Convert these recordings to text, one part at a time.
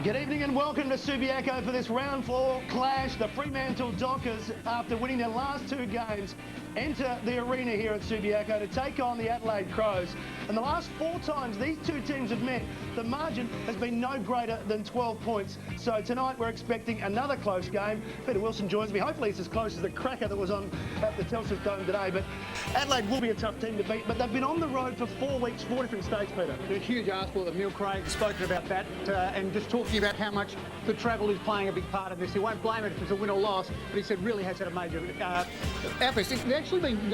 Good evening and welcome to Subiaco for this round 4 clash. The Fremantle Dockers, after winning their last 2 games, enter the arena here at Subiaco to take on the Adelaide Crows. And the last 4 times these 2 teams have met, the margin has been no greater than 12 points. So tonight we're expecting another close game. Peter Wilson joins me. Hopefully it's as close as the cracker that was on at the Telstra Dome today. But Adelaide will be a tough team to beat. But they've been on the road for 4 weeks, 4 different states, Peter. A huge arsenal that Neil Craig's spoken about that and just talking about how much the travel is playing a big part of this. He won't blame it if it's a win or loss, but he said really has had a major outburst. They've actually been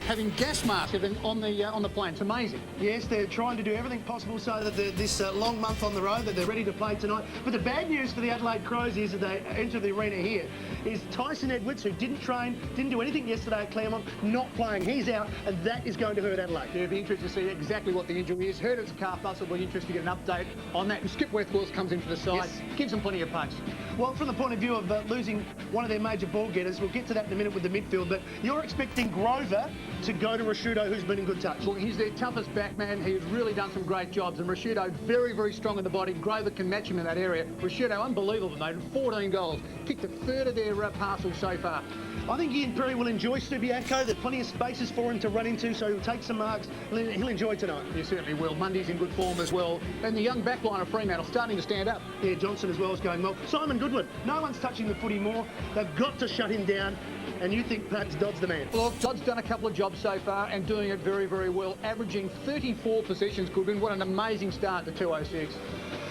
having gas masks on the plane. It's amazing. Yes, they're trying to do everything possible so that this long month on the road that they're ready to play tonight. But the bad news for the Adelaide Crows is that they enter the arena here is Tyson Edwards, who didn't train, didn't do anything yesterday at Claremont, not playing. He's out, and that is going to hurt Adelaide. Yeah, it'll be interesting to see exactly what the injury is. Heard it's a calf muscle. It'll be interesting to get an update on that. And Skip Westworth comes in for the side, yes. Gives them plenty of pace. Well, from the point of view of losing one of their major ball getters, we'll get to that in a minute with the midfield, but you're expecting Grover to go to Rashudo, who's been in good touch. Well, he's their toughest backman. He's really done some great jobs, and Rashudo very, very strong in the body. Grover can match him in that area. Rashudo, unbelievable, mate. 14 goals. Kicked a third of their parcels so far. I think Ian Perry will enjoy Subiaco. There's plenty of spaces for him to run into, so he'll take some marks. He'll enjoy tonight. He certainly will. Mundy's in good form as well. And the young backline of Fremantle starting to stand up. Yeah, Johnson as well is going well. Simon Goodwin, no one's touching the footy more. They've got to shut him down. And you think perhaps Dodd's the man? Look, Dodd's done a couple of jobs so far and doing it very, very well. Averaging 34 possessions, Goodwin. What an amazing start to 206.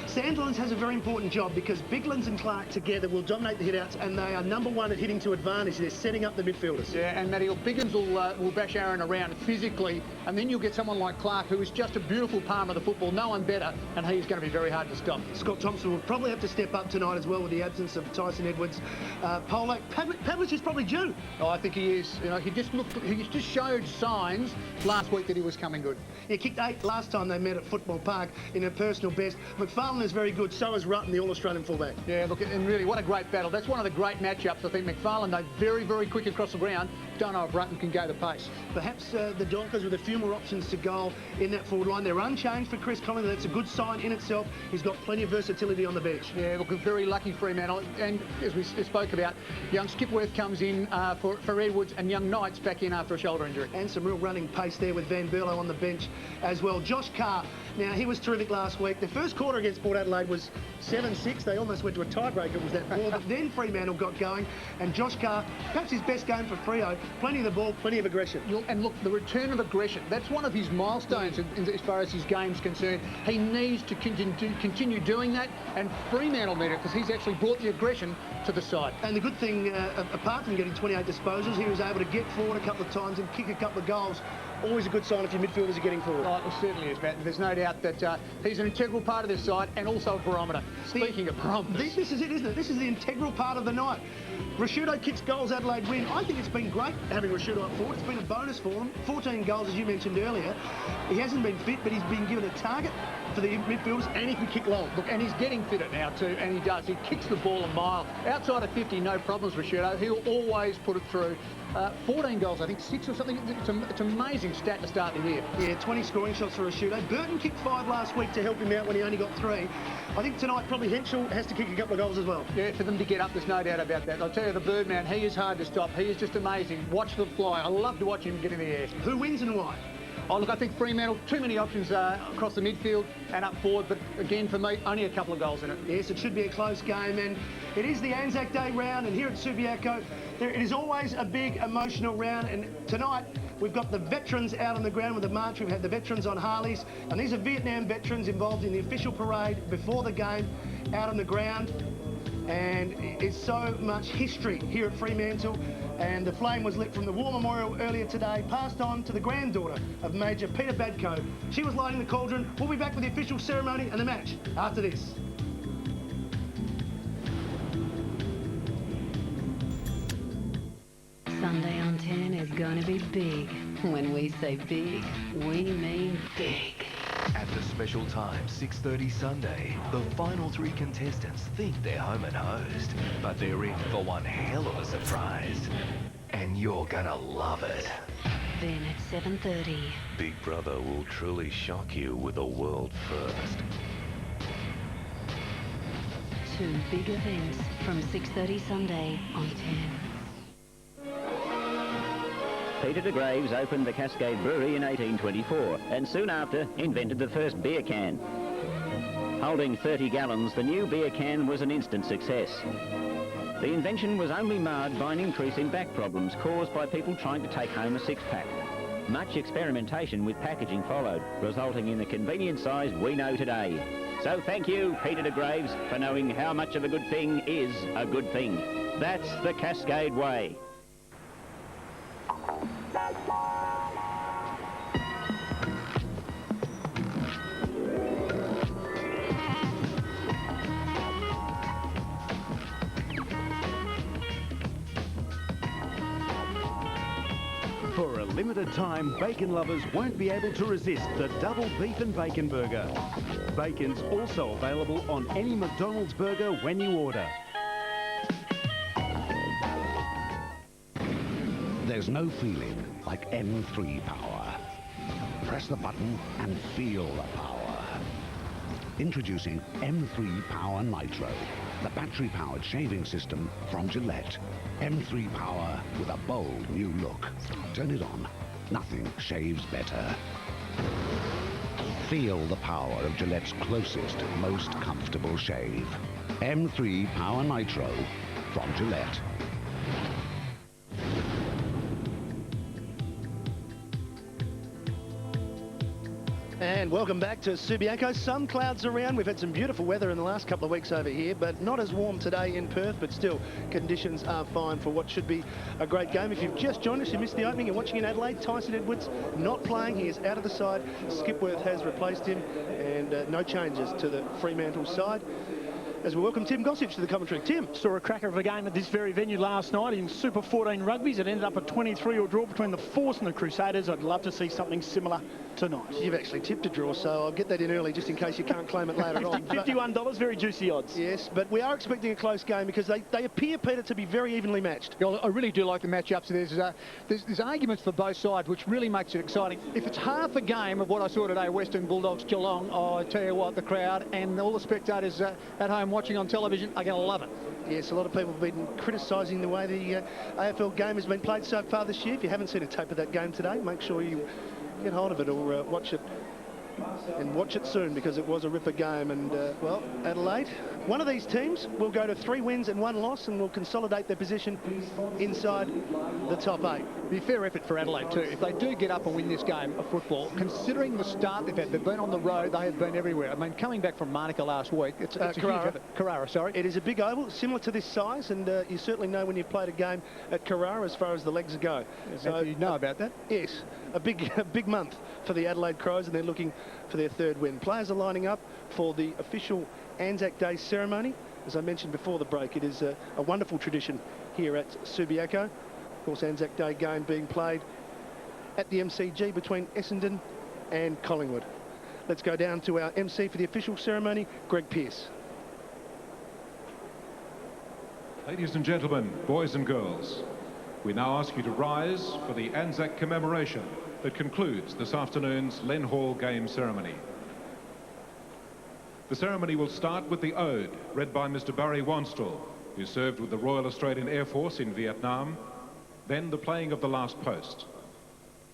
Sandlands has a very important job because Biglands and Clark together will dominate the hit-outs, and they are #1 at hitting to advantage. They're setting up the midfielders. Yeah, and Matty, Biglands will bash Aaron around physically, and then you'll get someone like Clark, who is just a beautiful palm of the football, no one better, and he's going to be very hard to stop. Scott Thompson will probably have to step up tonight as well with the absence of Tyson Edwards. Polak, Pavlich is probably due. Oh, I think he is. You know, he just showed signs last week that he was coming good. He kicked 8 last time they met at Football Park in a personal best. McFarlane is very good, so is Rutten, the All-Australian fullback. Yeah, look, and really, what a great battle. That's one of the great matchups. I think McFarlane, they're very, very quick across the ground. Don't know if Rutten can go the pace. Perhaps the Dockers with a few more options to goal in that forward line. They're unchanged for Chris Collins. That's a good sign in itself. He's got plenty of versatility on the bench. Yeah, look, a very lucky Fremantle. And as we spoke about, young Skipworth comes in for Edwards, and young Knight's back in after a shoulder injury. And some real running pace there with Van Berlo on the bench as well. Josh Carr, now he was terrific last week. The first quarter against Port Adelaide was 7-6. They almost went to a tiebreaker, it was that ball. But then Fremantle got going, and Josh Carr, perhaps his best game for Freo. Plenty of the ball, plenty of aggression. And look, the return of aggression, that's one of his milestones as far as his game's concerned. He needs to continue doing that, and Fremantle need it, because he's actually brought the aggression to the side. And the good thing, apart from getting 28 disposals, he was able to get forward a couple of times and kick a couple of goals. Always a good sign if your midfielders are getting forward. Oh, it certainly is, Matt. There's no doubt that he's an integral part of this side and also a barometer. Speaking of barometers... This is it, isn't it? This is the integral part of the night. Rashudo kicks goals, Adelaide win. I think it's been great having Rashudo up forward. It's been a bonus for him. 14 goals, as you mentioned earlier. He hasn't been fit, but he's been given a target for the midfielders, and he can kick long. Look, and he's getting fitter now too, and he does. He kicks the ball a mile. Outside of 50, no problems, Rashudo. He'll always put it through. 14 goals, I think 6 or something. It's an amazing stat to start the year. Yeah, 20 scoring shots for Rashudo. Burton kicked 5 last week to help him out when he only got 3. I think tonight probably Henschel has to kick a couple of goals as well. Yeah, for them to get up, there's no doubt about that. I'll tell you, the Birdman, he is hard to stop. He is just amazing. Watch the fly. I love to watch him get in the air. Who wins and why? Oh, look, I think Fremantle, too many options across the midfield and up forward, but again, for me, only a couple of goals in it. Yes, it should be a close game, and it is the Anzac Day round, and here at Subiaco, it is always a big emotional round, and tonight, we've got the veterans out on the ground with the march. We've had the veterans on Harleys, and these are Vietnam veterans involved in the official parade before the game out on the ground. And it's so much history here at Fremantle, and the flame was lit from the War Memorial earlier today, passed on to the granddaughter of Major Peter Badco. She was lighting the cauldron. We'll be back with the official ceremony and the match after this. Sunday on 10 is going to be big. When we say big, we mean big. At the special time, 6:30 Sunday, the final 3 contestants think they're home and host, but they're in for one hell of a surprise. And you're gonna love it. Then at 7:30... Big Brother will truly shock you with a world first. 2 big events from 6:30 Sunday on 10. Peter de Graves opened the Cascade Brewery in 1824 and soon after invented the first beer can. Holding 30 gallons, the new beer can was an instant success. The invention was only marred by an increase in back problems caused by people trying to take home a six-pack. Much experimentation with packaging followed, resulting in the convenient size we know today. So thank you, Peter de Graves, for knowing how much of a good thing is a good thing. That's the Cascade way. For a limited time, bacon lovers won't be able to resist the double beef and bacon burger. Bacon's also available on any McDonald's burger when you order. There's no feeling like M3 power. Press the button and feel the power. Introducing M3 Power Nitro, the battery-powered shaving system from Gillette. M3 Power with a bold new look. Turn it on. Nothing shaves better. Feel the power of Gillette's closest, most comfortable shave. M3 Power Nitro from Gillette. And welcome back to Subiaco. Some clouds around. We've had some beautiful weather in the last couple of weeks over here, but not as warm today in Perth, but still conditions are fine for what should be a great game. If you've just joined us, you missed the opening, you're watching in Adelaide. Tyson Edwards not playing. He is out of the side. Skipworth has replaced him, and no changes to the Fremantle side. As we welcome Tim Gossage to the commentary. Tim. Saw a cracker of a game at this very venue last night in Super 14 rugbies. It ended up a 23-all draw between the Force and the Crusaders. I'd love to see something similar tonight. You've actually tipped a draw, so I'll get that in early just in case you can't claim it later on. $51, very juicy odds. Yes, but we are expecting a close game because they appear, Peter, to be very evenly matched. Yeah, I really do like the matchups. There's arguments for both sides, which really makes it exciting. If it's half a game of what I saw today, Western Bulldogs Geelong, I tell you what, the crowd and all the spectators at home watching on television are going to love it. Yes, a lot of people have been criticising the way the AFL game has been played so far this year. If you haven't seen a tape of that game today, make sure you get hold of it or watch it. And watch it soon because it was a ripper game. And, well, Adelaide, one of these teams will go to 3 wins and 1 loss and will consolidate their position inside the top 8. Be a fair effort for Adelaide too. If they do get up and win this game of football, considering the start they've had, they've been on the road, they have been everywhere. I mean, coming back from Monica last week, it's a huge effort. Carrara, sorry. It is a big oval, similar to this size, and you certainly know when you've played a game at Carrara as far as the legs go. So you know about that? Yes, a big month for the Adelaide Crows, and they're looking for their 3rd win. Players are lining up for the official Anzac Day ceremony. As I mentioned before the break, it is a wonderful tradition here at Subiaco. Of course, Anzac Day game being played at the MCG between Essendon and Collingwood. Let's go down to our MC for the official ceremony, Greg Pearce. Ladies and gentlemen, boys and girls, we now ask you to rise for the Anzac commemoration that concludes this afternoon's Len Hall game ceremony. The ceremony will start with the ode read by Mr. Barry Wanstall, who served with the Royal Australian Air Force in Vietnam, then the playing of the last post.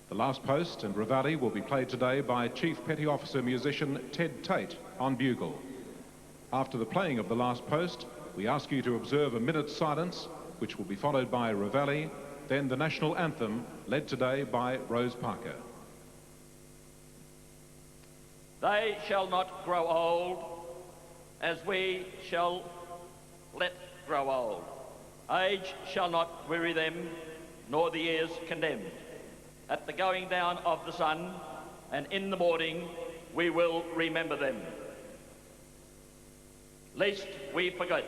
The last post and Reveille will be played today by Chief Petty Officer musician Ted Tate on bugle. After the playing of the last post, we ask you to observe a minute's silence, which will be followed by Reveille, then the national anthem, led today by Rose Parker. They shall not grow old, as we shall let grow old. Age shall not weary them, nor the years condemned. At the going down of the sun, and in the morning, we will remember them, lest we forget.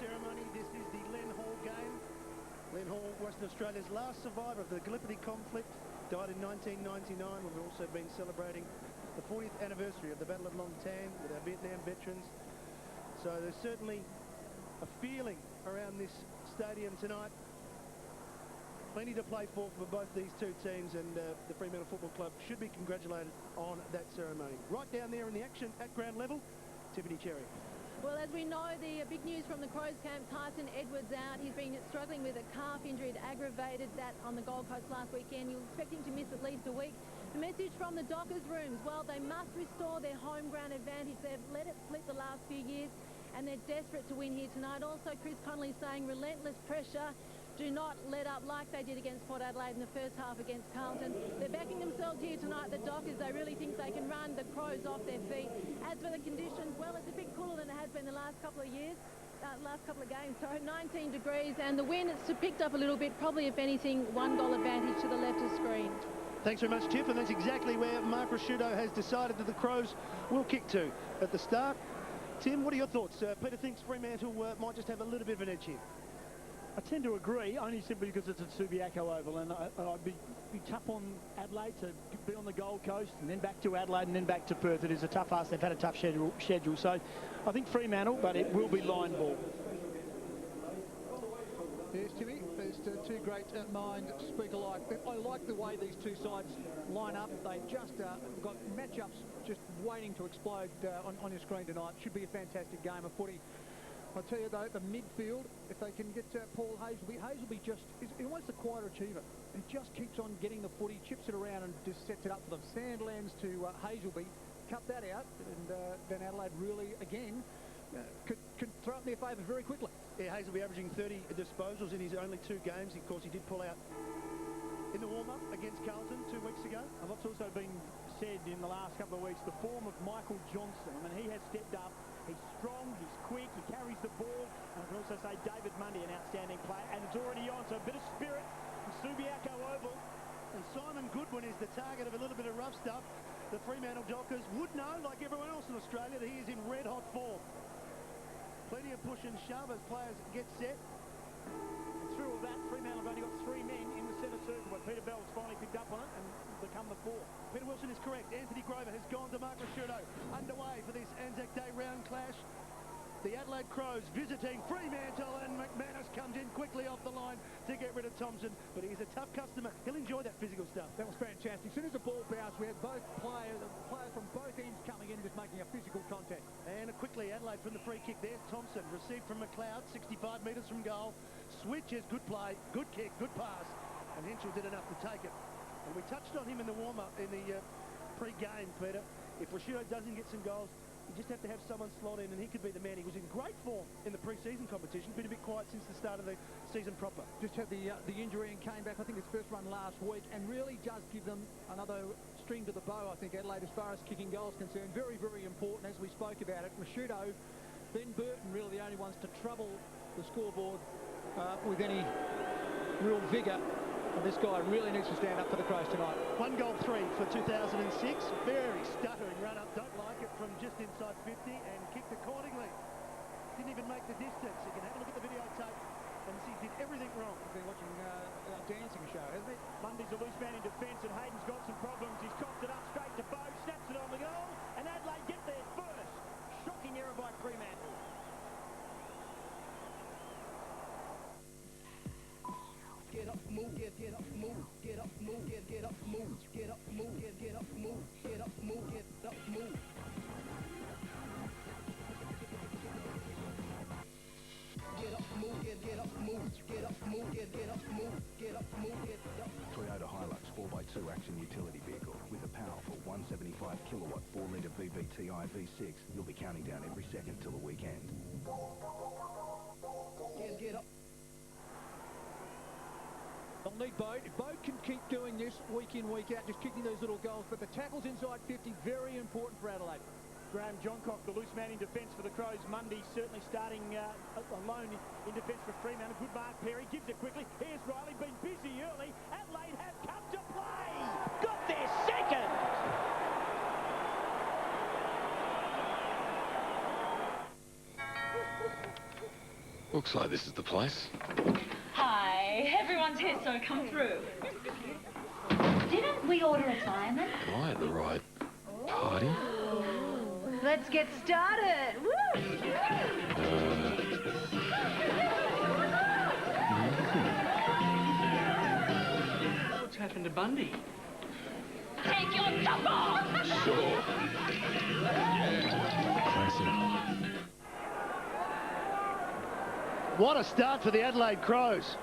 ceremony. This is the Len Hall game. Len Hall, Western Australia's last survivor of the Gallipoli conflict, died in 1999. We've also been celebrating the 40th anniversary of the Battle of Long Tan with our Vietnam veterans. So there's certainly a feeling around this stadium tonight. Plenty to play for both these two teams, and the Fremantle Football Club should be congratulated on that ceremony. Right down there in the action at ground level, Tiffany Cherry. Well, as we know, the big news from the Crows camp, Tyson Edwards out. He's been struggling with a calf injury. It aggravated that on the Gold Coast last weekend. You'll expect him to miss at least a week. The message from the Dockers rooms, well, they must restore their home ground advantage. They've let it slip the last few years, and they're desperate to win here tonight. Also, Chris Connolly saying relentless pressure. Do not let up like they did against Port Adelaide in the first half against Carlton. They're backing themselves here tonight, the Dockers. They really think they can run the Crows off their feet. As for the conditions, well, it's a bit cooler than it has been the last couple of years. Last couple of games, sorry, 19 degrees, and the wind has picked up a little bit, probably, if anything, 1 goal advantage to the left of screen. Thanks very much, Tiff, and that's exactly where Mark Rasciuto has decided that the Crows will kick to at the start. Tim, what are your thoughts? Peter thinks Fremantle might just have a little bit of an edge here. I tend to agree, only simply because it's at Subiaco Oval, and I'd be tough on Adelaide to be on the Gold Coast and then back to Adelaide and then back to Perth. It is a tough ask. They've had a tough schedule. So I think Fremantle, but it will be line ball. Yes, Timmy, there's two great minds speak alike. I like the way these two sides line up. They've just got matchups just waiting to explode on your screen tonight. Should be a fantastic game of footy. I tell you though, the midfield, if they can get Paul Hazelby is almost a quiet achiever. He just keeps on getting the footy, chips it around and just sets it up for them. Sandlands to Hazelby, cut that out, and then Adelaide really, again, could throw it in their favour very quickly. Yeah, Hazelby averaging 30 disposals in his only 2 games. Of course, he did pull out in the warm-up against Carlton 2 weeks ago. And what's also been said in the last couple of weeks, the form of Michael Johnson. I mean, he has stepped up. He's strong, he's quick, he carries the ball. And I can also say David Mundy, an outstanding player, and it's already on, so a bit of spirit from Subiaco Oval. And Simon Goodwin is the target of a little bit of rough stuff. The Fremantle Dockers would know, like everyone else in Australia, that he is in red-hot form. Plenty of push and shove as players get set. And through all that, Fremantle have only got 3 men in the centre circle, but Peter Bell's finally picked up on it and become the 4. Peter Wilson is correct. Anthony Grover has gone to Mark Rasciuto. Underway for this Anzac Day round clash. The Adelaide Crows visiting Fremantle, and McManus comes in quickly off the line to get rid of Thompson, but he's a tough customer. He'll enjoy that physical stuff. That was fantastic. As soon as the ball bounced, we had both players from both ends coming in and just making a physical contact. And quickly, Adelaide from the free kick. There's Thompson, received from McLeod, 65 metres from goal. Switches, good play, good kick, good pass, and Henschel did enough to take it. And we touched on him in the warm-up in the pre-game, Peter. If Rasciuto doesn't get some goals, you just have to have someone slot in, and he could be the man. He was in great form in the pre-season competition. Been a bit quiet since the start of the season proper. Just had the injury and came back, I think, his first run last week, and really does give them another string to the bow, I think, Adelaide, as far as kicking goals concerned. Very, very important, as we spoke about it. Rasciuto, Ben Burton, really the only ones to trouble the scoreboard with any real vigour. And this guy really needs to stand up for the Crows tonight. 1 goal 3 for 2006. Very stuttering run-up. Don't like it from just inside 50 and kicked accordingly. Didn't even make the distance. You can have a look at the videotape and see he did everything wrong. He's been watching a dancing show, hasn't he? Mundy's a loose man in defence, and Hayden's got some problems. He's cocked it up straight to Bow, snaps it on the goal, and Adelaide get there first. Shocking error by Fremantle. Get up, move, get up, move, get up, move, get up, move, get up, move, get up, move, get up, move, get up, move. Get up, move, get up, move, get up, move, get up, move, get up, move, get up. Toyota Hilux 4x2 action utility vehicle with a powerful 175 kilowatt 4-litre VVTi V6. You'll be counting down every second till the weekend. Get up. They'll need Boat. If Boat can keep doing this week in, week out, just kicking those little goals, but the tackles inside 50, very important for Adelaide. Graham Johncock, the loose man in defence for the Crows. Mundy certainly starting alone in defence for Fremantle. Good mark, Perry gives it quickly. Here's Riley, been busy early. Adelaide have come to play. Got their second. Looks like this is the place. Hi, everyone's here, so come through. Didn't we order a fireman? Am I at the right party? Let's get started. Woo! What's happened to Bundy? Take your top off! Sure. What a start for the Adelaide Crows.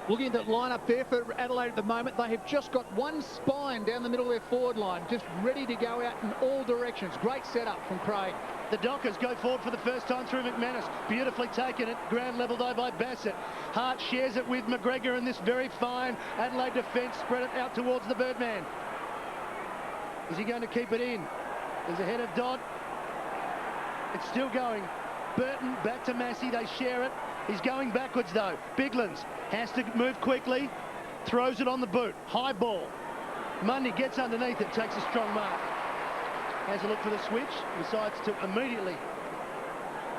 Looking at that line-up there for Adelaide at the moment, they have just got one spine down the middle of their forward line, just ready to go out in all directions. Great setup from Craig. The Dockers go forward for the first time through McManus. Beautifully taken at ground level though by Bassett. Hart shares it with McGregor, and this very fine Adelaide defence spread it out towards the Birdman. Is he going to keep it in? He's ahead of Dodd. It's still going. Burton back to Massey. They share it. He's going backwards though. Biglands has to move quickly. Throws it on the boot. High ball. Mundy gets underneath it. Takes a strong mark. Has a look for the switch. Decides to immediately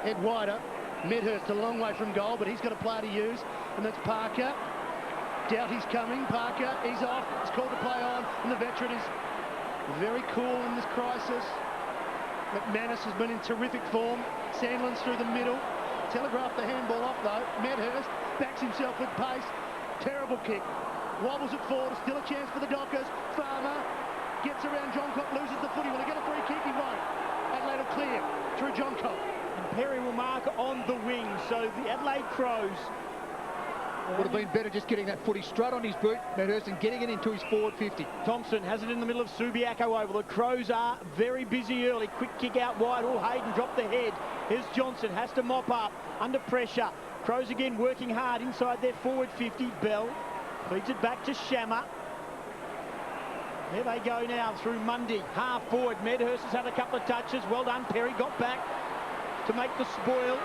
head wider. Medhurst a long way from goal, but he's got a player to use, and that's Parker. Doubt he's coming. Parker, he's off. It's called to play on, and the veteran is very cool in this crisis. McManus has been in terrific form. Sandlin's through the middle. Telegraphed the handball off though. Medhurst backs himself with pace. Terrible kick. Wobbles it forward. Still a chance for the Dockers. Farmer gets around Johncock, loses the footy. Will he get a free kick? He won't. Adelaide will clear through Johncock. And Perry will mark on the wing. So the Adelaide Crows would have been better just getting that footy straight on his boot, Medhurst, and getting it into his forward 50. Thompson has it in the middle of Subiaco Oval. The Crows are very busy early. Quick kick out wide. All Hayden dropped the head. Here's Johnson, has to mop up, under pressure. Crows again working hard inside their forward 50. Bell feeds it back to Shammer. There they go now through Mundy. Half forward. Medhurst has had a couple of touches. Well done, Perry. Got back to make the spoil.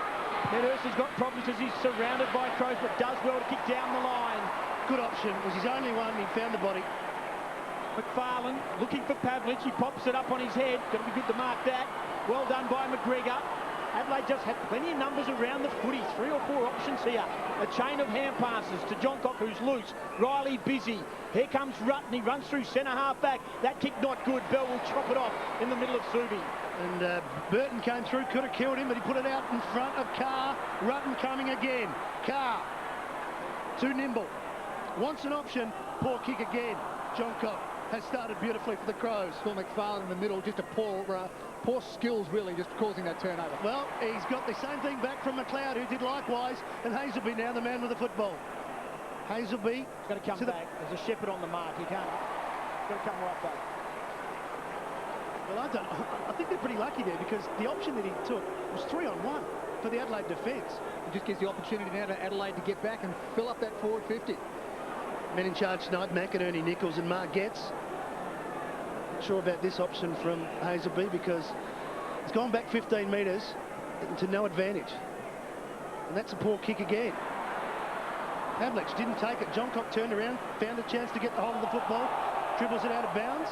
Medhurst has got problems as he's surrounded by Crows, but does well to kick down the line. Good option. It was his only one. He found the body. McFarlane looking for Pavlich. He pops it up on his head. Got to be good to mark that. Well done by McGregor. Adelaide just had plenty of numbers around the footy. 3 or 4 options here. A chain of hand passes to Johncock, who's loose. Riley busy. Here comes Rutten. He runs through centre half back. That kick not good. Bell will chop it off in the middle of Subi. And Burton came through, could have killed him, but he put it out in front of Carr. Rutten coming again. Carr, too nimble. Wants an option. Poor kick again. Johncock has started beautifully for the Crows. Phil McFarlane in the middle, just a poor skills really, just causing that turnover. Well, he's got the same thing back from McLeod, who did likewise, and Hazelby now the man with the football. Hazelby. He's got to come back. There's a shepherd on the mark. He can't. He's got to come right back. Well, I think they're pretty lucky there, because the option that he took was 3-on-1 for the Adelaide defence. It just gives the opportunity now to Adelaide to get back and fill up that forward 50. Men in charge tonight, McInerney, Nichols and Mark Getz. Not sure about this option from Hazelby, because it's gone back 15 metres to no advantage. And that's a poor kick again. Pavlich didn't take it. Johncock turned around, found a chance to get the hold of the football, dribbles it out of bounds.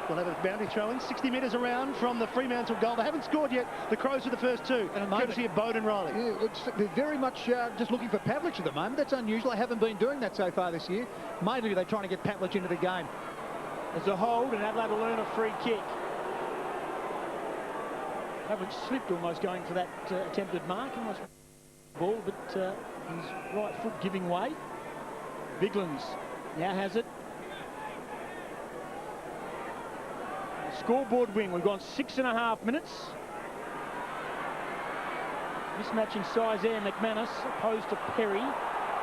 We'll have a boundary throw in, 60 metres around from the Fremantle goal. They haven't scored yet. The Crows are the first two, courtesy of Bode and Riley. Yeah, they're very much just looking for Pavlich at the moment. That's unusual. They haven't been doing that so far this year. Mainly they're trying to get Pavlich into the game. There's a hold, and Adelaide will earn a free kick. Pavlich slipped almost going for that attempted mark. Almost ball, but his right foot giving way. Biglands now has it. Scoreboard wing. We've gone 6.5 minutes. Mismatching size there, McManus opposed to Perry.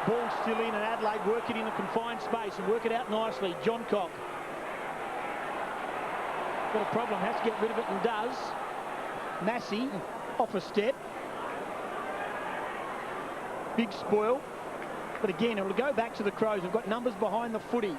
Ball still in, and Adelaide work it in a confined space and work it out nicely. Johncock got a problem, has to get rid of it and does. Massey off a step. Big spoil. But again, it will go back to the Crows. We've got numbers behind the footy.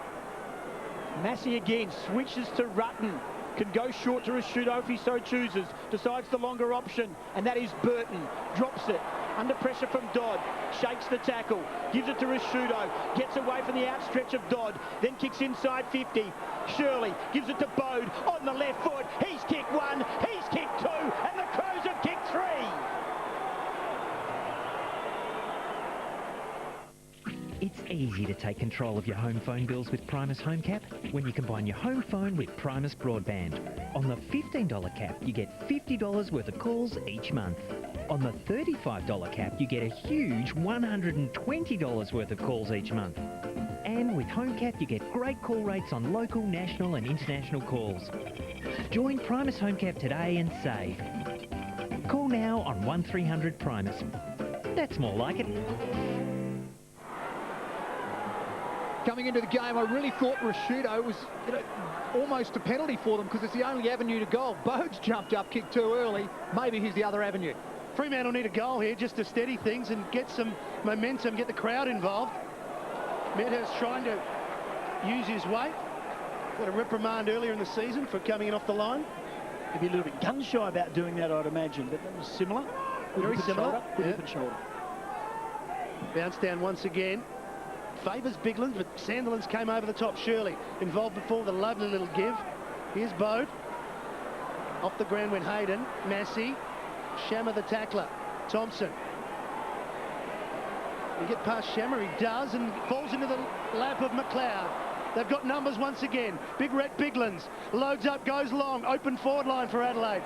Massey again switches to Rutten. Can go short to Rashudo if he so chooses. Decides the longer option, and that is Burton. Drops it. Under pressure from Dodd. Shakes the tackle. Gives it to Rashudo. Gets away from the outstretch of Dodd. Then kicks inside 50. Shirley gives it to Bode on the left foot. He's kicked 1. He's kicked 2. And the Crows have kicked 3. It's easy to take control of your home phone bills with Primus Home Cap when you combine your home phone with Primus Broadband. On the $15 cap, you get $50 worth of calls each month. On the $35 cap, you get a huge $120 worth of calls each month. And with Home Cap, you get great call rates on local, national and international calls. Join Primus Home Cap today and save. Call now on 1300 Primus. That's more like it. Coming into the game, I really thought Rashudo was, almost a penalty for them because it's the only avenue to goal. Bode's jumped up, kicked too early. Maybe here's the other avenue. Fremantle need a goal here just to steady things and get some momentum, get the crowd involved. Medhurst trying to use his weight. Got a reprimand earlier in the season for coming in off the line. He'd be a little bit gun-shy about doing that, I'd imagine, but that was similar. Very similar. Good hip and shoulder. Bounce down once again. Favours Biglands, but Sandilands came over the top. Shirley involved before, the lovely little give. Here's Bode. Off the ground went Hayden. Massey. Shammer the tackler. Thompson. You get past Shammer, he does, and falls into the lap of McLeod. They've got numbers once again. Big Red Biglands loads up, goes long. Open forward line for Adelaide.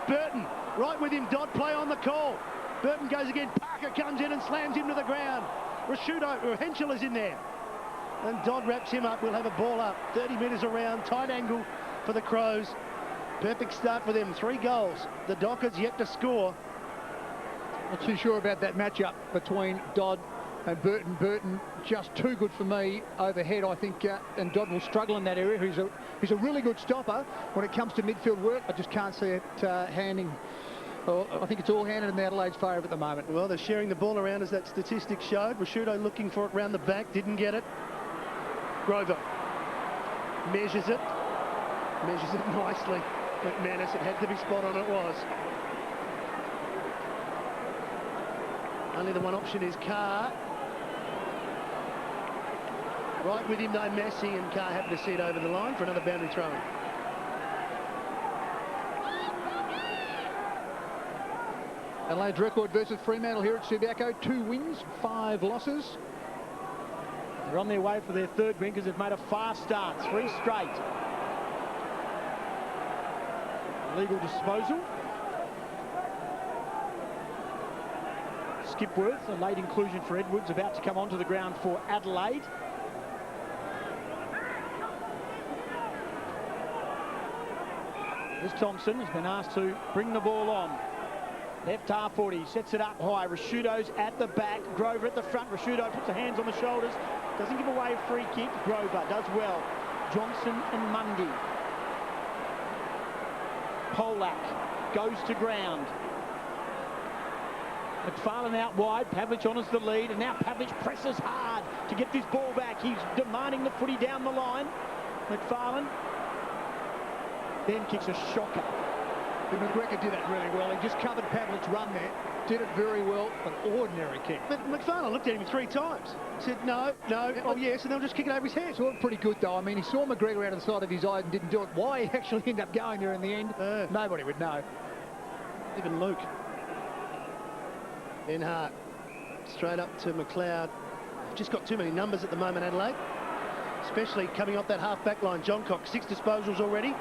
Burton right with him. Dodd play on the call. Burton goes again. Parker comes in and slams him to the ground. Rashudo, or Henschel is in there. And Dodd wraps him up. We'll have a ball up. 30 metres around. Tight angle for the Crows. Perfect start for them. 3 goals. The Dockers yet to score. Not too sure about that matchup between Dodd and Burton. Burton just too good for me overhead, I think, and Dodd will struggle in that area. He's a really good stopper. When it comes to midfield work, I just can't see it handing. Well, I think it's all handed in Adelaide's favour at the moment. Well, they're sharing the ball around as that statistic showed. Rashudo looking for it round the back, didn't get it. Grover measures it nicely. McManus, it had to be spot on, it was. Only the one option is Carr. Right with him though, Massey, and Carr happened to see it over the line for another boundary throw-in. Adelaide's record versus Fremantle here at Subiaco, 2 wins, 5 losses. They're on their way for their 3rd win because they've made a fast start, 3 straight. Legal disposal. Skipworth, a late inclusion for Edwards, about to come onto the ground for Adelaide. This Thompson has been asked to bring the ball on. Left half 40, sets it up high. Rashudo's at the back, Grover at the front. Rashudo puts the hands on the shoulders, doesn't give away a free kick. Grover does well. Johnson and Mundy. Polak goes to ground. McFarlane out wide, Pavlich honors the lead, and now Pavlich presses hard to get this ball back. He's demanding the footy down the line. McFarlane then kicks a shocker. But McGregor did that really well. He just covered Pavlich's run there, did it very well. An ordinary kick. But McFarlane looked at him 3 times. Said no, oh yes, and they'll just kick it over his head. Saw it pretty good though. I mean, he saw McGregor out of the side of his eyes and didn't do it. Why he actually ended up going there in the end, nobody would know. Even Luke. Enhart straight up to McLeod. Just got too many numbers at the moment, Adelaide. Especially coming off that half-back line. John Cox, 6 disposals already.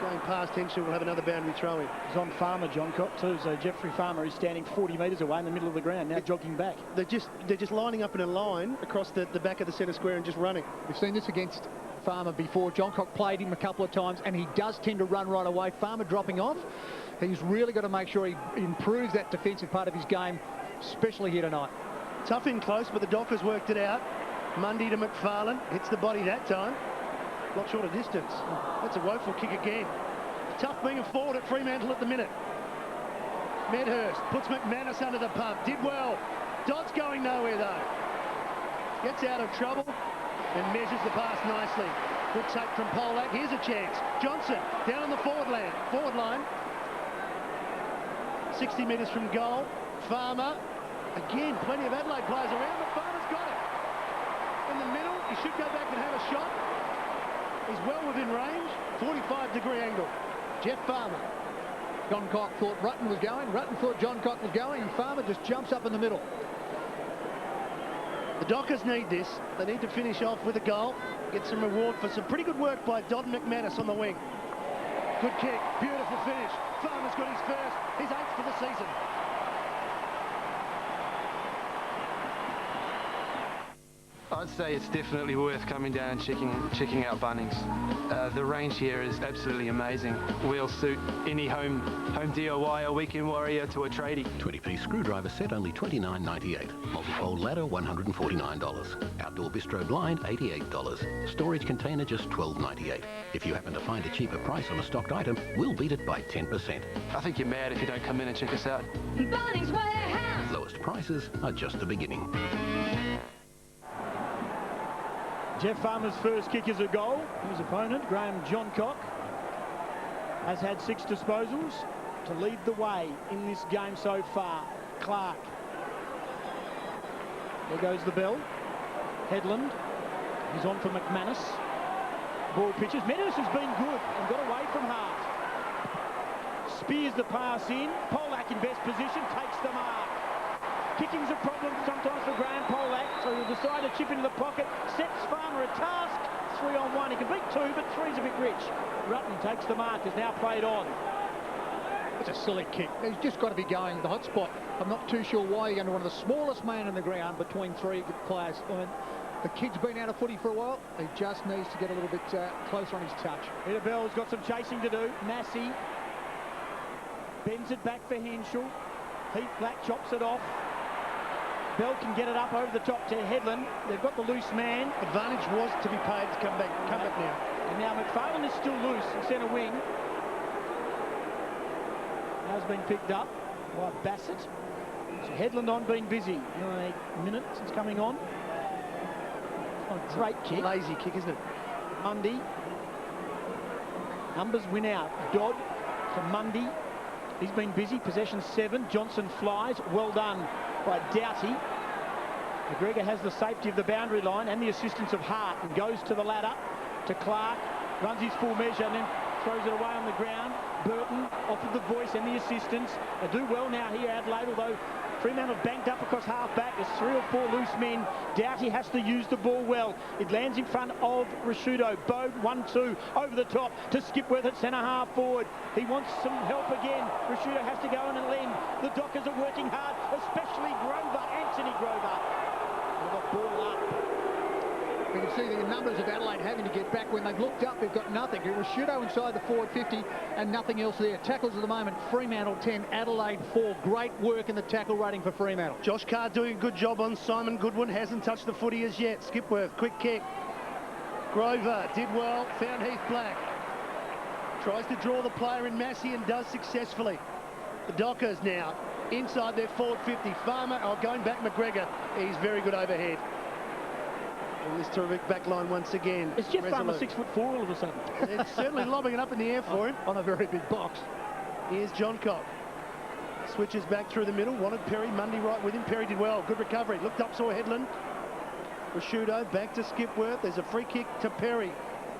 Going past Henschel, will have another boundary throw-in. He's on Farmer, John Cox, too. So Jeffrey Farmer is standing 40 metres away in the middle of the ground, now jogging back. They're just lining up in a line across the back of the centre square and just running. We've seen this against Farmer before. John Cox played him a couple of times, and he does tend to run right away. Farmer dropping off. He's really got to make sure he improves that defensive part of his game, especially here tonight. Tough in close, but the Dockers worked it out. Mundy to McFarlane. Hits the body that time. Not short of distance. That's a woeful kick again. Tough being a forward at Fremantle at the minute. Medhurst puts McManus under the pump. Did well. Dodd's going nowhere, though. Gets out of trouble and measures the pass nicely. Good take from Polak. Here's a chance. Johnson down on the forward line. 60 metres from goal. Farmer. Again, plenty of Adelaide players around, but Farmer's got it. In the middle, he should go back and have a shot. He's well within range. 45-degree angle. Jeff Farmer. John Cock thought Rutten was going. Rutten thought John Cock was going, and Farmer just jumps up in the middle. The Dockers need this. They need to finish off with a goal, get some reward for some pretty good work by Don McManus on the wing. Good kick, beautiful finish. Farmer's got his first, his 8th for the season. I'd say it's definitely worth coming down and checking out Bunnings. The range here is absolutely amazing. We'll suit any home DIY or weekend warrior to a tradie. 20-piece screwdriver set only $29.98. Multi-fold ladder $149. Outdoor bistro blind $88. Storage container just $12.98. If you happen to find a cheaper price on a stocked item, we'll beat it by 10%. I think you're mad if you don't come in and check us out. Bunnings Warehouse! Lowest prices are just the beginning. Jeff Farmer's first kick is a goal. His opponent, Graham Johncock, has had 6 disposals to lead the way in this game so far. Clark. There goes the bell. Headland. He's on for McManus. Ball pitches. Meadows has been good and got away from Hart. Spears the pass in. Polak in best position, takes the mark. Kicking's a problem sometimes for Graham Polak, so he'll decide to chip into the pocket, sets Farmer a task, 3-on-1. He can beat 2, but 3's a bit rich. Rutten takes the mark, is now played on. It's a silly kick. He's just got to be going the hot spot. I'm not too sure why you're going to one of the smallest man in the ground between 3 players. I mean, the kid's been out of footy for a while. He just needs to get a little bit closer on his touch. Peter Bell's got some chasing to do. Massey bends it back for Henschel. Heath Black chops it off. Bell can get it up over the top to Headland. They've got the loose man. Advantage was to be paid to come back now. And now McFarlane is still loose in centre wing. Now's been picked up by Bassett. So Headland on, been busy. 8 minutes since coming on. It's a great kick. Lazy kick, isn't it? Mundy. Numbers win out. Dodd to Mundy. He's been busy. Possession 7. Johnson flies. Well done by Doughty. McGregor has the safety of the boundary line and the assistance of Hart and goes to the ladder to Clark, runs his full measure and then throws it away on the ground. Burton offered the voice and the assistance. They do well now here, Adelaide, although Fremantle banked up across half-back. There's 3 or 4 loose men. Doughty has to use the ball well. It lands in front of Rashudo. Bode 1-2 over the top to Skipworth at centre-half forward. He wants some help again. Rashudo has to go in and lend. The Dockers are working hard, especially Grover, Anthony Grover. With a ball up. We can see the numbers of Adelaide having to get back. When they've looked up, they've got nothing. It was Shudo inside the forward 50 and nothing else there. Tackles at the moment, Fremantle 10, Adelaide 4. Great work in the tackle rating for Fremantle. Josh Carr doing a good job on Simon Goodwin. Hasn't touched the footy as yet. Skipworth, quick kick. Grover did well, found Heath Black. Tries to draw the player in Massey and does successfully. The Dockers now inside their forward 50. Farmer, going back McGregor. He's very good overhead. And this terrific back line once again. It's Jeff Farmer 6'4" all of a sudden. It's certainly lobbing it up in the air for him. On a very big box. Here's Johncock. Switches back through the middle. Wanted Perry. Mundy right with him. Perry did well. Good recovery. Looked up, saw Headland. Rashudo back to Skipworth. There's a free kick to Perry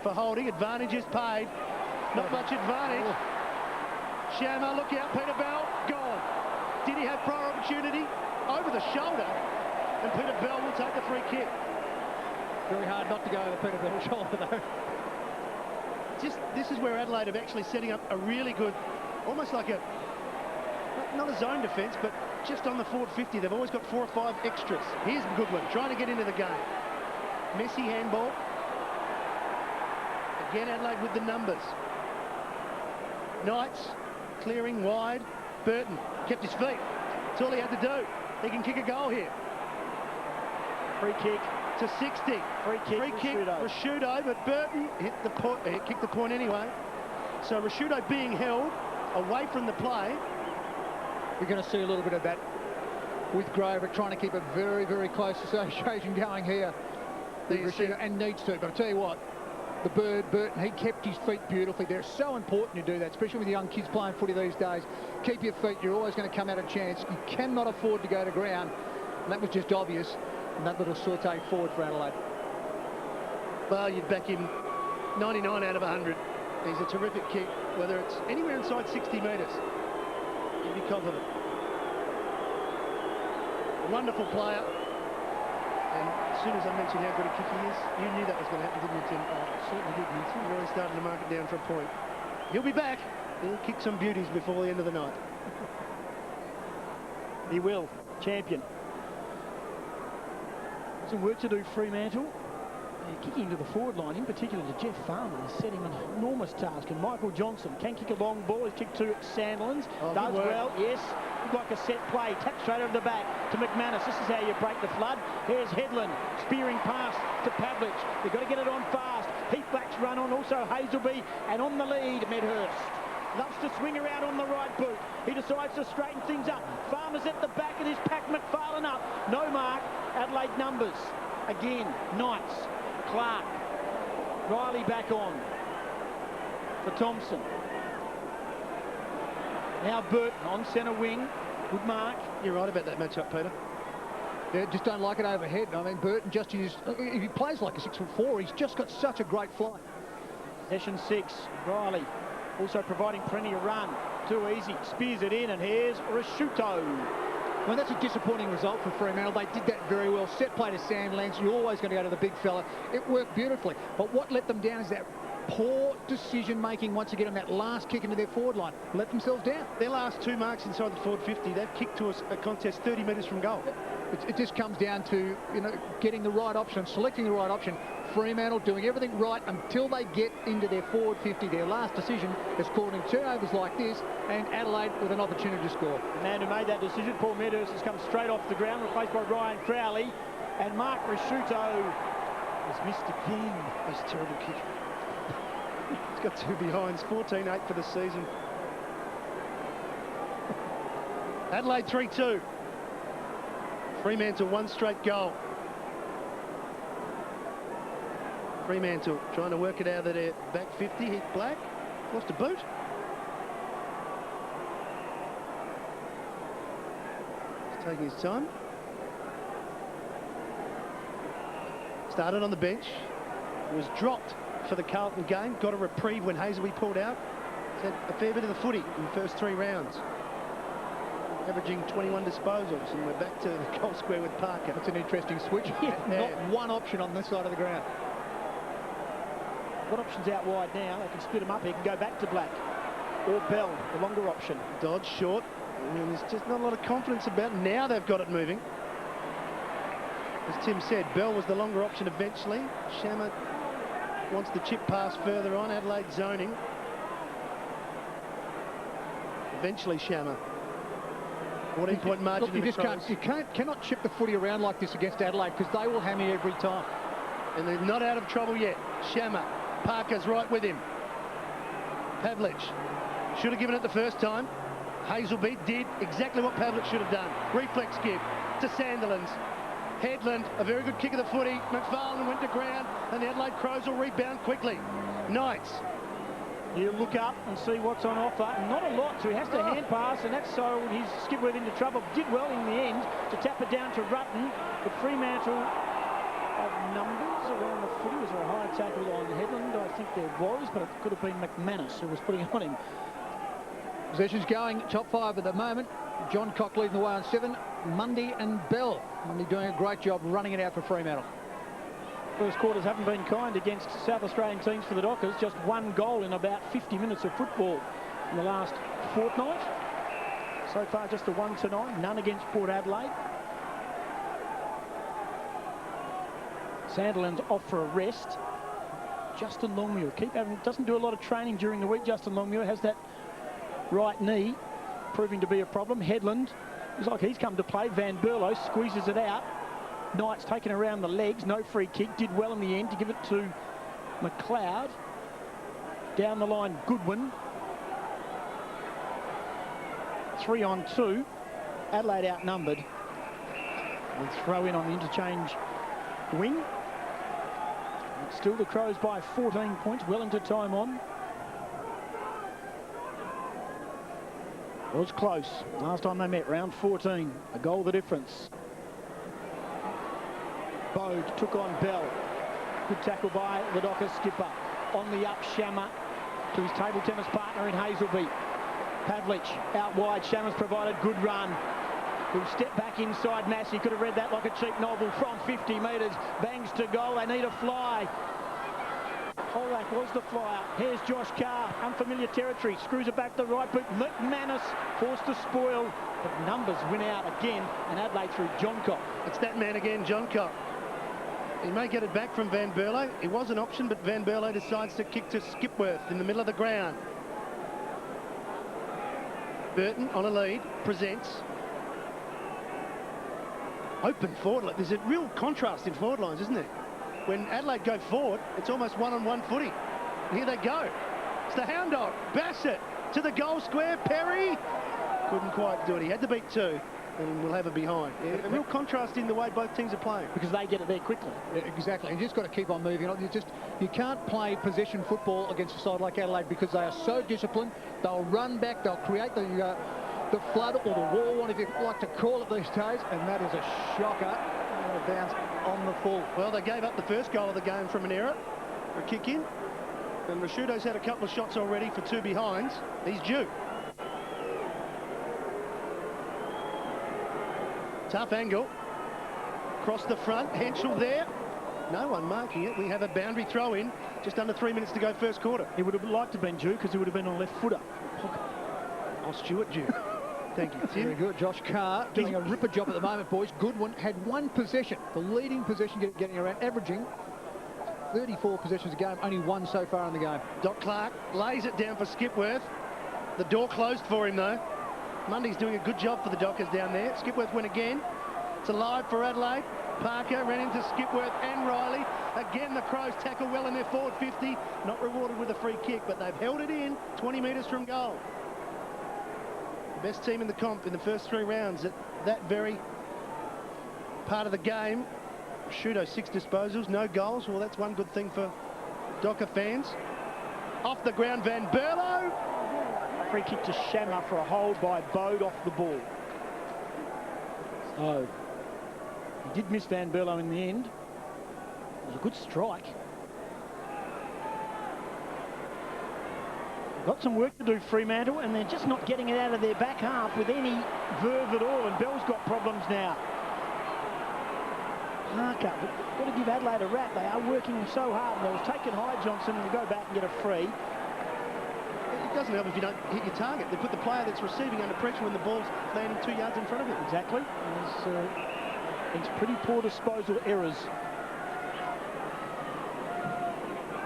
for holding. Advantage is paid. Not much advantage. Shamar, look out. Peter Bell, gone. Did he have prior opportunity? Over the shoulder. And Peter Bell will take the free kick. Very hard not to go over Peter Bell's shoulder, though. This is where Adelaide are actually setting up a really good, almost like not a zone defence, but just on the forward 50. They've always got 4 or 5 extras. Here's Goodwin trying to get into the game. Messy handball. Again, Adelaide with the numbers. Knights clearing wide. Burton kept his feet. That's all he had to do. He can kick a goal here. Free kick to 60. Free kick Rashudo, but Burton kicked the point anyway. So Rashudo being held away from the play. We're going to see a little bit of that with Grover, trying to keep a very, very close association going here. And needs to, but I'll tell you what, the Burton, he kept his feet beautifully. They're so important to do that, especially with young kids playing footy these days. Keep your feet, you're always going to come out of chance. You cannot afford to go to ground. And that was just obvious. And that little saute forward for Adelaide. Well, you'd back him 99 out of 100. He's a terrific kick, whether it's anywhere inside 60 metres. You'd be confident. A wonderful player. And as soon as I mentioned how good a kick he is, you knew that was going to happen, didn't you, Tim? Certainly did, Minty. You're really starting to mark it down for a point. He'll be back. He'll kick some beauties before the end of the night. He will. Champion. Some work to do, Fremantle. Kicking to the forward line, in particular to Jeff Farmer, is setting an enormous task. And Michael Johnson can kick a long ball. He's kicked to Sandilands. Does well, yes. Like a set play. Tap straight over the back to McManus. This is how you break the flood. Here's Headland spearing past to Pavlich. They've got to get it on fast. Heath Black's run on, also Hazelby, and on the lead, Medhurst. Loves to swing around on the right boot. He decides to straighten things up. Farmer's at the back of his pack. McFarlane up. No mark. Adelaide numbers. Again, Knights. Clark. Riley back on for Thompson. Now Burton on centre wing. Good mark. You're right about that matchup, Peter. Yeah, just don't like it overhead. I mean, Burton just is, if he plays like a 6'4", he's just got such a great flight. Session 6, Riley also providing plenty of run. Too easy, spears it in, and here's Rashuto. Well, that's a disappointing result for Fremantle. They did that very well. Set play to Sandilands. You're always going to go to the big fella. It worked beautifully. But what let them down is that poor decision-making once again on that last kick into their forward line. Let themselves down. Their last 2 marks inside the forward 50, they've kicked to a contest 30 metres from goal. It just comes down to, you know, getting the right option, selecting the right option. Fremantle doing everything right until they get into their forward 50. Their last decision is causing turnovers like this, and Adelaide with an opportunity to score. The man who made that decision, Paul Medhurst, has come straight off the ground, replaced by Ryan Crowley, and Mark Rashuto has missed again. That's a terrible kick. He's got 2 behinds, 14-8 for the season. Adelaide 3-2. Fremantle 1 straight goal. Fremantle trying to work it out of their back 50. Hit Black. Lost a boot. He's taking his time. Started on the bench. Was dropped for the Carlton game. Got a reprieve when Hazelby pulled out. He's had a fair bit of the footy in the first 3 rounds. Averaging 21 disposals, and we're back to the goal square with Parker. That's an interesting switch. Not one option on this side of the ground. What option's out wide now? They can split them up. He can go back to Black. Or Bell, the longer option. Dodge short. I mean, there's just not a lot of confidence about it. Now they've got it moving. As Tim said, Bell was the longer option eventually. Shammer wants the chip pass further on. Adelaide zoning. Eventually Shammer. 14-point margin. Look, you cannot chip the footy around like this against Adelaide, because they will hammer you every time. And they're not out of trouble yet. Shammer. Parker's right with him. Pavlich should have given it the first time. Hazelby did exactly what Pavlich should have done. Reflex give to Sandilands. Headland, a very good kick of the footy. McFarlane went to ground, and the Adelaide Crows will rebound quickly. Knights. You look up and see what's on offer. Not a lot, so he has to hand pass, and that's so he's Skipworth into trouble. Did well in the end to tap it down to Rutten, but Fremantle have numbers around the footy. Was there a high tackle on Headland? I think there was, but it could have been McManus who was putting it on him. Possession's going top 5 at the moment. John Cock leading the way on 7. Mundy and Bell. Mundy doing a great job running it out for Fremantle. First quarters haven't been kind against South Australian teams for the Dockers. Just 1 goal in about 50 minutes of football in the last fortnight. So far just a 1 tonight, none against Port Adelaide. Sandilands off for a rest. Justin Longmuir doesn't do a lot of training during the week. Justin Longmuir has that right knee proving to be a problem. Headland looks like he's come to play. Van Berlo squeezes it out. Knights taken around the legs, no free kick, did well in the end to give it to McLeod. Down the line, Goodwin. 3 on 2. Adelaide outnumbered. And throw in on the interchange wing. And still the Crows by 14 points, well into time on. It was close. Last time they met, round 14. A goal the difference. Bode took on Bell. Good tackle by the Dockers skipper. On the up, Shammer to his table tennis partner in Hazelby. Pavlich out wide. Shammer's provided good run. He'll step back inside Massey. Could have read that like a cheap novel from 50 metres. Bangs to goal. They need a fly. Polak was the flyer. Here's Josh Carr. Unfamiliar territory. Screws it back to the right boot. McManus forced to spoil. But numbers win out again. And Adelaide through Johncock. It's that man again, Johncock. He may get it back from Van Berlo. It was an option, but Van Berlo decides to kick to Skipworth in the middle of the ground. Burton on a lead. Presents. Open forward. There's a real contrast in forward lines, isn't there? When Adelaide go forward, it's almost one-on-one footy. Here they go. It's the hound dog. Bassett to the goal square. Perry couldn't quite do it. He had to beat two, and we'll have a behind. Yeah, a real contrast in the way both teams are playing. Because they get it there quickly. Yeah, exactly. And you just got to keep on moving on. You can't play possession football against a side like Adelaide because they are so disciplined. They'll run back. They'll create the flood or the wall, one if you like to call it these days. And that is a shocker. Bounce on the full. Well, they gave up the first goal of the game from an error, a kick in, and Rashudo's had a couple of shots already for two behinds. He's due. Tough angle. Across the front. Henschel there. No one marking it. We have a boundary throw in. Just under 3 minutes to go first quarter. He would have liked to have been due because he would have been on left footer. Oh, Stewart due. Thank you, Tim. Very good. Josh Carr doing a ripper job at the moment, boys. Goodwin had one possession, the leading possession getting around, averaging 34 possessions a game, only one so far in the game. Doc Clark lays it down for Skipworth. The door closed for him, though. Mundy's doing a good job for the Dockers down there. Skipworth went again. It's alive for Adelaide. Parker ran into Skipworth and Riley. Again, the Crows tackle well in their forward 50. Not rewarded with a free kick, but they've held it in 20 metres from goal. Best team in the comp in the first three rounds at that very part of the game. Shudo 6 disposals, no goals. Well, that's one good thing for Docker fans. Off the ground, Van Berlo. Free kick to Shammer for a hold by Bode off the ball. So, he did miss Van Berlo in the end. It was a good strike. Got some work to do, Fremantle, and they're just not getting it out of their back half with any verve at all, and Bell's got problems now. Parker, got to give Adelaide a rap. They are working so hard, and they was taken high, Johnson, and go back and get a free. It doesn't help if you don't hit your target. They put the player that's receiving under pressure when the ball's landing 2 yards in front of him. Exactly. It's pretty poor disposal errors.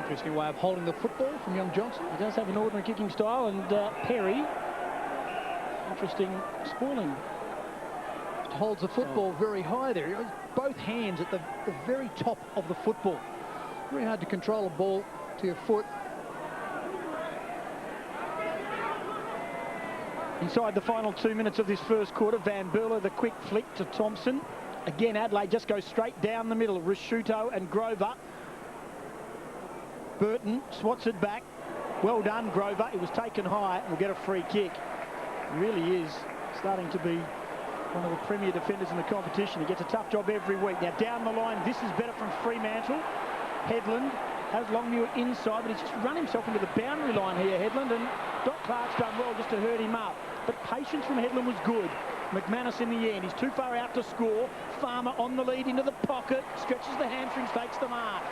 Interesting way of holding the football from young Johnson. He does have an ordinary kicking style, and Perry, interesting spoiling. Just holds the football very high there. He has both hands at the very top of the football. Very hard to control a ball to your foot. Inside the final 2 minutes of this first quarter, Van Berlo, the quick flick to Thompson. Again, Adelaide just goes straight down the middle. Rashuto and Grover. Burton swats it back. Well done, Grover. It was taken high and will get a free kick. He really is starting to be one of the premier defenders in the competition. He gets a tough job every week. Now, down the line, this is better from Fremantle. Headland has Longmuir inside, but he's just run himself into the boundary line here, Headland, and Doc Clark's done well just to hurt him up. But patience from Headland was good. McManus in the end. He's too far out to score. Farmer on the lead into the pocket. Stretches the hamstrings, takes the mark.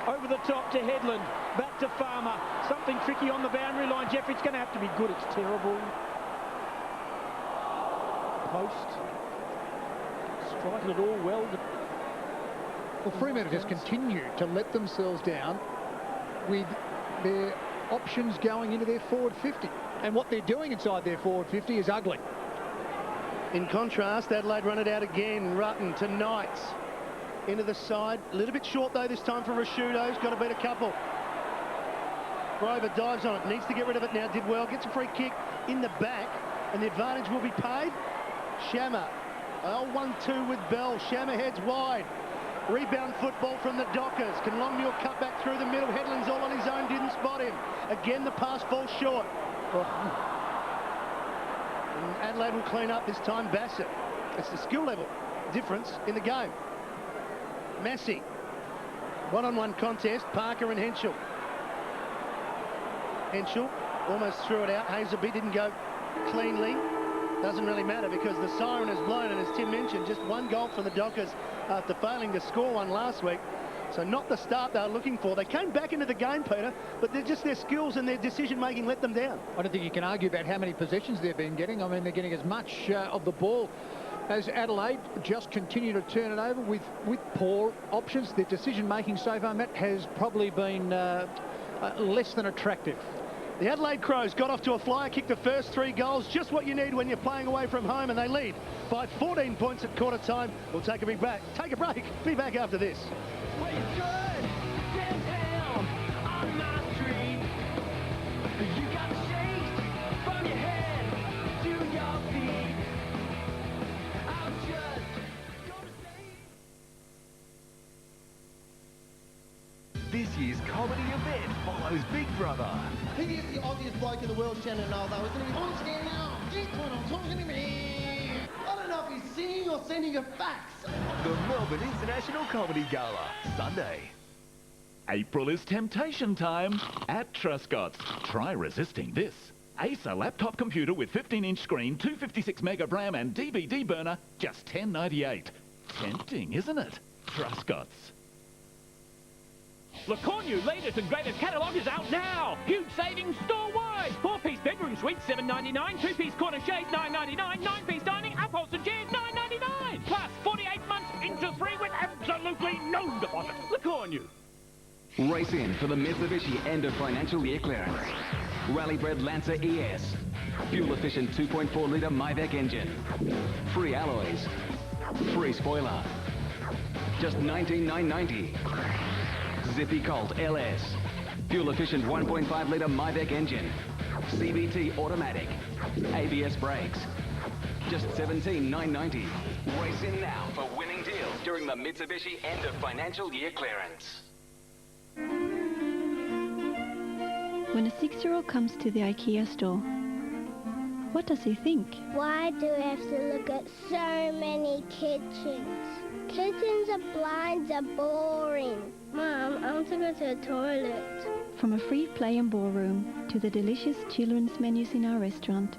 Over the top to Headland, back to Farmer. Something tricky on the boundary line. Jeffrey, it's going to have to be good. It's terrible. Post. Striking it all well. Well, Fremantle just continue to let themselves down with their options going into their forward 50. And what they're doing inside their forward 50 is ugly. In contrast, Adelaide run it out again. Rutten to Knights. Into the side. A little bit short, though, this time for Rashudo's. Got to beat a couple. Grover dives on it. Needs to get rid of it now. Did well. Gets a free kick in the back. And the advantage will be paid. Shammer. 1-2 with Bell. Shammer heads wide. Rebound football from the Dockers. Can Longmuir cut back through the middle? Headland's all on his own. Didn't spot him. Again, the pass falls short. And Adelaide will clean up this time. Bassett. It's the skill level difference in the game. Massey. One-on-one contest. Parker and Henschel. Henschel almost threw it out. Hazelby didn't go cleanly. Doesn't really matter because the siren has blown, and as Tim mentioned, just one goal for the Dockers after failing to score one last week. So not the start they were looking for. They came back into the game, Peter, but they're just their skills and their decision-making let them down. I don't think you can argue about how many possessions they've been getting. I mean, they're getting as much of the ball as Adelaide. Just continue to turn it over with poor options. Their decision-making so far, Matt, has probably been less than attractive. The Adelaide Crows got off to a flyer, kicked the first 3 goals, just what you need when you're playing away from home, and they lead by 14 points at quarter time. We'll take a break. Be back after this. This year's comedy event follows Big Brother. He is the Aussiest bloke in the world, Shannon Noel, though, isn't he? On stand now. He's when I'm talking to me. I don't know if he's singing or sending a fax. The Melbourne International Comedy Gala, Sunday. April is temptation time at Truscott's. Try resisting this. Acer laptop computer with 15-inch screen, 256 meg of RAM and DVD burner, just $10.98. Tempting, isn't it? Truscott's. The Cornu latest and greatest catalogue is out now. Huge savings store-wide. 4-piece bedroom suite, $7.99. 2-piece corner shade, $9.99. 9-piece dining, upholstered chairs, $9.99. Plus 48 months interest-free with absolutely no deposit. The Cornu. Race in for the Mitsubishi end of financial year clearance. Rallybred Lancer ES. Fuel-efficient 2.4-litre Myvec engine. Free alloys. Free spoiler. Just $19,990. Zippy Colt LS. Fuel-efficient 1.5-litre Myvec engine. CVT automatic. ABS brakes. Just $17,990. Race in now for winning deals during the Mitsubishi end of financial year clearance. When a 6-year-old comes to the IKEA store, what does he think? Why do we have to look at so many kitchens? Kitchens and blinds are boring. Mum, I want to go to the toilet. From a free play and ballroom to the delicious children's menus in our restaurant,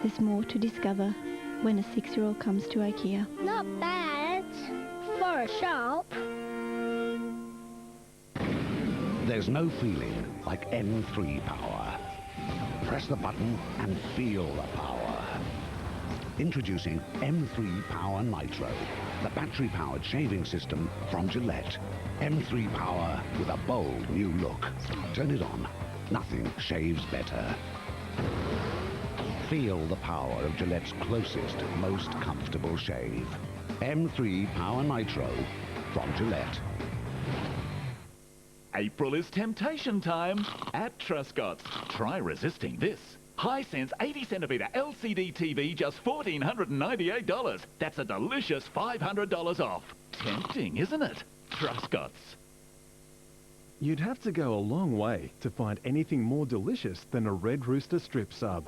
there's more to discover when a 6-year-old comes to IKEA. Not bad for a shop. There's no feeling like M3 power. Press the button and feel the power. Introducing M3 Power Nitro, the battery-powered shaving system from Gillette. M3 Power with a bold new look. Turn it on. Nothing shaves better. Feel the power of Gillette's closest, most comfortable shave. M3 Power Nitro from Gillette. April is temptation time at Truscott's. Try resisting this. Hisense 80cm LCD TV, just $1,498. That's a delicious $500 off. Tempting, isn't it? Truscott's. You'd have to go a long way to find anything more delicious than a Red Rooster strip sub.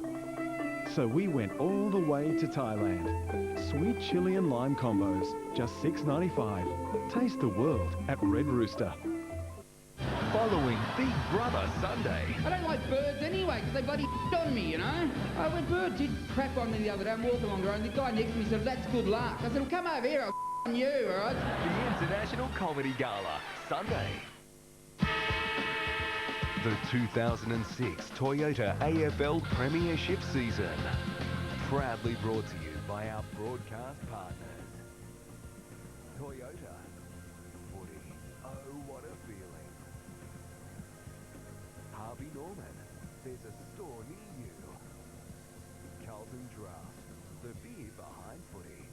So we went all the way to Thailand. Sweet chili and lime combos, just $6.95. Taste the world at Red Rooster. Following Big Brother Sunday. I don't like birds anyway, because they bloody on me, you know? When bird did crap on me the other day, I'm walking along the road, and the guy next to me said, "That's good luck." I said, "Well, come over here, I'll you, all right?" The International Comedy Gala, Sunday. The 2006 Toyota AFL Premiership season. Proudly brought to you by our broadcast partners. Toyota. Footy. Oh, what a feeling. Harvey Norman. There's a store near you. Carlton Draft. The beer behind footy.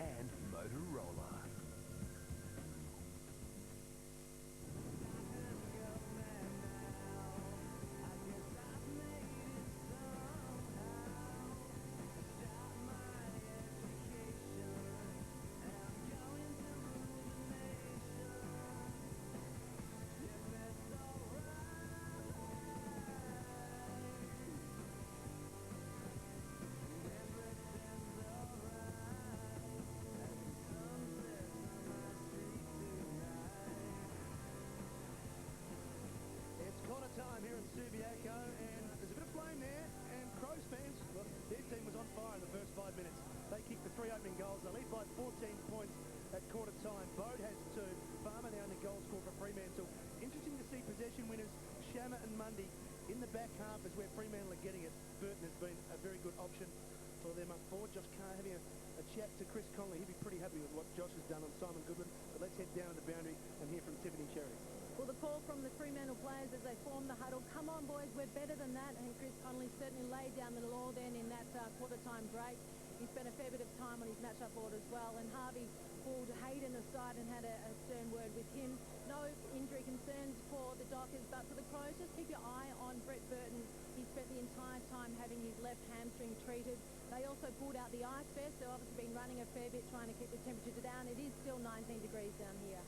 And Motorola. board as well. And Harvey pulled Hayden aside and had a stern word with him. No injury concerns for the Dockers, but for the Crows, just keep your eye on Brett Burton. He spent the entire time having his left hamstring treated. They also pulled out the ice vest. They've obviously been running a fair bit trying to keep the temperature down. It is still 19 degrees down here.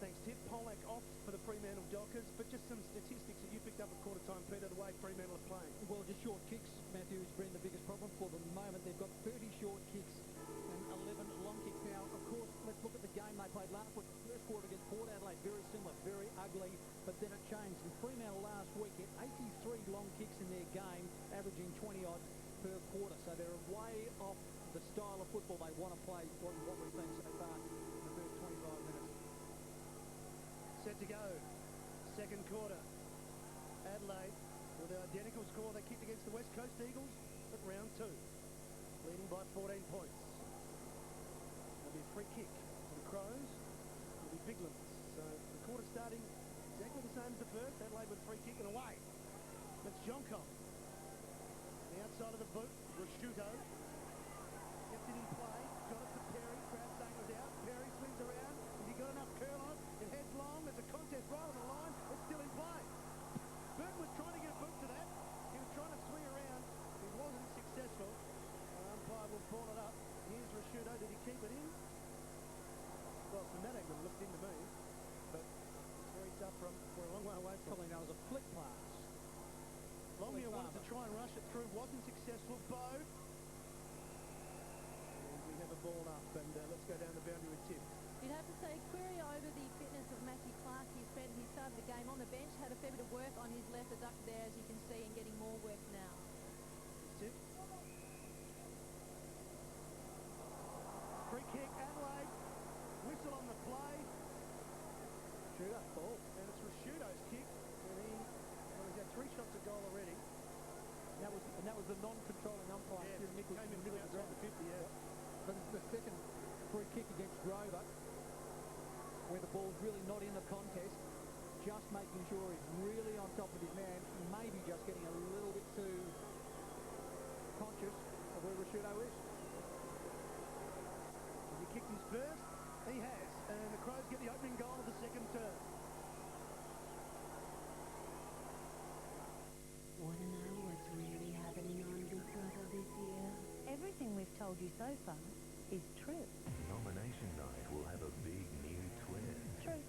Thanks, Tip. Pollack off for the Fremantle Dockers, but just some statistics that you picked up at quarter time, Peter, the way Fremantle are playing. Well, just short kicks, Matthew, has been the biggest problem for them at the moment. They've got 30 short kicks and 11 long kicks. Now, of course, let's look at the game they played last week. First quarter against Port Adelaide, very similar, very ugly, but then it changed. And Fremantle last week had 83 long kicks in their game, averaging 20-odd per quarter. So they're way off the style of football they want to play, what we've seen so far in the first 25 minutes. Set to go. Second quarter. Adelaide with an identical score they kicked against the West Coast Eagles at round 2. Leading by 14 points. There'll be a free kick to the Crows. It'll be Biglands. So the quarter starting exactly the same as the first. Adelaide with a free kick and away. That's Jonkov. The outside of the boot. Rasciuto. Kept it in play. Got it to Perry. Crowd saying was out. Perry swings around. Has he got enough curl on it? It heads long. There's a contest right on the line. It's still in play. Burton was trying to get a boot to that. He was trying to swing around. He wasn't successful. Umpire will ball it up. Here's Rasciuto. Did he keep it in? Well, from that angle, it looked into me. But it's very tough from we're a long way away from. Probably known as a flick pass. Longmire wanted to try and rush it through. Wasn't successful. Bow. And we have a ball up. And let's go down the boundary with Tim. You'd have to say, query over the fitness of Matthew Clark. He started the game on the bench, had a fair bit of work on his left adductor there, as you can see, and getting more work now. Tip. Free kick, Adelaide. Whistle on the play. Shooter, ball. And it's Rasciuto's kick. And he's had 3 shots at goal already. And that was the non-controlling umpire, Yeah, Kieran Nichols, came in the middle of the ground. outside the 50, yeah. But it's the second free kick against Grover, where the ball's really not in the contest, just making sure he's really on top of his man, maybe just getting a little bit too conscious of where Rasciuto is. Has he kicked his first? He has. And the Crows get the opening goal of the second term. Want to know what's really happening on Big Brother this year? Everything we've told you so far is true. Nomination night will have a big new twist. True.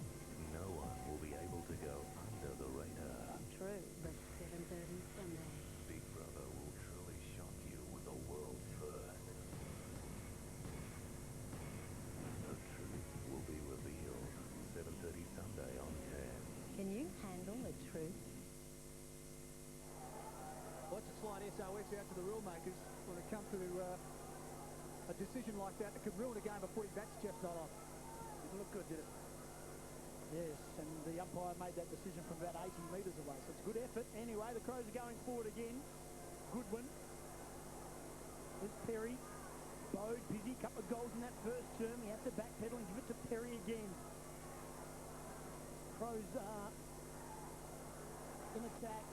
No one will be able to go under the radar. True, but 7:30 Sunday. Big Brother will truly shock you with a world first. The truth will be revealed 7:30 Sunday on 10. Can you handle the truth? What's a slight SOS out to the rule makers when it comes to a decision like that that could ruin a game of footy? That's just not on. Didn't look good, did it? Yes, and the umpire made that decision from about 80 metres away, so it's a good effort. Anyway, the Crows are going forward again. Goodwin. There's Perry. Bode, busy, couple of goals in that first term. He has to backpedal and give it to Perry again. Crows are in attack.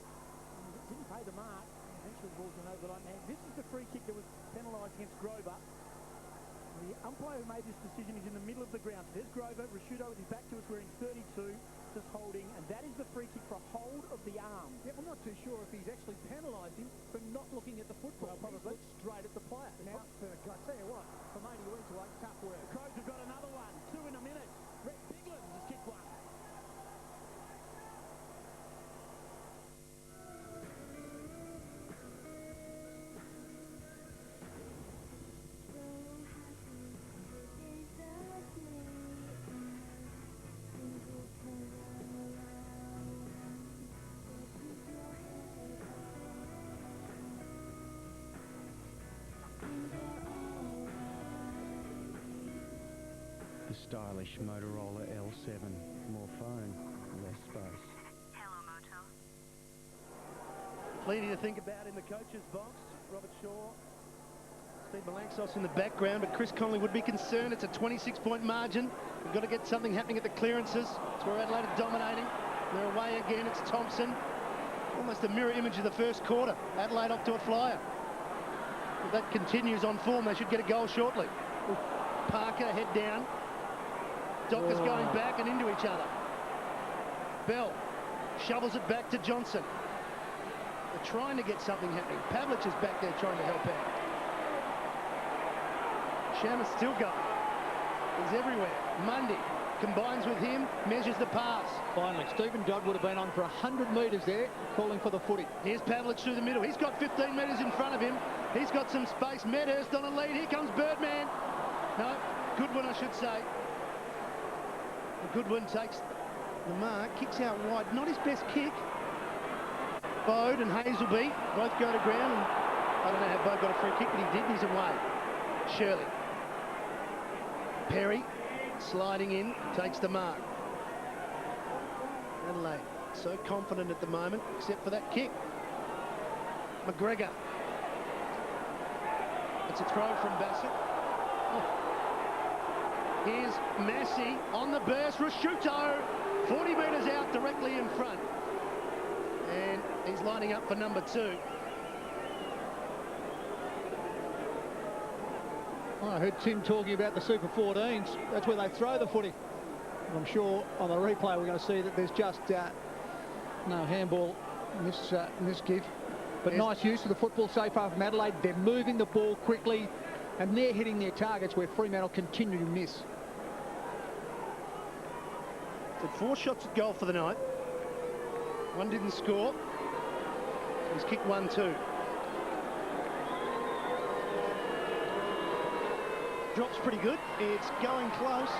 Didn't pay the mark. Eventually the ball's gone over the line. Now, this is the free kick that was penalised against Grover. The umpire who made this decision is in the middle of the ground. There's Grover. Rasciuto with his back to us wearing 32, just holding. And that is the free kick for a hold of the arm. Yeah, I'm not too sure if he's actually penalised him for not looking at the football. Well, probably looked straight at the player. Now, I tell you what, for Matey Weesley, tough work. The Crows have got another one. 2 in a minute. Brett Biglands has kicked one. The stylish Motorola L7. More phone, less space. Plenty to think about in the coach's box. Robert Shaw, Steve Melanxos in the background, but Chris Connolly would be concerned. It's a 26-point margin. We've got to get something happening at the clearances. It's where Adelaide are dominating. They're away again. It's Thompson. Almost a mirror image of the first quarter. Adelaide off to a flyer. If that continues on form, they should get a goal shortly. Parker, head down. Dockers going back and into each other. Bell shovels it back to Johnson. They're trying to get something happening. Pavlich is back there trying to help out. Shammer's still going. He's everywhere. Mundy combines with him, measures the pass. Finally, Stephen Dodd would have been on for 100 metres there, calling for the footy. Here's Pavlich through the middle. He's got 15 metres in front of him. He's got some space. Medhurst on a lead. Here comes Birdman. No, Goodwin, I should say. Goodwin takes the mark, kicks out wide. Not his best kick. Bode and Hazelby both go to ground, and I don't know how Bode got a free kick, but he did, and he's away. Shirley. Perry sliding in, takes the mark. Adelaide so confident at the moment, except for that kick. McGregor. It's a throw from Bassett. Here's Massey on the burst. Rasciuto, 40 metres out, directly in front. And he's lining up for number 2. Well, I heard Tim talking about the Super 14s. That's where they throw the footy. I'm sure on the replay we're going to see that there's just no handball in this give. But yes, nice use of the football so far from Adelaide. They're moving the ball quickly and they're hitting their targets where Fremantle continue to miss. Had 4 shots at goal for the night. 1 didn't score. He's kicked 1 too. Drops pretty good. It's going close.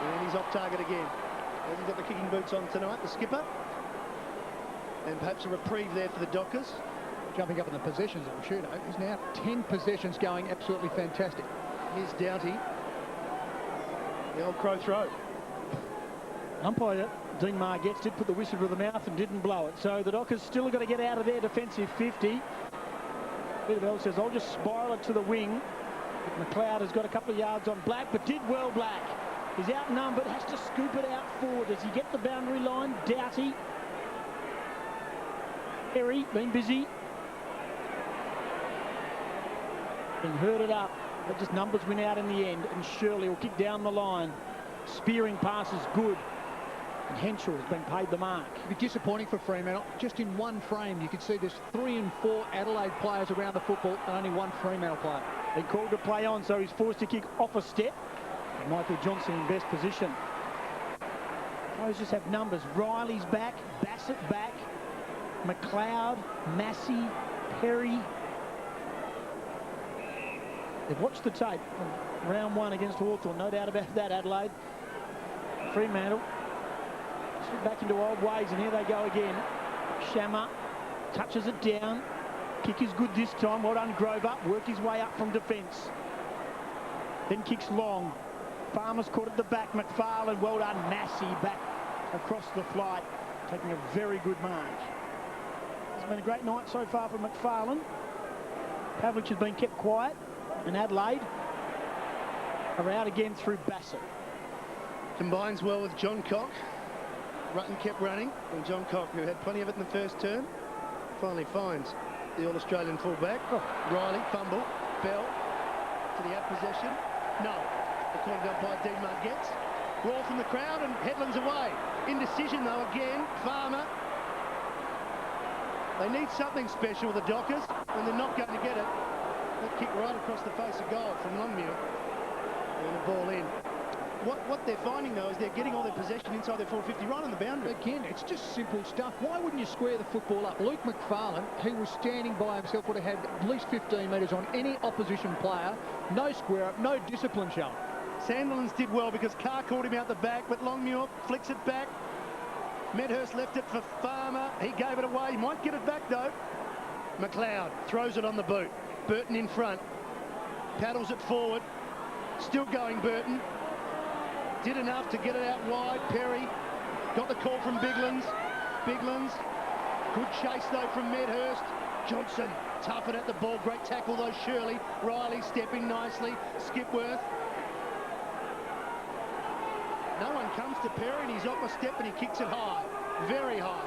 And he's off target again. Hasn't got the kicking boots on tonight, the skipper. And perhaps a reprieve there for the Dockers. Jumping up in the possessions of the shootout. He's now 10 possessions going absolutely fantastic. Here's Doughty. The old crow throw. Umpire Dean Marr did put the whistle to the mouth and didn't blow it. So the Dockers still got to get out of their defensive 50. Peter Bell says, I'll just spiral it to the wing. But McLeod has got a couple of yards on Black, but did well, Black. He's outnumbered, has to scoop it out forward. Does he get the boundary line? Doughty. Perry, been busy. Been herded up. But just numbers win out in the end, and Shirley will kick down the line. Spearing pass is good. And Henshaw has been paid the mark. It'd be disappointing for Fremantle. Just in one frame, you could see there's 3 and 4 Adelaide players around the football and only 1 Fremantle player. They called to play on, so he's forced to kick off a step. And Michael Johnson in best position. Those just have numbers. Riley's back, Bassett back, McLeod, Massey, Perry. They've watched the tape of round 1 against Hawthorn, no doubt about that, Adelaide. Fremantle slip back into old ways, and here they go again. Shammer touches it down. Kick is good this time. Well done, Grover. Work his way up from defence. Then kicks long. Farmer's caught at the back. McFarlane, well done. Massey back across the flight, taking a very good mark. It's been a great night so far for McFarlane. Pavlich has been kept quiet, and Adelaide are out again through Bassett. Combines well with John Cock. Rutten kept running, and John Cock, who had plenty of it in the first term, finally finds the All-Australian fullback. Riley, fumble. Bell to the out possession. No. According to umpire Dean Margetts. Brawl from the crowd, and Headland's away. Indecision, though, again. Farmer. They need something special, the Dockers, and they're not going to get it. That kick right across the face of goal from Longmuir. And the ball in. What they're finding, though, is they're getting all their possession inside their 450 right on the boundary. Again, it's just simple stuff. Why wouldn't you square the football up? Luke McFarlane, he was standing by himself, would have had at least 15 metres on any opposition player. No square up, no discipline shown. Sandilands did well because Carr caught him out the back, but Longmuir flicks it back. Medhurst left it for Farmer. He gave it away. He might get it back, though. McLeod throws it on the boot. Burton in front. Paddles it forward. Still going, Burton. Did enough to get it out wide. Perry got the call from Biglands. Biglands. Good chase, though, from Medhurst. Johnson toughened at the ball. Great tackle, though, Shirley. Riley stepping nicely. Skipworth. No one comes to Perry, and he's off a step, and he kicks it high. Very high.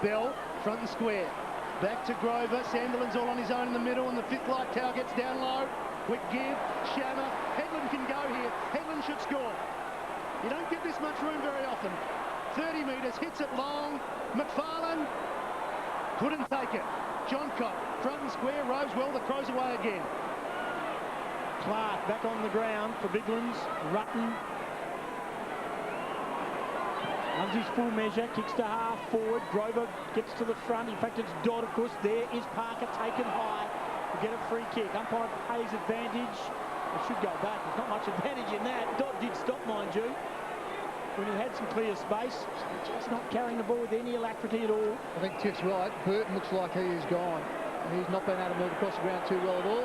Bell, front and square. Back to Grover. Sandilands all on his own in the middle, and the fifth light tower gets down low. Quick give, Shammer. Headland can go here. Headland should score. You don't get this much room very often. 30 metres, hits it long. McFarlane couldn't take it. Johncock, front and square, rows well, the Crows away again. Clark back on the ground for Biglands. Rutten runs his full measure, kicks to half forward. Grover gets to the front. In fact, it's Dodd, of course. There is Parker taken high to get a free kick. Umpire pays advantage. It should go back. There's not much advantage in that. Dodd did stop, mind you, when he had some clear space. Just not carrying the ball with any alacrity at all. I think Tiff's right. Burton looks like he is gone. He's not been able to move across the ground too well at all.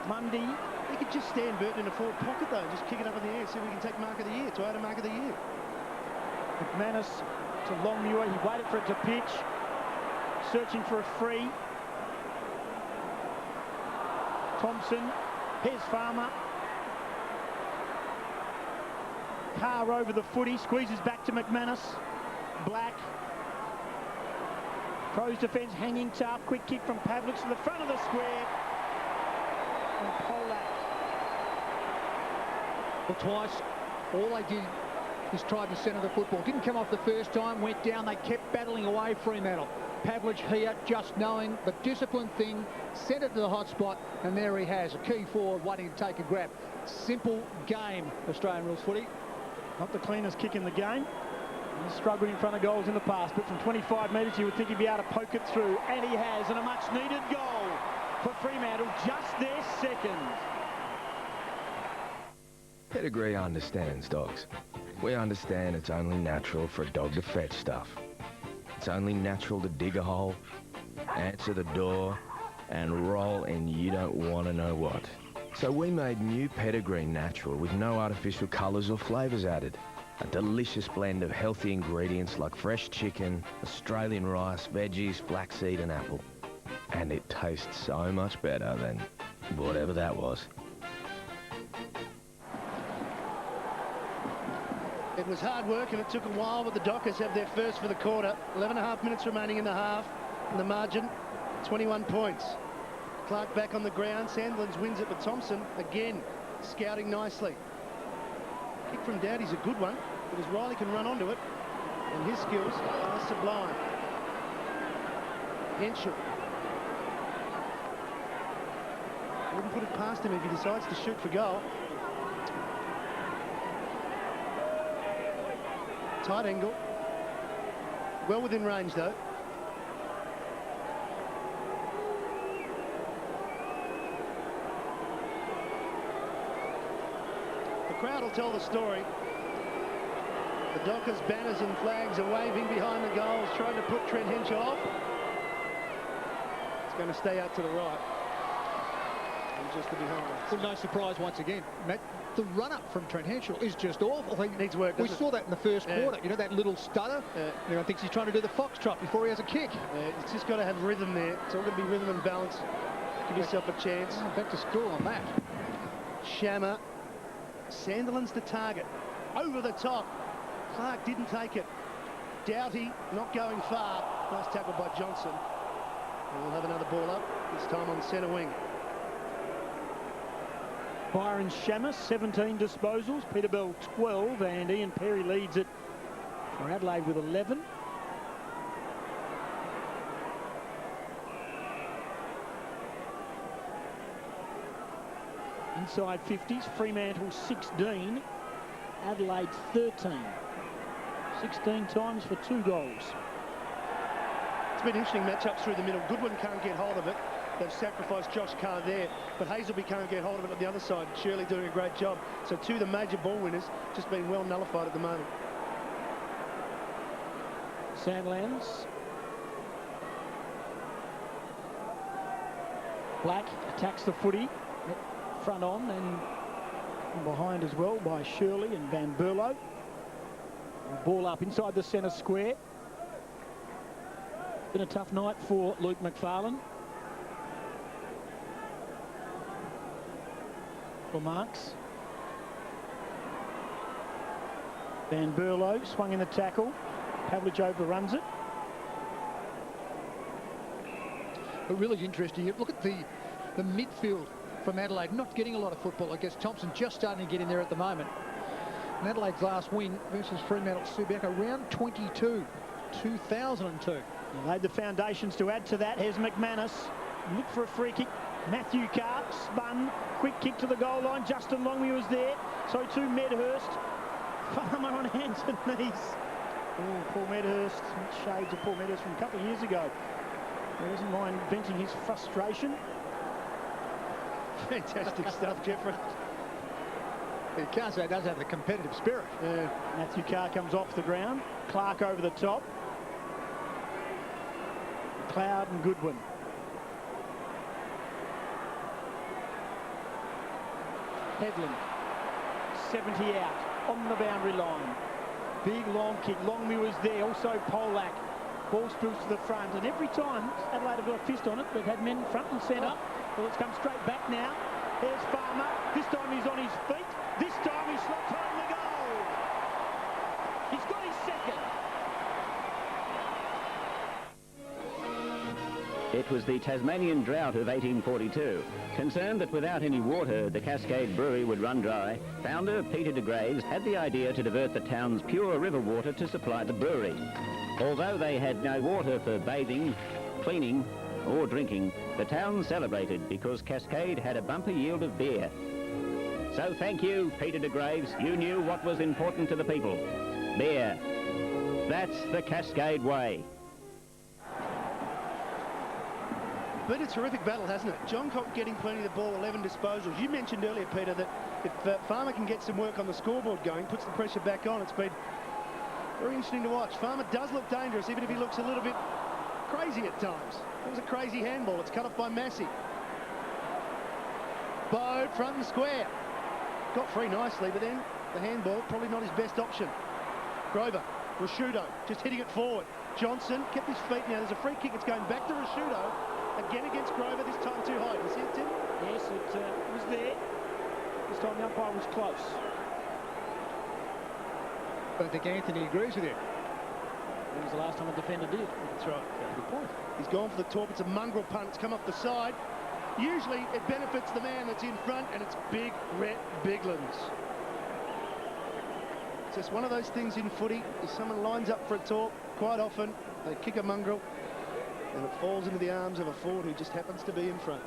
Mundy. He could just stand Burton in a forward pocket, though. Just kick it up in the air, see if we can take mark of the year. Toyota mark of the year. McManus to Longmuir. He waited for it to pitch. Searching for a free. Thompson. Here's Farmer. Carr over the footy. Squeezes back to McManus. Black. Crows defence hanging tough. Quick kick from Pavlich to the front of the square. And Polak. Well, twice, all they did is try to centre the football. Didn't come off the first time, went down. They kept battling away Fremantle. Pavlich here, just knowing the disciplined thing, sent it to the hot spot, and there he has, a key forward waiting to take a grab. Simple game, Australian rules footy. Not the cleanest kick in the game. He's struggled in front of goals in the past, but from 25 metres you would think he'd be able to poke it through, and he has, and a much-needed goal for Fremantle, just their second. Pedigree understands dogs. We understand it's only natural for a dog to fetch stuff. It's only natural to dig a hole, answer the door, and roll in you don't want to know what. So we made new Pedigree natural with no artificial colours or flavours added. A delicious blend of healthy ingredients like fresh chicken, Australian rice, veggies, flaxseed and apple. And it tastes so much better than whatever that was. It was hard work and it took a while, but the Dockers have their first for the quarter. 11.5 minutes remaining in the half. And the margin, 21 points. Clark back on the ground. Sandlands wins it, but Thompson, again, scouting nicely. Kick from Dowdy's a good one, because Riley can run onto it. And his skills are sublime. Henschel. Wouldn't put it past him if he decides to shoot for goal. Tight angle. Well within range, though. The crowd will tell the story. The Dockers banners and flags are waving behind the goals, trying to put Trent Henschel off. It's going to stay out to the right. And just to behind. Well, no surprise once again, Matt. The run-up from Trent Henschel is just awful. He needs work. We saw that in the first quarter. You know, that little stutter? Everyone thinks he's trying to do the foxtrot before he has a kick. It's just got to have rhythm there. It's all going to be rhythm and balance. Give yourself a chance. Back to school on that. Shammer. Sandilands to target. Over the top. Clark didn't take it. Doughty not going far. Nice tackle by Johnson. And we'll have another ball up. This time on centre wing. Byron Shammer, 17 disposals. Peter Bell, 12. And Ian Perry leads it for Adelaide with 11. Inside 50s, Fremantle 16, Adelaide 13. 16 times for 2 goals. It's been interesting matchups through the middle. Goodwin can't get hold of it. They've sacrificed Josh Carr there, but Hazelby can't get hold of it on the other side. Shirley doing a great job. So two of the major ball winners just being well nullified at the moment. Sandlands. Black attacks the footy. Front on and behind as well by Shirley and Van Berlo. Ball up inside the centre square. Been a tough night for Luke McFarlane. For Marks. Van Berlo swung in the tackle. Pavlich overruns it. But really interesting. Look at the midfield from Adelaide. Not getting a lot of football. I guess Thompson just starting to get in there at the moment. And Adelaide's last win versus Fremantle Subiaco, round 22, 2002. He laid the foundations to add to that. Here's McManus. Look for a free kick. Matthew Carr spun. Quick kick to the goal line. Justin Longby was there. So too Medhurst. Farmer on hands and knees. Oh, Paul Medhurst. Shades of Paul Medhurst from a couple of years ago. He doesn't mind venting his frustration. Fantastic stuff, Jeffrey. You can't say it does have the competitive spirit. Matthew Carr comes off the ground. Clark over the top. Cloud and Goodwin. Headland. 70 out on the boundary line. Big long kick. Longby was there. Also Polak. Ball spills to the front. And every time Adelaide have got a fist on it, they've had men front and centre. Well, it's come straight back now. There's Farmer. This time he's on his feet. This time he slots home the goal. He's got his second. It was the Tasmanian drought of 1842. Concerned that without any water, the Cascade Brewery would run dry, founder Peter de Graves had the idea to divert the town's pure river water to supply the brewery. Although they had no water for bathing, cleaning, or drinking, the town celebrated because Cascade had a bumper yield of beer. So thank you, Peter de Graves. You knew what was important to the people. Beer. That's the Cascade way. Been a terrific battle, hasn't it? John Cock getting plenty of the ball, 11 disposals. You mentioned earlier, Peter, that if Farmer can get some work on the scoreboard going, puts the pressure back on, it's been very interesting to watch. Farmer does look dangerous, even if he looks a little bit crazy at times. It was a crazy handball. It's cut off by Massey. Bode, front and square. Got free nicely, but then the handball, probably not his best option. Grover, Rashudo, just hitting it forward. Johnson kept his feet. Now there's a free kick. It's going back to Rashudo. Again against Grover, this time too high. You see it, Tim? Yes, it was there. This time the umpire was close. But I think Anthony agrees with you. When was the last time a defender did? That's right. Good point. He's gone for the top. It's a mongrel punt. It's come off the side. Usually it benefits the man that's in front, and it's Big Rhett Biglands. It's just one of those things in footy. If someone lines up for a talk, quite often they kick a mongrel, and it falls into the arms of a forward who just happens to be in front.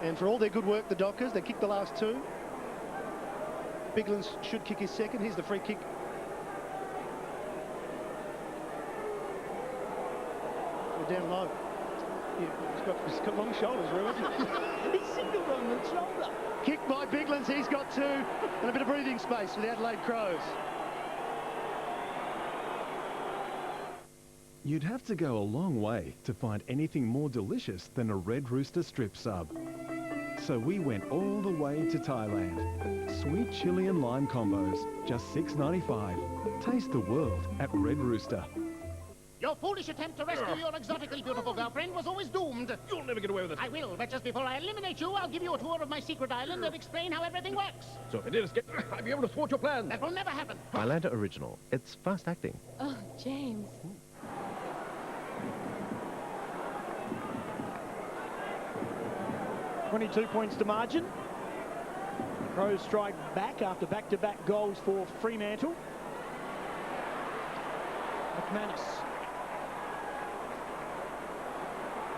And for all their good work, the Dockers, they kicked the last two. Biglands should kick his second. Here's the free kick. We're down low. Yeah, he's got long shoulders, really, hasn't he? He singled on the shoulder. Kick by Biglands. He's got two. And a bit of breathing space for the Adelaide Crows. You'd have to go a long way to find anything more delicious than a Red Rooster strip sub. So we went all the way to Thailand. Sweet chili and lime combos, just $6.95. Taste the world at Red Rooster. Your foolish attempt to rescue your exotically beautiful girlfriend was always doomed. You'll never get away with it. I will, but just before I eliminate you, I'll give you a tour of my secret island and explain how everything works. So if I did escape, I'd be able to thwart your plans. That will never happen. Highlander Original. It's fast acting. Oh, James. 22 points to margin. Crows strike back after back-to-back goals for Fremantle. McManus.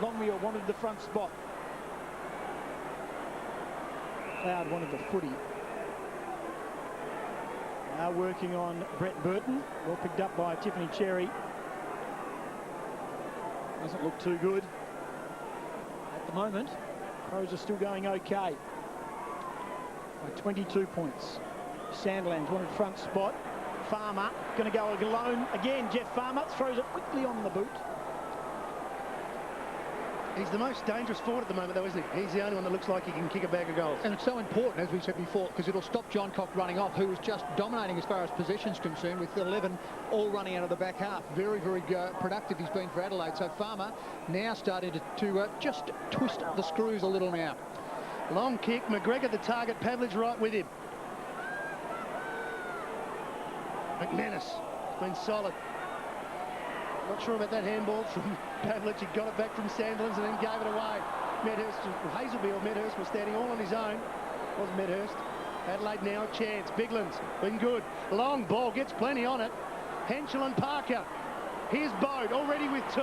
Longmuir wanted the front spot. Cloud wanted the footy. Now working on Brett Burton. Well picked up by Tiffany Cherry. Doesn't look too good at the moment. Crows are still going okay. By 22 points. Sandlands wanted front spot. Farmer going to go alone again. Jeff Farmer throws it quickly on the boot. He's the most dangerous forward at the moment, though, isn't he? He's the only one that looks like he can kick a bag of goals. And it's so important, as we said before, because it'll stop John Cock running off, who was just dominating as far as possession's concerned, with 11 all running out of the back half. Very, very productive he's been for Adelaide. So Farmer now starting to just twist the screws a little now. Long kick, McGregor the target, Pavlich right with him. McManus has been solid. Not sure about that handball from Pavlich. He got it back from Sandlands and then gave it away. Hazelby or Medhurst was standing all on his own. Wasn't Medhurst. Adelaide now a chance. Bigland's been good. Long ball, gets plenty on it. Henschel and Parker. Here's Bode, already with 2.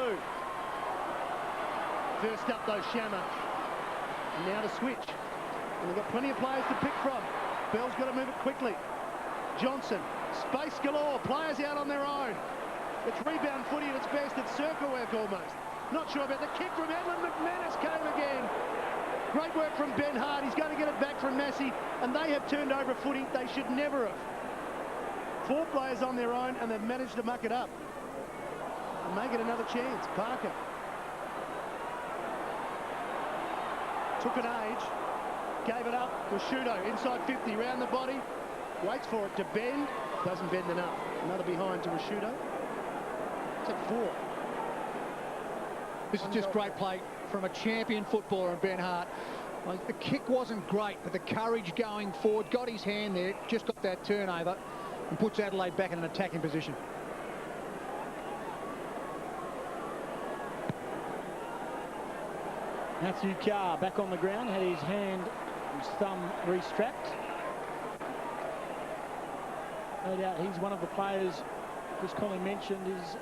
First up though, Shammer. And now the switch. And they've got plenty of players to pick from. Bell's got to move it quickly. Johnson, space galore, players out on their own. It's rebound footy at its best, it's circle work almost. Not sure about the kick from Edlund. McManus came again. Great work from Ben Hart. He's going to get it back from Massey, and they have turned over footy they should never have. 4 players on their own, and they've managed to muck it up. And they get another chance. Parker. Took an age. Gave it up. Rashudo inside 50, round the body. Waits for it to bend. Doesn't bend enough. Another behind to Rashudo. It's at 4. This is just great play from a champion footballer in Ben Hart. Like, the kick wasn't great, but the courage going forward, got his hand there, just got that turnover, and puts Adelaide back in an attacking position. Matthew Carr back on the ground, had his hand, his thumb restrapped. No doubt he's one of the players, as Colin mentioned, is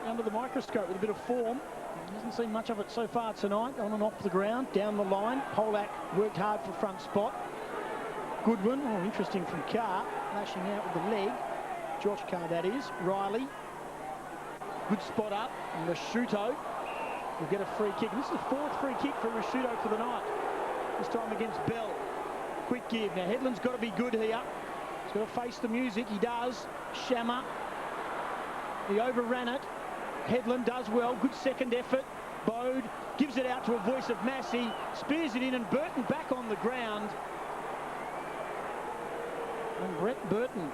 under the microscope with a bit of form. He hasn't seen much of it so far tonight, on and off the ground, down the line. Polak worked hard for front spot. Goodwin, oh, interesting from Carr, lashing out with the leg. Josh Carr, that is. Riley, good spot up. And Rashudo will get a free kick. This is the 4th free kick for Rashudo for the night. This time against Bell. Quick give. Now, Headland's got to be good here. He's got to face the music. He does. Shammer. He overran it. Headland does well. Good second effort. Bode gives it out to a voice of Massey. Spears it in, and Burton back on the ground. And Brett Burton,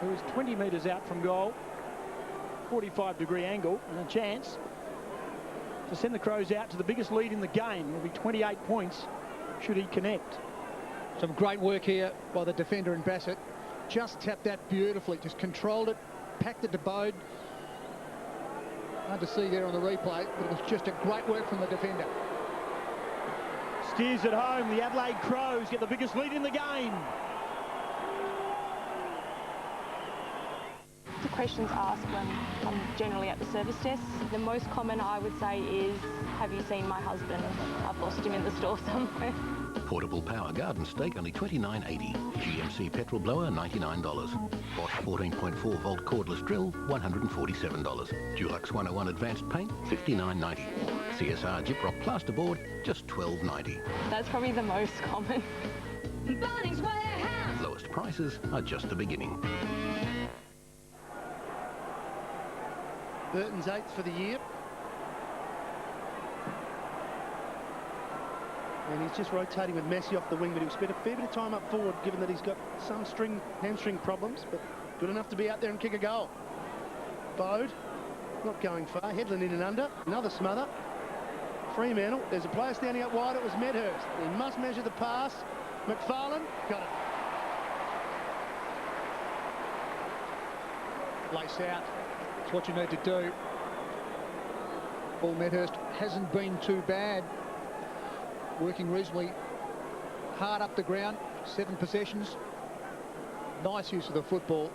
who is 20 metres out from goal. 45-degree angle, and a chance to send the Crows out to the biggest lead in the game. It'll be 28 points should he connect. Some great work here by the defender in Bassett. Just tapped that beautifully, just controlled it, packed it to Bode. Hard to see there on the replay, but it was just a great work from the defender. Steers at home. The Adelaide Crows get the biggest lead in the game. The questions asked when I'm generally at the service desk. The most common I would say is, have you seen my husband? I've lost him in the store somewhere. Portable power garden stake only $29.80. GMC petrol blower $99. Bosch 14.4 volt cordless drill $147. Dulux 101 advanced paint $59.90. CSR Gyprock plasterboard just $12.90. That's probably the most common. Lowest prices are just the beginning. Burton's 8th for the year. And he's just rotating with Massey off the wing, but he'll spend a fair bit of time up forward, given that he's got some hamstring problems, but good enough to be out there and kick a goal. Bode, not going far. Headland in and under. Another smother. Fremantle. There's a player standing up wide. It was Medhurst. He must measure the pass. McFarlane got it. Lace out. It's what you need to do. Paul Medhurst hasn't been too bad. Working reasonably hard up the ground. 7 possessions. Nice use of the football.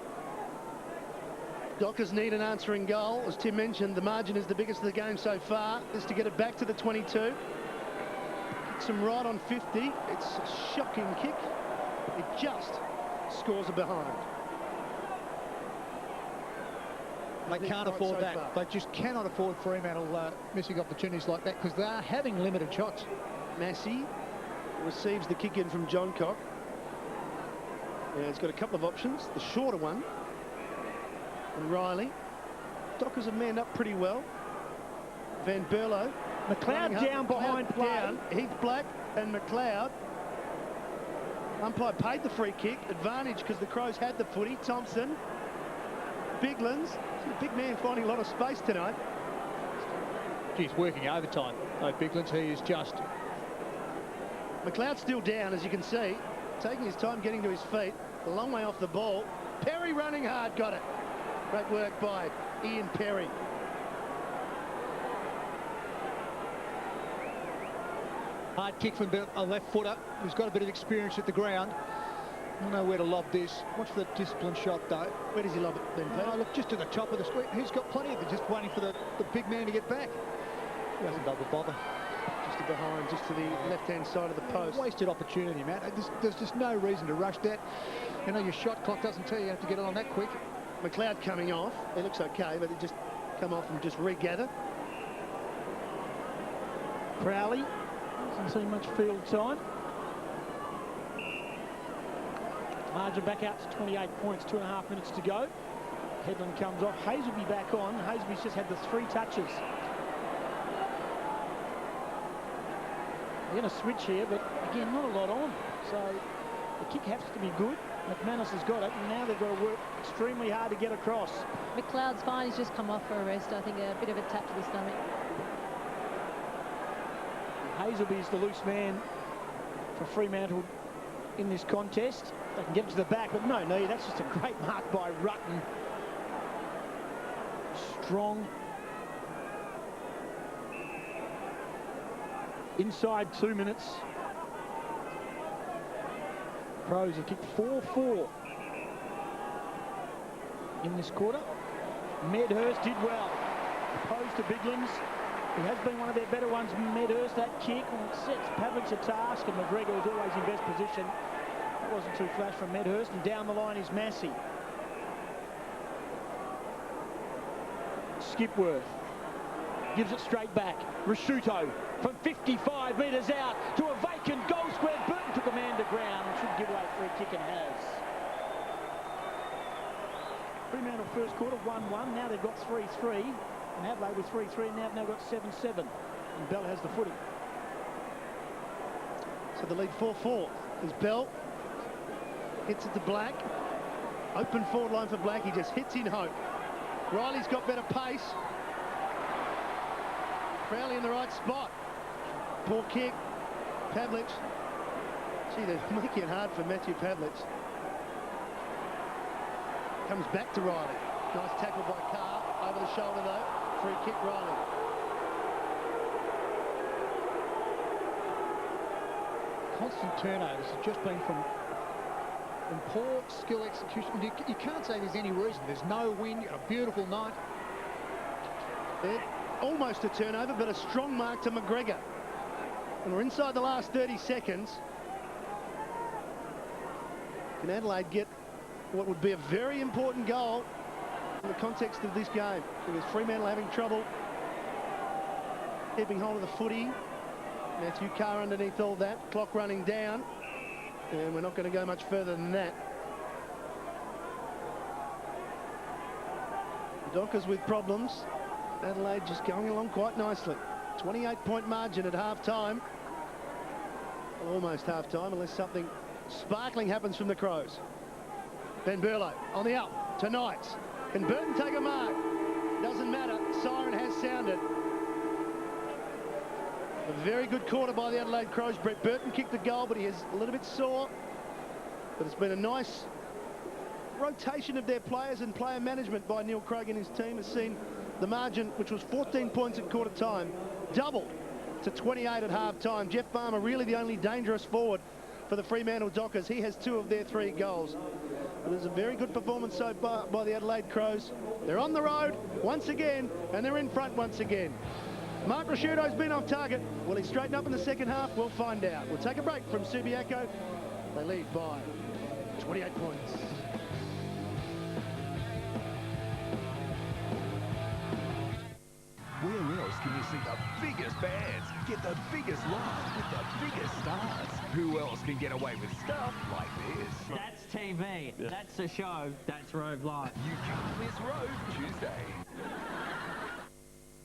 Dockers need an answering goal. As Tim mentioned, the margin is the biggest of the game so far. Is to get it back to the 22. Kicks him right on 50. It's a shocking kick. It just scores a behind. They can't afford that. They just cannot afford Fremantle missing opportunities like that, because they are having limited shots. Massey receives the kick in from John Cock. Yeah, he's got a couple of options. The shorter one. And Riley. Dockers have manned up pretty well. Van Berlo. McLeod down behind play. Down. Heath Black and McLeod. Umpire paid the free kick. Advantage because the Crows had the footy. Thompson. Biglands. He's a big man finding a lot of space tonight. He's working overtime. No, Biglands, he is just... McLeod's still down, as you can see. Taking his time getting to his feet. A long way off the ball. Perry running hard. Got it. Great work by Ian Perry. Hard kick from a left footer who's got a bit of experience at the ground. I know where to lob this. Watch the disciplined shot, though. Where does he lob it then, Peter? Look, just to the top of the square. He's got plenty of it, just waiting for the big man to get back. He doesn't double bother. Just to behind, just to the left-hand side of the post. Wasted opportunity, Matt. There's just no reason to rush that. You know, your shot clock doesn't tell you have to get it on that quick. McLeod coming off. It looks okay, but it just come off and just regather. Crowley doesn't see much field time. Margin back out to 28 points, 2.5 minutes to go. Headland comes off. Hazelby back on. Hazelby's just had the 3 touches. They're going to switch here, but again, not a lot on. So the kick has to be good. McManus has got it, and now they've got to work extremely hard to get across. McLeod's fine. He's just come off for a rest. I think a bit of a tap to the stomach. Hazelby's the loose man for Fremantle in this contest. They can get to the back, but no need. That's just a great mark by Rutten. Strong. Inside 2 minutes. Crows have kicked 4-4 in this quarter. Medhurst did well. Opposed to Biglands, who has been one of their better ones. Medhurst, that kick, and it sets Pavlich a task, and McGregor was always in best position. That wasn't too flash from Medhurst, and down the line is Massey. Skipworth gives it straight back. Rasciuto from 55 metres out to a vacant goal square. Burton took a man to ground and should give away a free kick, and has. Fremantle first quarter 1-1. Now they've got 3-3. And Adelaide with 3-3, and now they've got 7-7. And Bell has the footy. So the lead 4-4 is Bell. Hits it to Black. Open forward line for Black. He just hits in hope. Riley's got better pace. Crowley in the right spot. Poor kick. Pavlich. Gee, they're making it hard for Matthew Pavlich. Comes back to Riley. Nice tackle by Carr. Over the shoulder though. Free kick Riley. Constant turnovers have just been from poor skill execution. You can't say there's any reason. There's no wind, a beautiful night. Almost a turnover, but a strong mark to McGregor. And we're inside the last 30 seconds. Can Adelaide get what would be a very important goal in the context of this game? Because Fremantle having trouble keeping hold of the footy. Matthew Carr underneath all that. Clock running down. And we're not going to go much further than that. Dockers with problems. Adelaide just going along quite nicely. 28-point margin at half-time. Well, almost half-time, unless something sparkling happens from the Crows. Ben Burlow on the up to Knights. Can Burton take a mark? Doesn't matter. Siren has sounded. A very good quarter by the Adelaide Crows. Brett Burton kicked the goal, but he is a little bit sore. But it's been a nice rotation of their players, and player management by Neil Craig and his team has seen the margin, which was 14 points at quarter time, doubled to 28 at half time. Jeff Farmer really the only dangerous forward for the Fremantle Dockers. He has 2 of their 3 goals. It was a very good performance so far by the Adelaide Crows. They're on the road once again, and they're in front once again. Mark Rasciuto's been off target. Will he straighten up in the second half? We'll find out. We'll take a break from Subiaco. They lead by 28 points. Where else can you see the biggest bands, get the biggest love with the biggest stars? Who else can get away with stuff like this? That's TV. That's a show. That's Rove Live. You can't miss Rove Tuesday.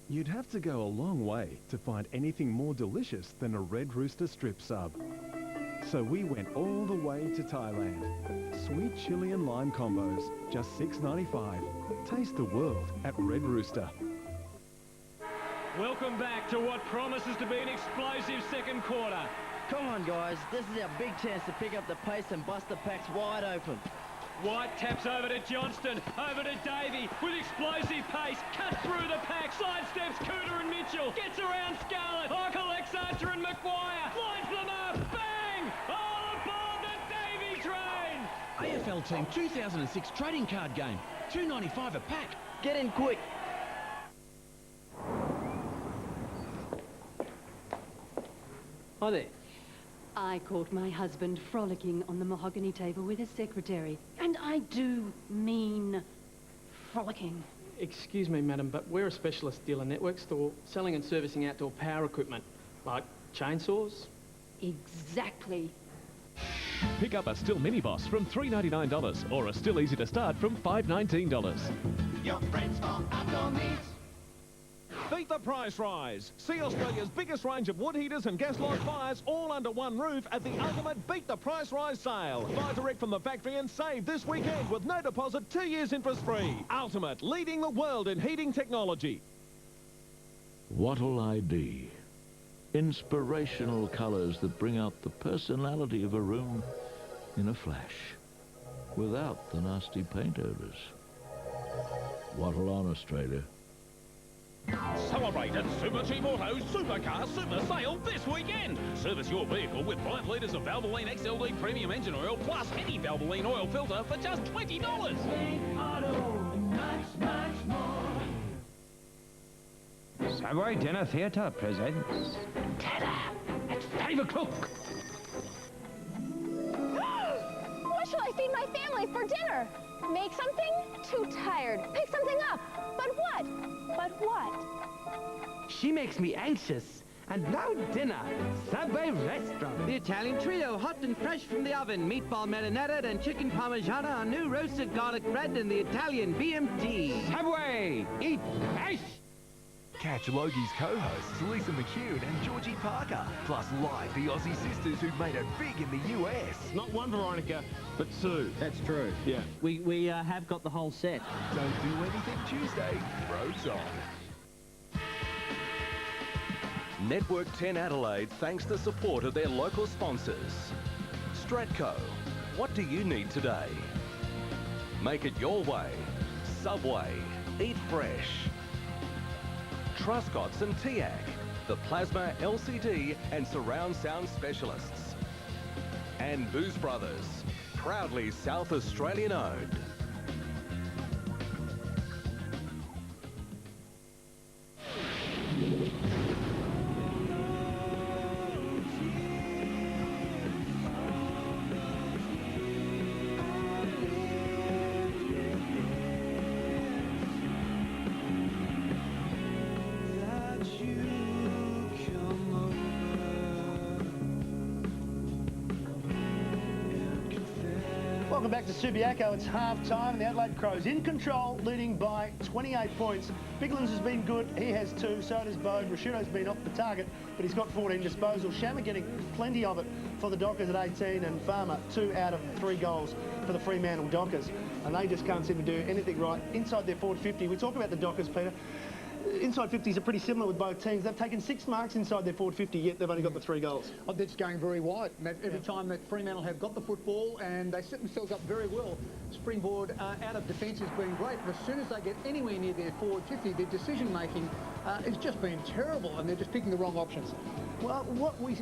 You'd have to go a long way to find anything more delicious than a Red Rooster strip sub. So we went all the way to Thailand. Sweet chili and lime combos, just $6.95. Taste the world at Red Rooster. Welcome back to what promises to be an explosive second quarter. Come on, guys. This is our big chance to pick up the pace and bust the packs wide open. White taps over to Johnston, over to Davey, with explosive pace, cuts through the pack, sidesteps Cooter and Mitchell, gets around Scarlett, collects Sartre and Maguire. Flies them up. Bang! All aboard the Davy train. AFL Team 2006 trading card game. $2.95 a pack. Get in quick. Hi there. I caught my husband frolicking on the mahogany table with his secretary. And I do mean frolicking. Excuse me, madam, but we're a specialist dealer network store selling and servicing outdoor power equipment, like chainsaws. Exactly. Pick up a Still Mini Boss from $3.99 or a Still Easy to Start from $5.19. Your friends for outdoor needs. Beat the price rise. See Australia's biggest range of wood heaters and gas light fires all under one roof at the ultimate Beat the Price Rise sale. Buy direct from the factory and save this weekend with no deposit, 2 years interest free. Ultimate, leading the world in heating technology. Wattle ID. Inspirational colours that bring out the personality of a room in a flash, without the nasty paint odours. Wattle on, Australia. Celebrate at Super Cheap Auto Supercar Super Sale this weekend. Service your vehicle with 5 litres of Valvoline XLD Premium Engine Oil plus any Valvoline oil filter for just $20. Cheap Auto, much, much more. Subway Dinner Theatre presents... Tada! At 5 o'clock. What shall I feed my family for dinner? Make something? Too tired. Pick something up. But what? But what? She makes me anxious. And now dinner. Subway Restaurant. The Italian trio, hot and fresh from the oven. Meatball marinara and chicken parmigiana on new roasted garlic bread and the Italian BMT. Subway! Eat fresh! Catch Logie's co-hosts Lisa McCune and Georgie Parker, plus live the Aussie sisters who've made it big in the US. Not one Veronica, but two. That's true. Yeah. We have got the whole set. Don't do anything Tuesday. Roads on. Network 10 Adelaide thanks the support of their local sponsors. Stratco, what do you need today? Make it your way. Subway, eat fresh. Truscott's and TIAC, the plasma, LCD and surround sound specialists. And Booze Brothers, proudly South Australian owned. Welcome back to Subiaco. It's half-time and the Adelaide Crows in control, leading by 28 points. Biglands has been good. He has 2. So does Bode. Rashido's been off the target, but he's got 14 disposals. Shammer getting plenty of it for the Dockers at 18, and Farmer 2 out of 3 goals for the Fremantle Dockers. And they just can't seem to do anything right inside their forward 50. We talk about the Dockers, Peter. Inside 50s are pretty similar with both teams. They've taken 6 marks inside their forward 50, yet they've only got the 3 goals. Oh, that's going very wide. Every time that Fremantle have got the football and they set themselves up very well, springboard out of defence has been great. But as soon as they get anywhere near their forward 50, their decision-making has just been terrible, and they're just picking the wrong options. Well,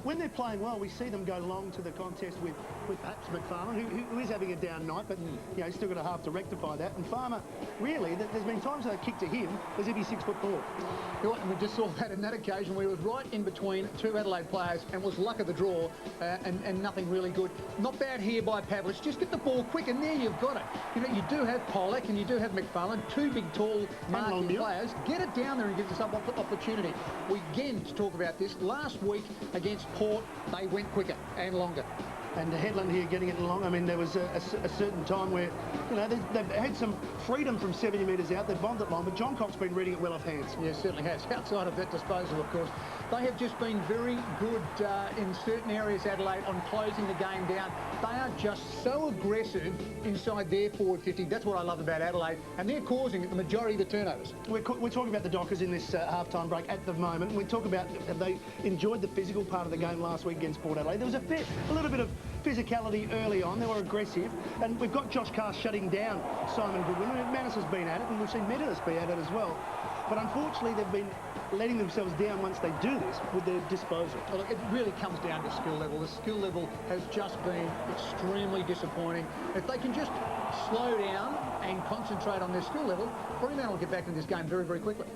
when they're playing well, we see them go long to the contest with perhaps McFarlane, who is having a down night, but you know, he's still got a half to rectify that. And Farmer, really, there's been times they kick to him as if he's 6'4". And we just saw that in that occasion where he was right in between 2 Adelaide players and was luck of the draw and nothing really good. Not bad here by Pavlich. Just get the ball quick and there you've got it. You know, you do have Pollack and you do have McFarlane, 2 big, tall, marking players. Get it down there and give us some opportunity. We again to talk about this. Last week against Port, they went quicker and longer. And Headland here getting it along. I mean, there was a certain time where, you know, they've had some freedom from 70 metres out. They've bombed it long, but John Cock's been reading it well off hands. Yeah, certainly has. Outside of that disposal, of course. They have just been very good in certain areas, Adelaide, on closing the game down. They are just so aggressive inside their forward 50. That's what I love about Adelaide. And they're causing the majority of the turnovers. We're talking about the Dockers in this half-time break at the moment. We talk about they enjoyed the physical part of the game last week against Port Adelaide. There was a little bit of physicality early on. They were aggressive. And we've got Josh Carr shutting down Simon Goodwin. Manus has been at it, and we've seen Meadows be at it as well. But unfortunately, they've been letting themselves down once they do this with their disposal. Well, it really comes down to skill level. The skill level has just been extremely disappointing. If they can just slow down and concentrate on their skill level, Fremantle will get back in this game very, very quickly.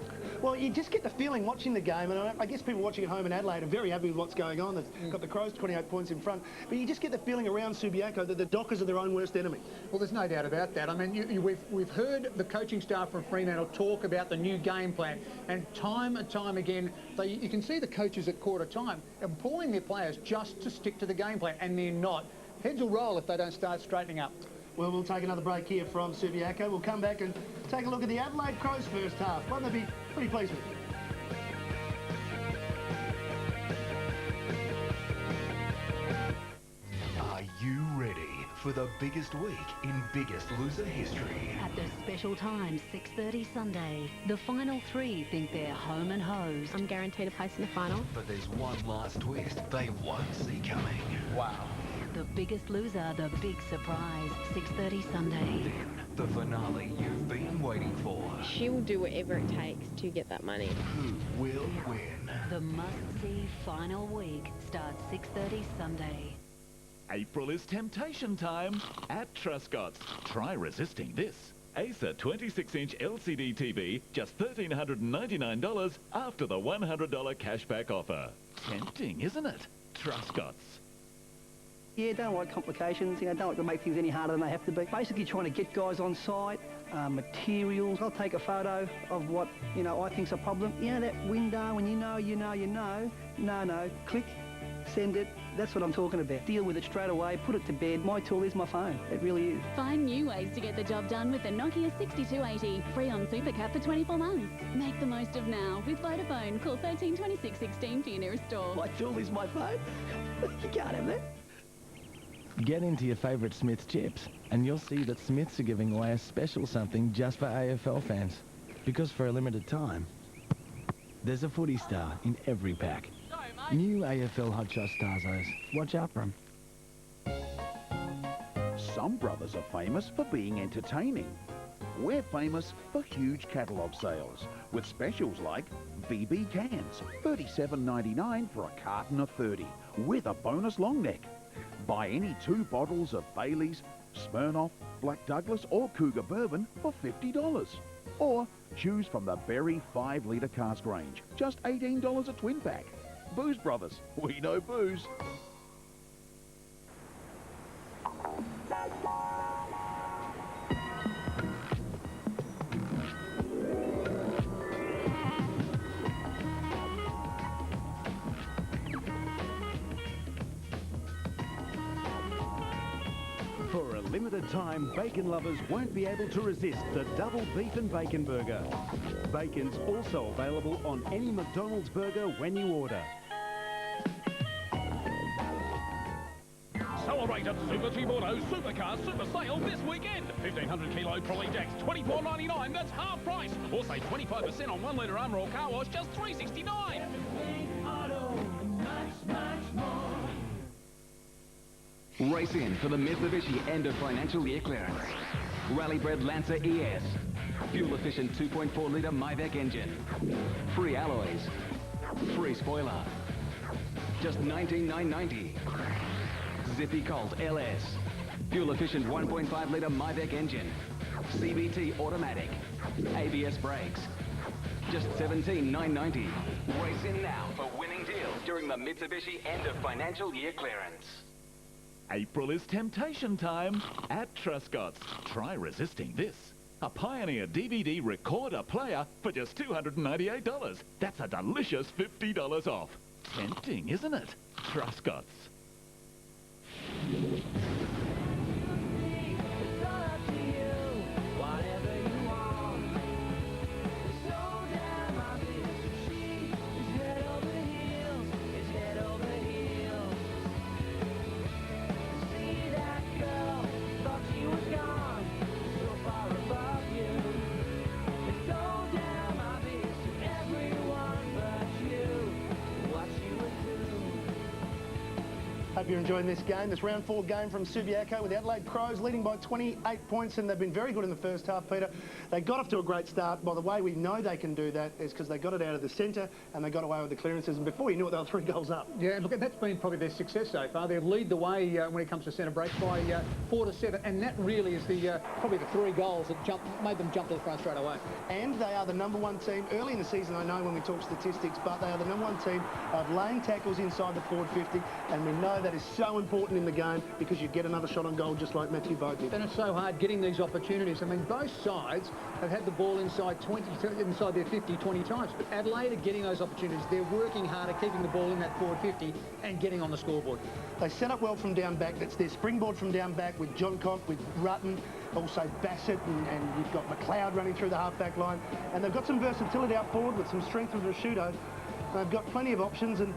Well, you just get the feeling watching the game, and I guess people watching at home in Adelaide are very happy with what's going on. They've got the Crows 28 points in front, but you just get the feeling around Subiaco that the Dockers are their own worst enemy. Well, there's no doubt about that. I mean, we've heard the coaching staff from Fremantle talk about the new game plan, and time again, you can see the coaches at quarter time employing their players just to stick to the game plan, and they're not. Heads will roll if they don't start straightening up. Well, we'll take another break here from Subiaco. We'll come back and take a look at the Adelaide Crows first half. Won't they be pretty pleased with it? Are you ready for the biggest week in Biggest Loser history? At the special time, 6:30 Sunday, the final three think they're home and hosed. I'm guaranteed a place in the final. But there's one last twist they won't see coming. Wow. The Biggest Loser, the big surprise, 6:30 Sunday. Then the finale you've been waiting for. She will do whatever it takes to get that money. Who will win? The must-see final week starts 6:30 Sunday. April is temptation time at Truscott's. Try resisting this. Acer 26-inch LCD TV, just $1,399 after the $100 cashback offer. Tempting, isn't it? Truscott's. Yeah, don't like complications, don't like to make things any harder than they have to be. Basically trying to get guys on site, materials. I'll take a photo of what, I think's a problem. That window when you know. No, click, send it. That's what I'm talking about. Deal with it straight away, put it to bed. My tool is my phone. It really is. Find new ways to get the job done with the Nokia 6280. Free on Supercap for 24 months. Make the most of now with Vodafone. Call 13 26 16 for your nearest store. My tool is my phone. You can't have that. Get into your favourite Smith's chips and you'll see that Smith's are giving away a special something just for AFL fans. Because for a limited time, there's a footy star in every pack. New AFL Hotshot Starzos. Watch out for them. Some brothers are famous for being entertaining. We're famous for huge catalogue sales, with specials like VB cans, $37.99 for a carton of 30, with a bonus long neck. Buy any 2 bottles of Bailey's, Smirnoff, Black Douglas or Cougar Bourbon for $50. Or choose from the Berry 5-litre cask range, just $18 a twin pack. Booze Brothers, we know booze. For a limited time, bacon lovers won't be able to resist the double beef and bacon burger. Bacon's also available on any McDonald's burger when you order. Celebrate at Super Cheap Auto Supercar Super Sale this weekend. 1,500 kilo trolley jacks, $24.99. That's half price. Or save 25% on 1 litre Armour car wash, just $3.69. Race in for the Mitsubishi end of financial year clearance. Rallybred Lancer ES. Fuel-efficient 2.4-litre Myvec engine. Free alloys. Free spoiler. Just $19,990. Zippy Colt LS. Fuel-efficient 1.5-litre Myvec engine. CVT automatic. ABS brakes. Just $17,990. Race in now for winning deals during the Mitsubishi end of financial year clearance. April is temptation time at Truscott's. Try resisting this. A Pioneer DVD recorder player for just $298. That's a delicious $50 off. Tempting, isn't it? Truscott's. Hope you're enjoying this game, this round 4 game from Subiaco, with the Adelaide Crows leading by 28 points, and they've been very good in the first half, Peter. They got off to a great start. By the way, we know they can do that is because they got it out of the centre and they got away with the clearances, and before you knew it, they were 3 goals up. Yeah, look, that's been probably their success so far. They lead the way when it comes to centre breaks by 4-7, and that really is the probably the 3 goals that made them jump to the front straight away. And they are the #1 team early in the season, I know when we talk statistics, but they are the #1 team of laying tackles inside the forward 50, and we know that is so important in the game because you get another shot on goal just like Matthew Bowe did. And it's so hard getting these opportunities. I mean, both sides have had the ball inside their 50 20 times, but Adelaide are getting those opportunities. They're working hard at keeping the ball in that forward 50 and getting on the scoreboard. They set up well from down back. That's their springboard from down back with John Cock, with Rutten, also Bassett, and you've got McLeod running through the half-back line. And they've got some versatility out forward with some strength with Rashudo. They've got plenty of options, and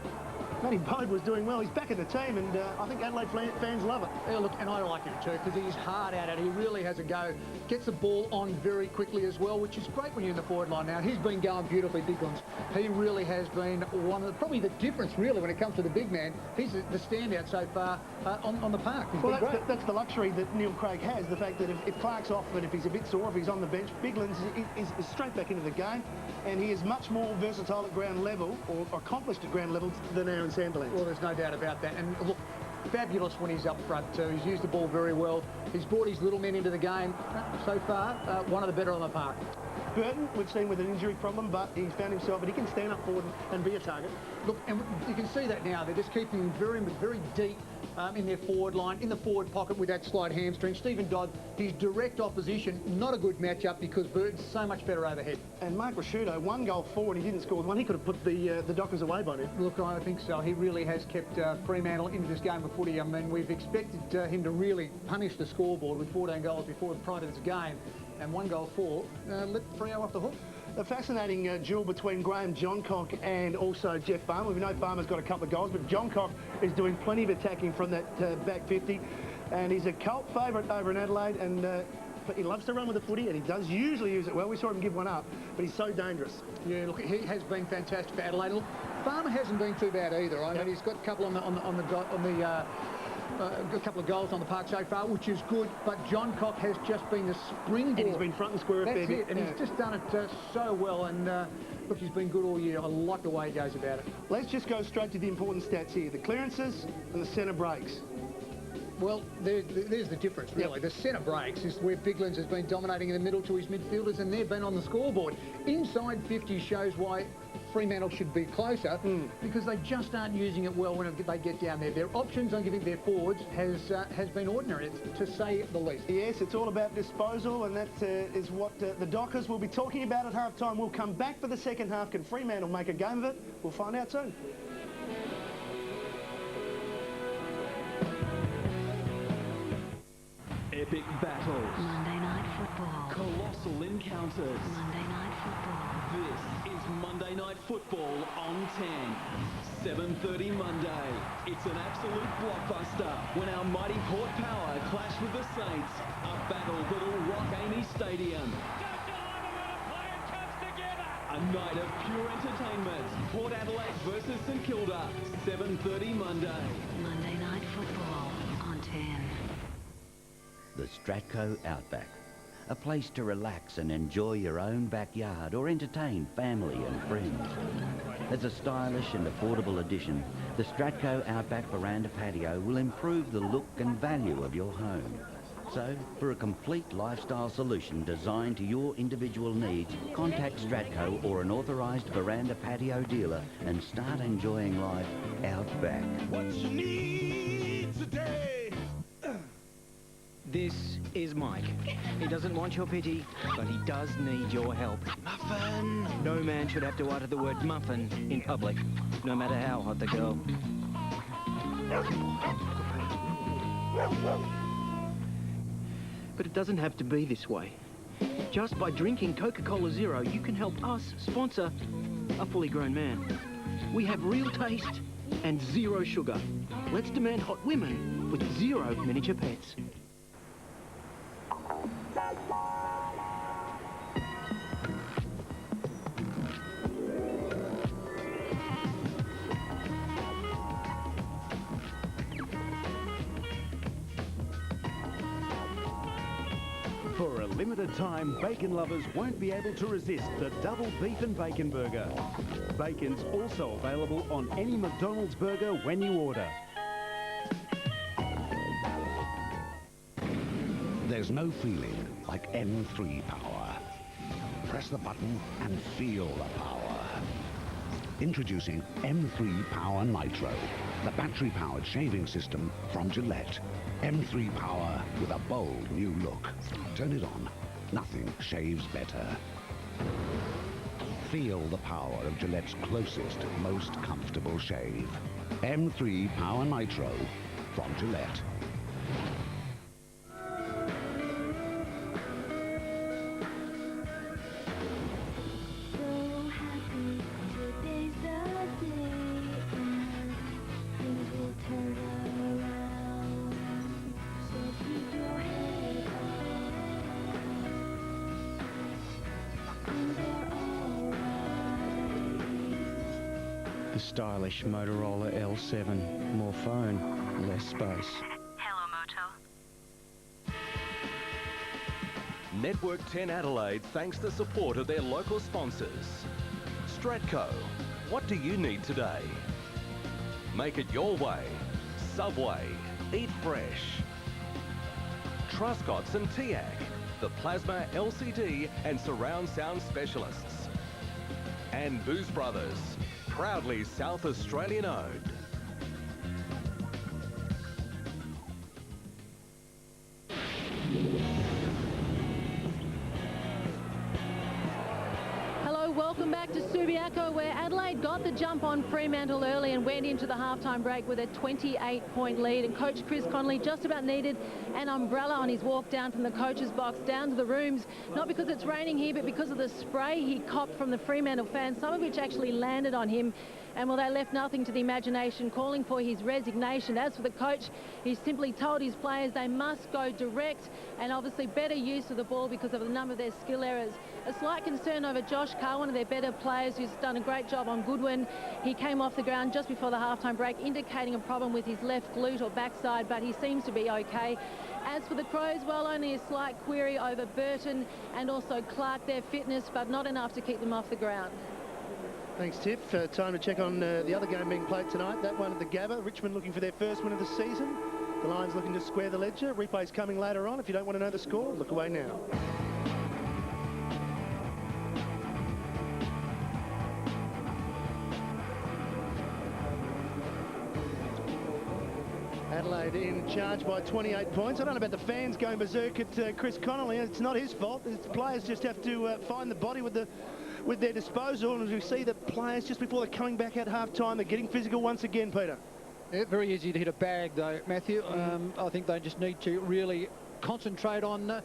Matty Bode was doing well. He's back in the team, and I think Adelaide fans love it. Yeah, look, and I like him too because he's hard at it. He really has a go. Gets the ball on very quickly as well, which is great when you're in the forward line now. He's been going beautifully, big ones. He really has been one of probably the difference really when it comes to the big man. He's the standout so far on the park. Well, that's the luxury that Neil Craig has, the fact that if Clark's off and if he's a bit sore, if he's on the bench, Biglands is straight back into the game, and he is much more versatile at ground level or accomplished at ground level than Aaron Sandilands. Well, there's no doubt about that. And look, fabulous when he's up front too. He's used the ball very well. He's brought his little men into the game. So far, one of the better on the park. Burton, we've seen with an injury problem, but he's found himself, but he can stand up forward and be a target. Look, and you can see that now. They're just keeping him very, very deep in their forward line, in the forward pocket with that slight hamstring. Stephen Dodd, his direct opposition, not a good matchup because Burton's so much better overhead. And Mark Rashudo, 1 goal forward, he didn't score one. He could have put the Dockers away by now. Look, I think so. He really has kept Fremantle into this game of footy. I mean, we've expected him to really punish the scoreboard with 14 goals prior to this game. And 1 goal for, let Freo off the hook. A fascinating duel between Graham Johncock and also Jeff Farmer. We know Farmer's got a couple of goals, but Johncock is doing plenty of attacking from that back 50. And he's a cult favourite over in Adelaide, and but he loves to run with the footy, and he does usually use it well. We saw him give one up, but he's so dangerous. Yeah, look, he has been fantastic for Adelaide. Look, Farmer hasn't been too bad either. I mean, he's got a couple a couple of goals on the park so far, which is good, but Johncock has just been the springboard. And he's been front and square a fair bit. And he's just done it so well, and look, he's been good all year. I like the way he goes about it. Let's just go straight to the important stats here. The clearances and the centre breaks. Well, there's the difference, really. Yep. The centre breaks is where Biglands has been dominating in the middle to his midfielders, and they've been on the scoreboard. Inside 50 shows why Fremantle should be closer, because they just aren't using it well when they get down there. Their options on giving their forwards has been ordinary, to say the least. Yes, it's all about disposal, and that is what the Dockers will be talking about at half-time. We'll come back for the second half. Can Fremantle make a game of it? We'll find out soon. Epic battles. Monday Night Football. Colossal encounters. Monday Night Football. This is Monday Night Football on 10. 7:30 Monday. It's an absolute blockbuster when our mighty Port Power clash with the Saints. A battle that'll rock Amy Stadium. A night of pure entertainment. Port Adelaide versus St Kilda. 7:30 Monday. Monday Night Football on 10. The Stratco Outback, a place to relax and enjoy your own backyard or entertain family and friends. As a stylish and affordable addition, the Stratco Outback Veranda Patio will improve the look and value of your home. So, for a complete lifestyle solution designed to your individual needs, contact Stratco or an authorised veranda patio dealer and start enjoying life out back. What you need today? This is Mike. He doesn't want your pity, but he does need your help. Muffin! No man should have to utter the word muffin in public, no matter how hot the girl. But it doesn't have to be this way. Just by drinking Coca-Cola Zero, you can help us sponsor a fully grown man. We have real taste and zero sugar. Let's demand hot women with zero miniature pets. For a limited time, bacon lovers won't be able to resist the double beef and bacon burger. Bacon's also available on any McDonald's burger when you order. There's no feeling like M3 power. Press the button and feel the power. Introducing M3 Power Nitro, the battery-powered shaving system from Gillette. M3 Power with a bold new look. Turn it on. Nothing shaves better. Feel the power of Gillette's closest, most comfortable shave. M3 Power Nitro from Gillette. The stylish Motorola L7. More phone, less space. Network 10 Adelaide thanks the support of their local sponsors. Stratco, what do you need today? Make it your way. Subway, eat fresh. Truscott's and TIAC, the plasma, LCD and surround sound specialists. And Booze Brothers, proudly South Australian owned. Hello, welcome back to Subiaco, where Adelaide got the jump on Fremantle early and went into the halftime break with a 28-point lead. And Coach Chris Connolly just about needed an umbrella on his walk down from the coach's box down to the rooms, not because it's raining here, but because of the spray he copped from the Fremantle fans, some of which actually landed on him. And well, they left nothing to the imagination, calling for his resignation. As for the coach, he's simply told his players they must go direct and obviously better use of the ball because of the number of their skill errors. A slight concern over Josh Carr, one of their better players who's done a great job on Goodwin. He came off the ground just before the halftime break, indicating a problem with his left glute or backside, but he seems to be okay. As for the Crows, well, only a slight query over Burton and also Clark, their fitness, but not enough to keep them off the ground. Thanks, Tiff. Time to check on the other game being played tonight. That one at the Gabba. Richmond looking for their first win of the season. The Lions looking to square the ledger. Replay's coming later on. If you don't want to know the score, look away now. Adelaide in charge by 28 points. I don't know about the fans going berserk at Chris Connolly. It's not his fault. The players just have to find the body with their disposal. And as we see the players just before they're coming back at half-time, they're getting physical once again, Peter. Yeah, very easy to hit a bag, though, Matthew. I think they just need to really concentrate on...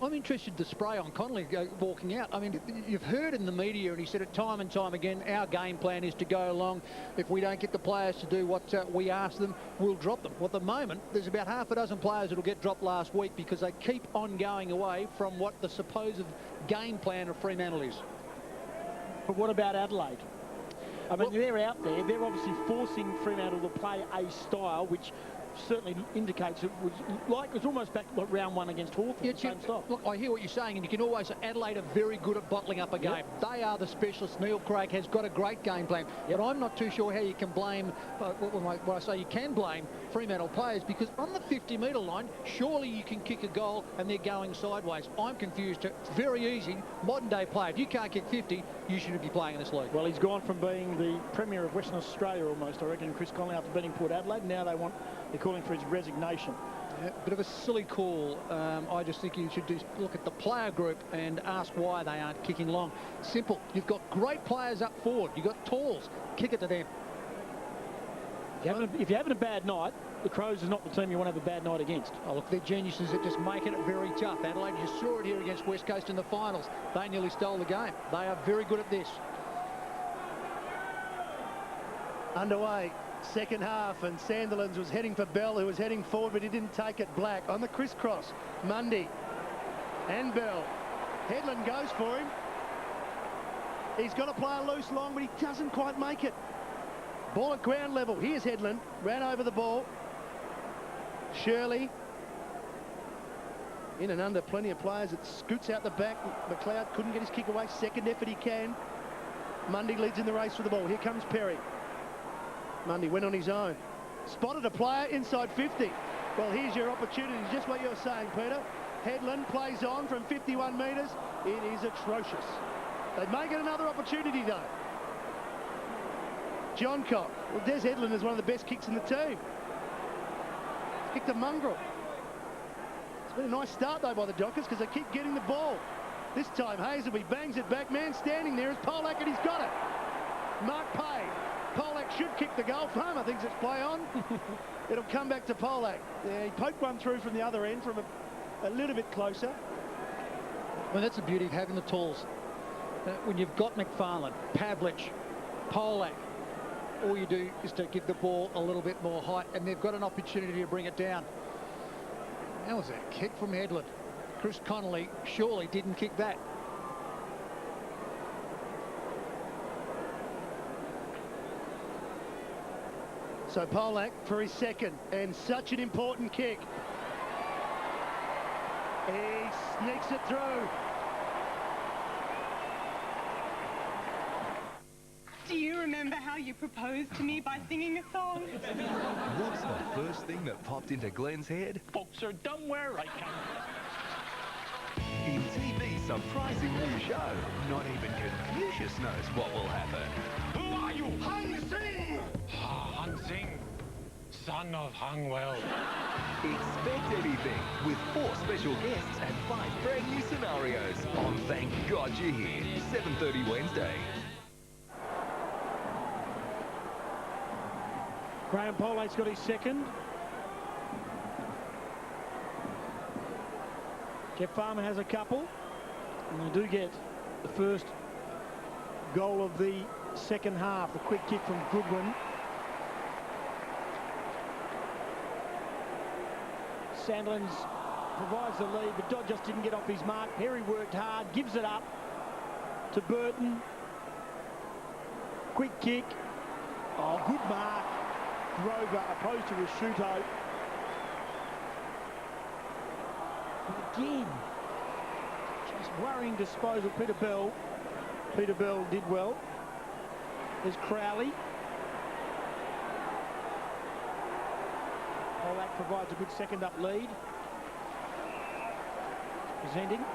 I'm interested to spray on Connolly walking out. I mean, you've heard in the media, and he said it time and time again, our game plan is to go along. If we don't get the players to do what we ask them, we'll drop them. Well, at the moment, there's about half a dozen players that will get dropped last week because they keep on going away from what the supposed game plan of Fremantle is. But what about Adelaide? I mean, they're out there. They're obviously forcing Fremantle to play a style which certainly indicates it was like it's almost back like round one against Hawthorn. Yeah, same style. Look, I hear what you're saying, and you can always say Adelaide are very good at bottling up a game. They are the specialists. Neil Craig has got a great game plan. But I'm not too sure how you can blame, when I say you can blame Fremantle players, because on the 50-metre line, surely you can kick a goal and they're going sideways. I'm confused. It's very easy. Modern-day player, if you can't kick 50, you shouldn't be playing in this league. Well, he's gone from being the Premier of Western Australia almost, I reckon, Chris Connolly, after beating Port Adelaide. Now they're calling for his resignation. Yeah, bit of a silly call. I just think you should just look at the player group and ask why they aren't kicking long. Simple. You've got great players up forward. You've got talls. Kick it to them. If you're having a bad night, the Crows is not the team you want to have a bad night against. Oh, look, they're geniuses at just making it very tough. Adelaide, you saw it here against West Coast in the finals. They nearly stole the game. They are very good at this. Underway. Second half, and Sandilands was heading for Bell, who was heading forward, but he didn't take it. Black on the crisscross. Mundy and Bell. Headland goes for him. He's got to play a loose long, but he doesn't quite make it. Ball at ground level. Here's Headland. Ran over the ball. Shirley. In and under, plenty of players. It scoots out the back. McLeod couldn't get his kick away. Second effort he can. Mundy leads in the race for the ball. Here comes Perry. Mundy went on his own. Spotted a player inside 50. Well, here's your opportunity. Just what you're saying, Peter. Headland plays on from 51 metres. It is atrocious. They may get another opportunity, though. John Cock. Well, Des Headland is one of the best kicks in the team. He's kicked a mongrel. It's been a nice start, though, by the Dockers because they keep getting the ball. This time, Hazelby bangs it back. Man standing there is Polak, and he's got it. Mark Pay. Polak should kick the goal. Farmer thinks it's play on. It'll come back to Polak. Yeah, he poked one through from the other end from a little bit closer. Well, that's the beauty of having the tools. When you've got McFarlane, Pavlich, Polak, all you do is to give the ball a little bit more height, and they've got an opportunity to bring it down. That was a kick from Headland. Chris Connolly surely didn't kick that. So Polak for his second, and such an important kick. He sneaks it through. Do you remember how you proposed to me by singing a song? What's the first thing that popped into Glenn's head? Folks are dumb where I come. In TV's surprising new show, not even Confucius knows what will happen. Who are you? Hung Sing! Hung Sing, son of Hungwell. Expect anything with 4 special guests and 5 brand new scenarios on Thank God You're Here, 7:30 Wednesday. Graham Polak's got his second. Jeff Farmer has a couple. And they do get the first goal of the second half. The quick kick from Goodwin. Sandlands provides the lead, but Dodd just didn't get off his mark. Perry worked hard, gives it up to Burton. Quick kick. Oh, good mark. Grover opposed to Rashuto. And again, just worrying disposal. Peter Bell did well. There's Crowley. Polak provides a good second up lead. Presenting.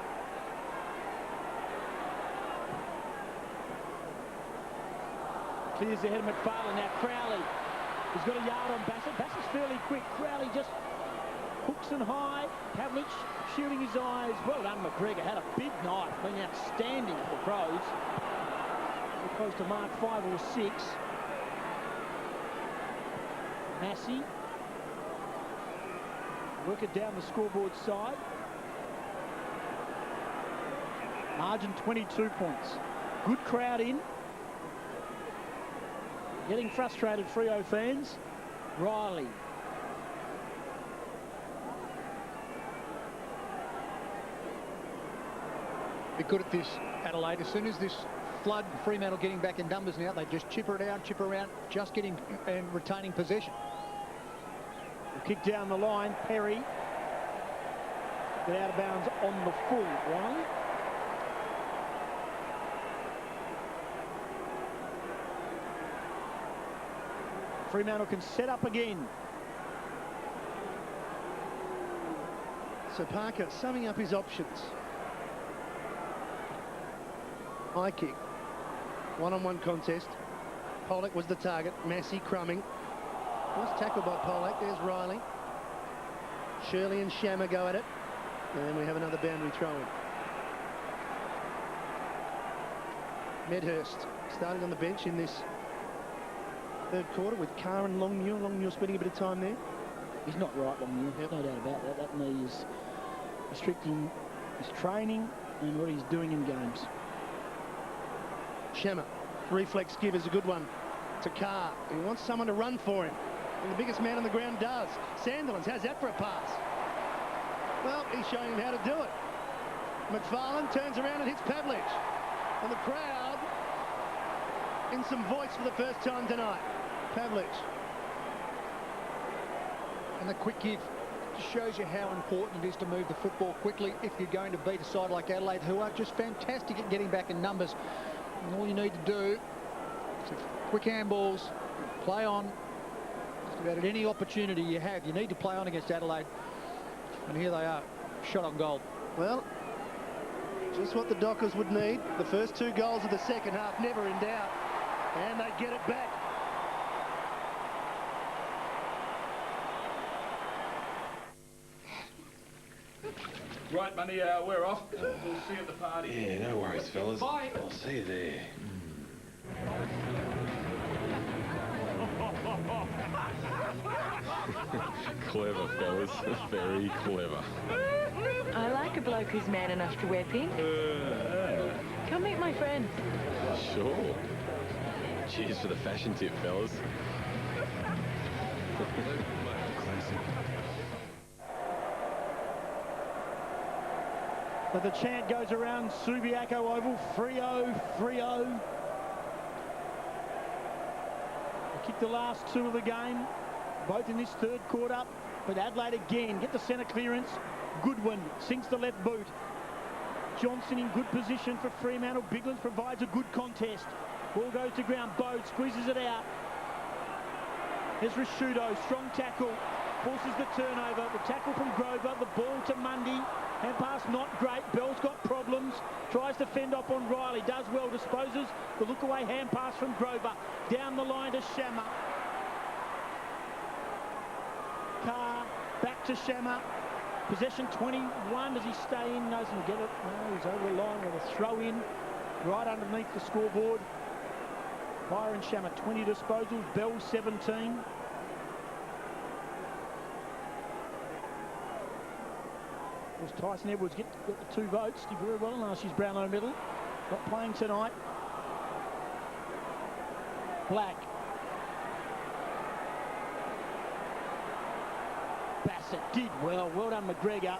Clears ahead of McFarlane. Now Crowley. He's got a yard on Bassett. Bassett's fairly quick. Crowley just hooks and high. Pavlich shooting his eyes. Well done, McGregor. Had a big night. Been outstanding for the Crows. They're close to mark 5 or 6. Massey. Work it down the scoreboard side. Margin 22 points. Good crowd in. Getting frustrated, Freo fans. Riley. Be good at this, Adelaide. As soon as this flood, Fremantle getting back in numbers now, they just chipper it out, chipper around, just getting and retaining possession. Kick down the line, Perry. Get out of bounds on the full, Riley. Fremantle can set up again. So Parker summing up his options. High kick. One-on-one contest. Polak was the target. Massey crumbing. Nice tackle by Polak. There's Riley. Shirley and Shammer go at it. And we have another boundary throw-in. Medhurst starting on the bench in this third quarter with Carr and Longmuir. Longmuir spending a bit of time there. He's not right, Longmuir. Yep. No doubt about that. That knee is restricting his training and what he's doing in games. Shammer. Reflex give is a good one to Carr. He wants someone to run for him. And the biggest man on the ground does. Sandilands has that for a pass. Well, he's showing him how to do it. McFarlane turns around and hits Pavlich. And the crowd in some voice for the first time tonight. Pavlich. And the quick give Just shows you how important it is to move the football quickly if you're going to beat a side like Adelaide, who are just fantastic at getting back in numbers. And all you need to do is quick handballs, play on just about at any opportunity you have. You need to play on against Adelaide. And here they are, shot on goal. Well, just what the Dockers would need. The first 2 goals of the second half, never in doubt. And they get it back. Right, Bundy, we're off. We'll see you at the party. Yeah, no worries, fellas. Bye. I'll see you there. Clever, fellas. Very clever. I like a bloke who's man enough to wear pink. Come meet my friends. Sure. Cheers for the fashion tip, fellas. Classic. But the chant goes around Subiaco Oval, Freo, Freo. They kicked the last 2 of the game, both in this third quarter. But Adelaide again get the centre clearance. Goodwin sinks the left boot. Johnson in good position for Fremantle. Biglands provides a good contest. Ball goes to ground. Bode squeezes it out. There's Rashudo, strong tackle, forces the turnover. The tackle from Grover, the ball to Mundy. Hand pass not great. Bell's got problems. Tries to fend off on Riley. Does well. Disposes. The look away hand pass from Grover. Down the line to Shammer. Carr back to Shammer. Possession 21. Does he stay in? Doesn't get it. No, he's over the line with a throw in. Right underneath the scoreboard. Byron Shammer 20 disposals. Bell 17. Was Tyson Edwards got the 2 votes. Did very well in last year's Brownlow medal. Not playing tonight. Black. Bassett did well. Well done, McGregor.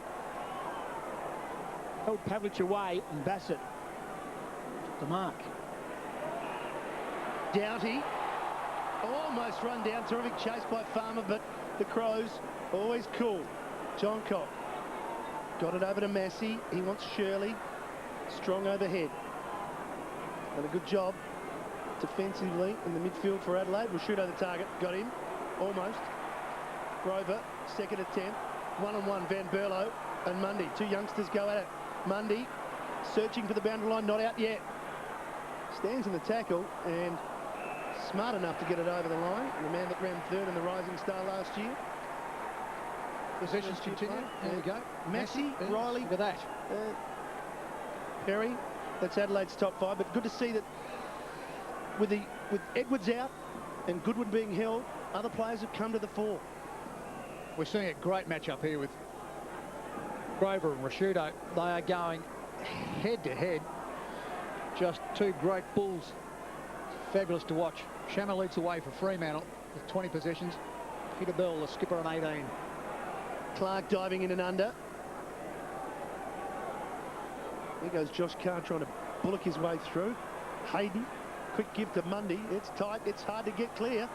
Held Pavlich away, and Bassett took the mark. Doughty almost run down. Terrific chase by Farmer, but the Crows always cool. John Cock. Got it over to Massey. He wants Shirley. Strong overhead. Done a good job defensively in the midfield for Adelaide. We'll shoot over the target. Got him. Almost. Grover, second attempt. 1-on-1, Van Berlo and Mundy. 2 youngsters go at it. Mundy searching for the boundary line. Not out yet. Stands in the tackle and smart enough to get it over the line. And the man that ran 3rd in the Rising Star last year. Possessions continue. There we go. Massey, Riley. Look at that. Perry. That's Adelaide's top 5. But good to see that with Edwards out and Goodwin being held, other players have come to the fore. We're seeing a great matchup here with Grover and Rashudo. They are going head to head. Just 2 great bulls. Fabulous to watch. Shammer leads the way for Fremantle with 20 possessions. Peter Bell, the skipper, on 18. Clark diving in and under. There goes Josh Carr trying to bullock his way through. Hayden, quick give to Mundy. It's tight. It's hard to get clear.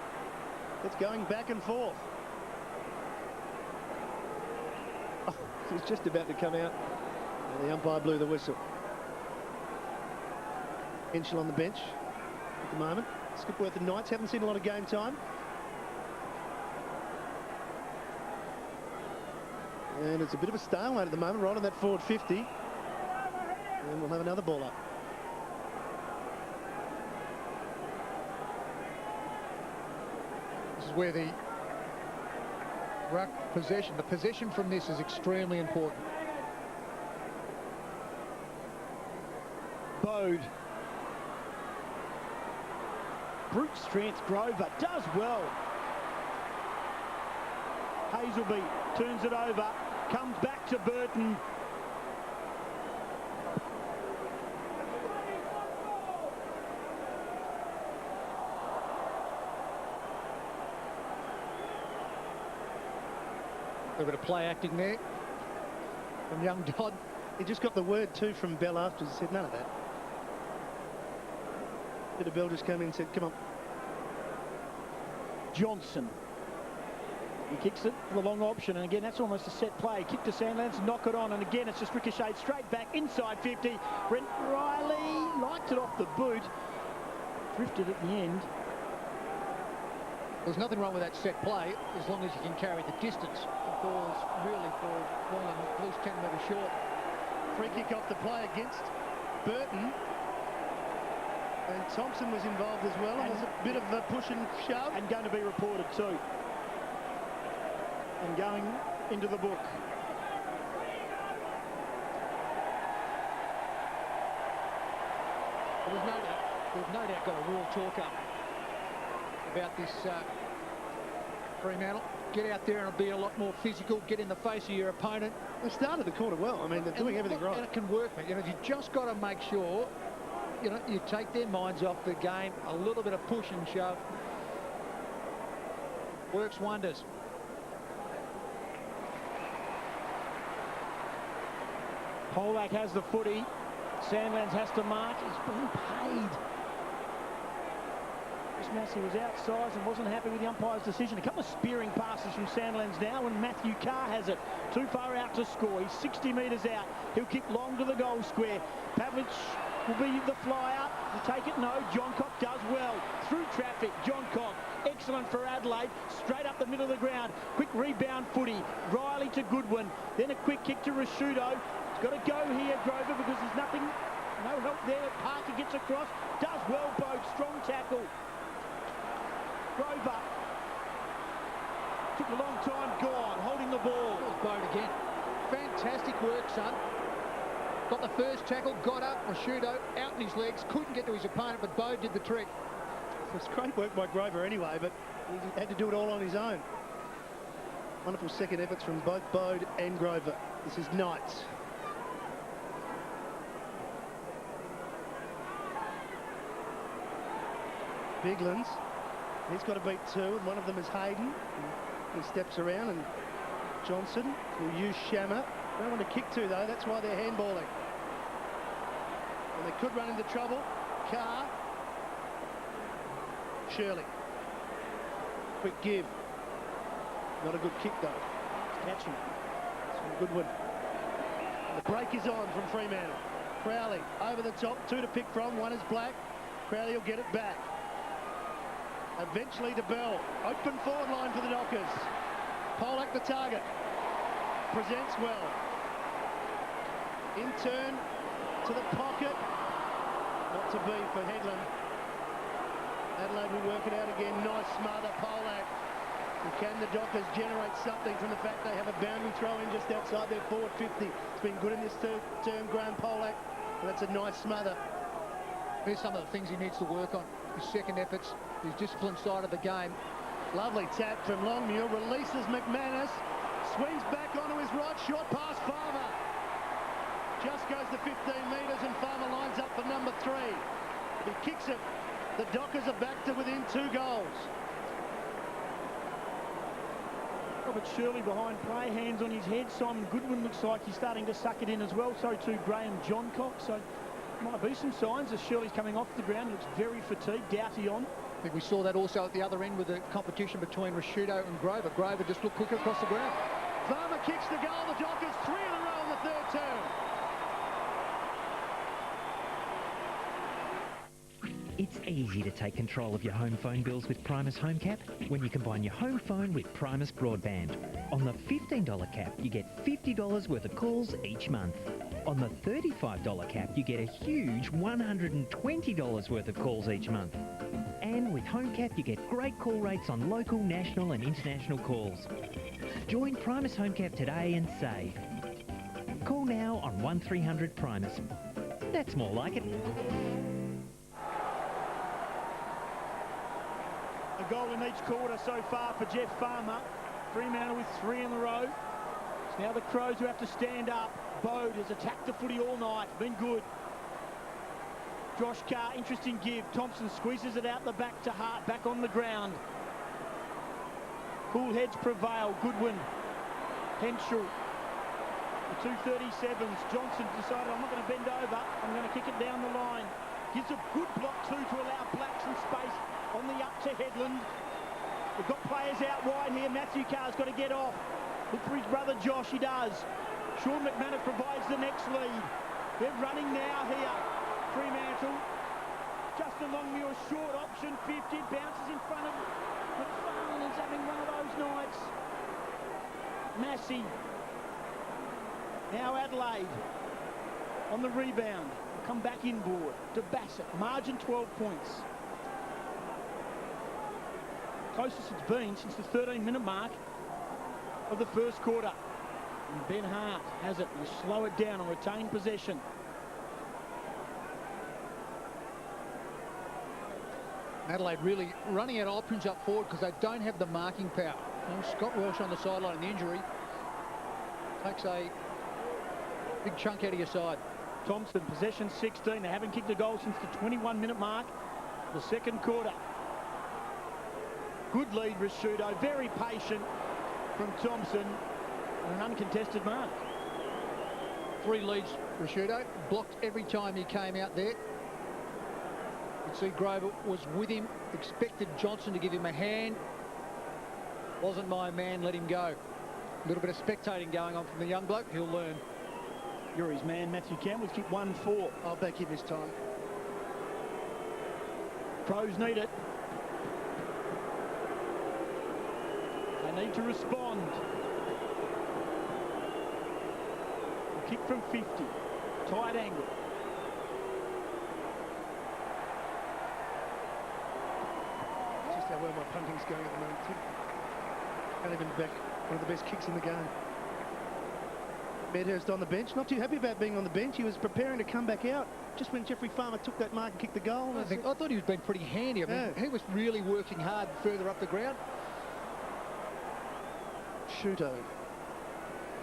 It's going back and forth. Oh, he's just about to come out. And the umpire blew the whistle. Henschel on the bench at the moment. Skipworth and Knights haven't seen a lot of game time. And it's a bit of a stalemate at the moment, right on that forward 50. And we'll have another ball up. This is where the ruck possession, the possession from this is extremely important. Bode. Brute strength. Grover does well. Hazelby turns it over, comes back to Burton. A little bit of play acting there from young Dodd. He just got the word too from Bell afterwards. He said none of that. Bit of Bell just came in and said, come on. Johnson. He kicks it, the long option, and again, that's almost a set play. Kick to Sandlands, knock it on, and again, it's just ricocheted straight back, inside 50. Brent Riley liked it off the boot. Drifted at the end. There's nothing wrong with that set play, as long as you can carry the distance. The ball's really falling loose 10 metres short. Free kick off the play against Burton. And Thompson was involved as well, and there's a bit of a push and shove. And going to be reported too. And going into the book. There's no doubt got a real talk up about this Fremantle. Get out there and it'll be a lot more physical. Get in the face of your opponent. They started the quarter well. I mean, they're doing everything right. And it can work, man. You know, you just got to make sure, you know, you take their minds off the game. A little bit of push and shove works wonders. Polak has the footy. Sandlands has to mark. He's been paid. Chris Massey was outsized and wasn't happy with the umpire's decision. A couple of spearing passes from Sandlands now, and Matthew Carr has it. Too far out to score. He's 60 metres out. He'll kick long to the goal square. Pavlich will be the flyer. To take it, no. Johncock does well. Through traffic, Johncock. Excellent for Adelaide. Straight up the middle of the ground. Quick rebound footy. Riley to Goodwin. Then a quick kick to Rashudo. He's got to go here, Grover, because there's nothing, no help there. Parker gets across. Does well, Bode. Strong tackle. Grover. Took a long time, gone, holding the ball. There's Bode again. Fantastic work, son. Got the first tackle, got up, Rashudo out in his legs, couldn't get to his opponent, but Bode did the trick. It's great work by Grover anyway, but he had to do it all on his own. Wonderful second efforts from both Bode and Grover. This is Knights. Biglands. He's got to beat two, and one of them is Hayden. He steps around, and Johnson will use Shammer. Don't want to kick two, though. That's why they're handballing. And they could run into trouble. Carr. Shirley. Quick give. Not a good kick, though. Catching. It's from Goodwin. The break is on from Fremantle. Crowley over the top. Two to pick from. One is Black. Crowley will get it back. Eventually to Bell. Open forward line for the Dockers. Polak the target. Presents well. In turn to the pocket. Not to be for Headland. Adelaide will work it out again. Nice smother, Polak. And can the Dockers generate something from the fact they have a boundary throw in just outside their forward 50? It's been good in this term, Graham Polak. And that's a nice smother. Here's some of the things he needs to work on. His second efforts, his discipline side of the game. Lovely tap from Longmuir. Releases McManus. Swings back onto his right. Short pass, Farmer. Just goes to 15 metres and Farmer lines up for number 3. He kicks it. The Dockers are back to within 2 goals. Robert Shirley behind play, hands on his head. Simon Goodwin looks like he's starting to suck it in as well. So too Graham Johncock. So might be some signs as Shirley's coming off the ground. Looks very fatigued. Doughty on. I think we saw that also at the other end with the competition between Rashudo and Grover. Grover just looked quicker across the ground. Farmer kicks the goal. The Dockers 3 in a row in the third term. It's easy to take control of your home phone bills with Primus Home Cap when you combine your home phone with Primus Broadband. On the $15 cap, you get $50 worth of calls each month. On the $35 cap, you get a huge $120 worth of calls each month. And with Home Cap, you get great call rates on local, national and international calls. Join Primus Home Cap today and save. Call now on 1300 Primus. That's more like it. A goal in each quarter so far for Jeff Farmer. Fremantle with 3 in a row. It's now the Crows who have to stand up. Bode has attacked the footy all night. Been good. Josh Carr, interesting give. Thompson squeezes it out the back to Hart. Back on the ground. Cool heads prevail. Goodwin. Henschel. The 237s. Johnson decided, I'm not going to bend over. I'm going to kick it down the line. Gives a good block too to allow Black some space on the up to Headland. We've got players out wide here. Matthew Carr's got to get off. Look for his brother Josh, he does. Sean McManus provides the next lead. They're running now here. Fremantle. Justin Longmuir, short option, 50, bounces in front of McFarlane. He's having one of those nights. Massey. Now Adelaide on the rebound. Come back inboard to Bassett. Margin 12 points. Closest it's been since the 13-minute mark of the first quarter. And Ben Hart has it. He'll slow it down and retain possession. Adelaide really running out options up forward because they don't have the marking power. You know, Scott Welsh on the sideline, the injury takes a big chunk out of your side. Thompson, possession 16. They haven't kicked a goal since the 21-minute mark, the second quarter. Good lead, Rashudo. Very patient from Thompson. And an uncontested mark. 3 leads, Rashudo. Blocked every time he came out there. You could see Grover was with him. Expected Johnson to give him a hand. Wasn't my man, let him go. A little bit of spectating going on from the young bloke. He'll learn. You're his man, Matthew Campbell's kicked 1-4. I'll back him this time. Pros need it. They need to respond. A kick from 50. Tight angle. Just how well my punting's going at the moment, too. Can't even back one of the best kicks in the game. Medhurst on the bench, not too happy about being on the bench. He was preparing to come back out just when Jeffrey Farmer took that mark and kicked the goal. I thought he was being pretty handy. I mean, he was really working hard further up the ground. Shuto.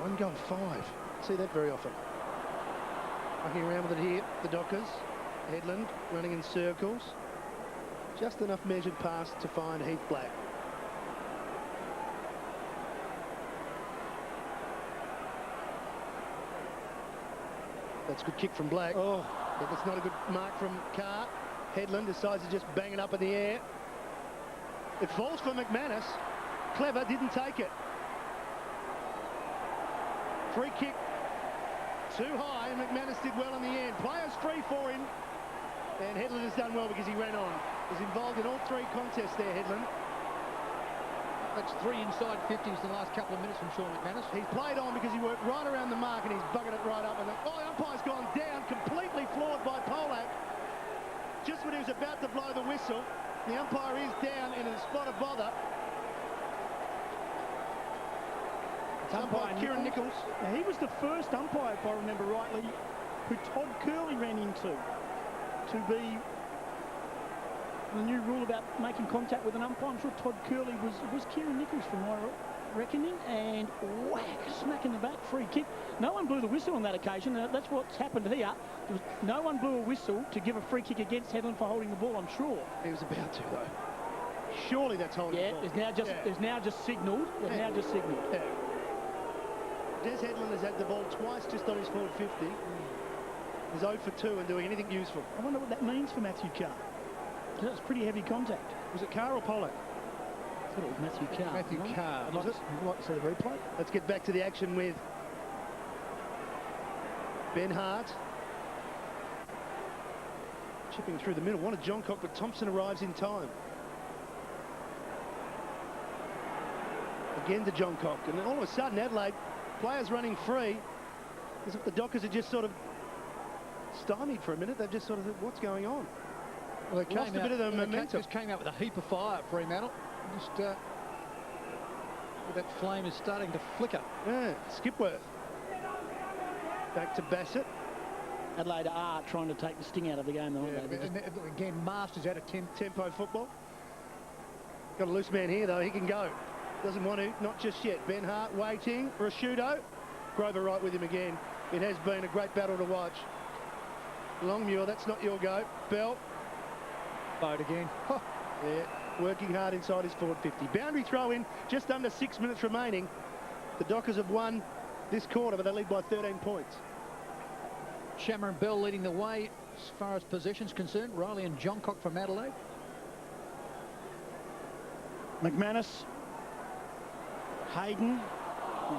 1 goal 5. See that very often. Mucking around with it here, the Dockers. Headland running in circles. Just enough measured pass to find Heath Black. That's a good kick from Black. Oh, but that's not a good mark from Carr. Headland decides to just bang it up in the air. It falls for McManus. Clever, didn't take it. Free kick too high, and McManus did well in the end. Players free for him, and Headland has done well because he ran on. He's involved in all 3 contests there, Headland. That's 3 inside 50s in the last couple of minutes from Sean McManus. He's played on because he worked right around the mark and he's buggered it right up. And the umpire's gone down, completely floored by Polak. Just when he was about to blow the whistle, the umpire is down in a spot of bother. It's umpire Kieran Nichols. Now, he was the first umpire, if I remember rightly, who Todd Curley ran into to be the new rule about making contact with an umpire. I'm sure Todd Curley was Kieran Nichols from my reckoning, and whack, smack in the back, free kick. No one blew the whistle on that occasion. That's what's happened here. No one blew a whistle to give a free kick against Headland for holding the ball, I'm sure. He was about to, though. Surely that's holding the ball. It's now just signalled. It's now just signalled. Yeah. Des Headland has had the ball twice just on his forward 50. He's 0 for 2 and doing anything useful. I wonder what that means for Matthew Carr. That's pretty heavy contact. Was it Carr or Pollock? I thought it was Matthew Carr. Matthew Carr. I'd like to see the replay. Let's get back to the action with Ben Hart. Chipping through the middle. Wanted John Cock, but Thompson arrives in time. Again to John Cock. And then all of a sudden, Adelaide, players running free. As if the Dockers are just sort of stymied for a minute. They've just sort of, what's going on? Well, they lost a bit of the momentum. Just came out with a heap of fire at Fremantle. Just that flame is starting to flicker. Yeah, Skipworth. Back to Bassett. Adelaide are trying to take the sting out of the game, though, aren't they? And again, Masters out of tempo football. Got a loose man here, though. He can go. Doesn't want to, not just yet. Ben Hart waiting. Rashudo. Grover right with him again. It has been a great battle to watch. Longmuir, that's not your go. Bell. Boat again. Huh. Yeah, working hard inside his forward 50. Boundary throw in, just under 6 minutes remaining. The Dockers have won this quarter, but they lead by 13 points. Shammer and Bell leading the way as far as possession's concerned. Riley and Johncock from Adelaide. McManus. Hayden,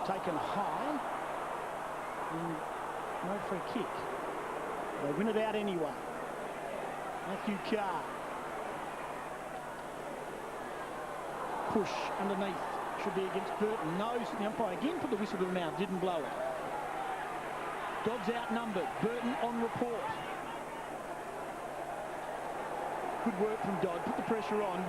taken high. And no free kick. They win it out anyway. Matthew Carr. Push underneath. Should be against Burton. Nose. The umpire again put the whistle to the mouth. Didn't blow it. Dogs outnumbered. Burton on report. Good work from Dodd. Put the pressure on.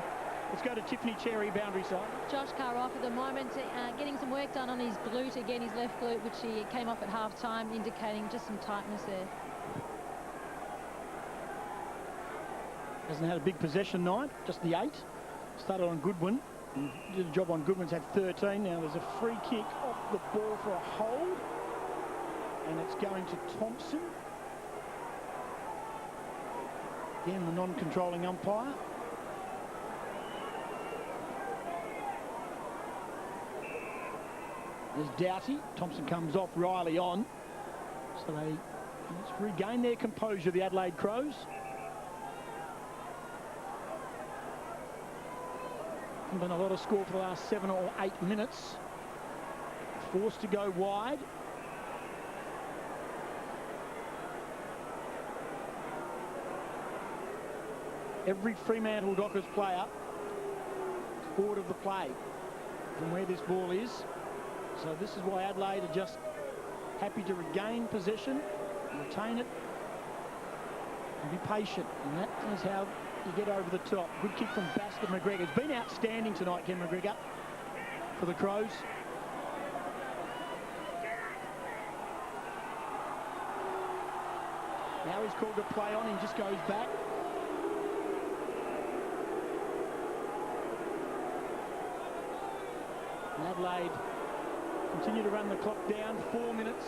Let's go to Tiffany Cherry, boundary side. Josh Carr off at the moment, getting some work done on his glute, again his left glute, which he came off at half-time, indicating just some tightness there. Hasn't had a big possession night, just the 8. Started on Goodwin. Did a job on Goodwin's had 13. Now there's a free kick off the ball for a hold. And it's going to Thompson. Again, the non-controlling umpire. There's Doughty. Thompson comes off, Riley on. So they regain their composure, the Adelaide Crows. Been a lot of score for the last 7 or 8 minutes. Forced to go wide. Every Fremantle Dockers player forward of the play from where this ball is. So this is why Adelaide are just happy to regain possession, retain it, and be patient. And that is how you get over the top. Good kick from Bastard McGregor. It's been outstanding tonight, Ken McGregor, for the Crows. Now he's called to play on. He just goes back. And Adelaide continue to run the clock down. 4 minutes.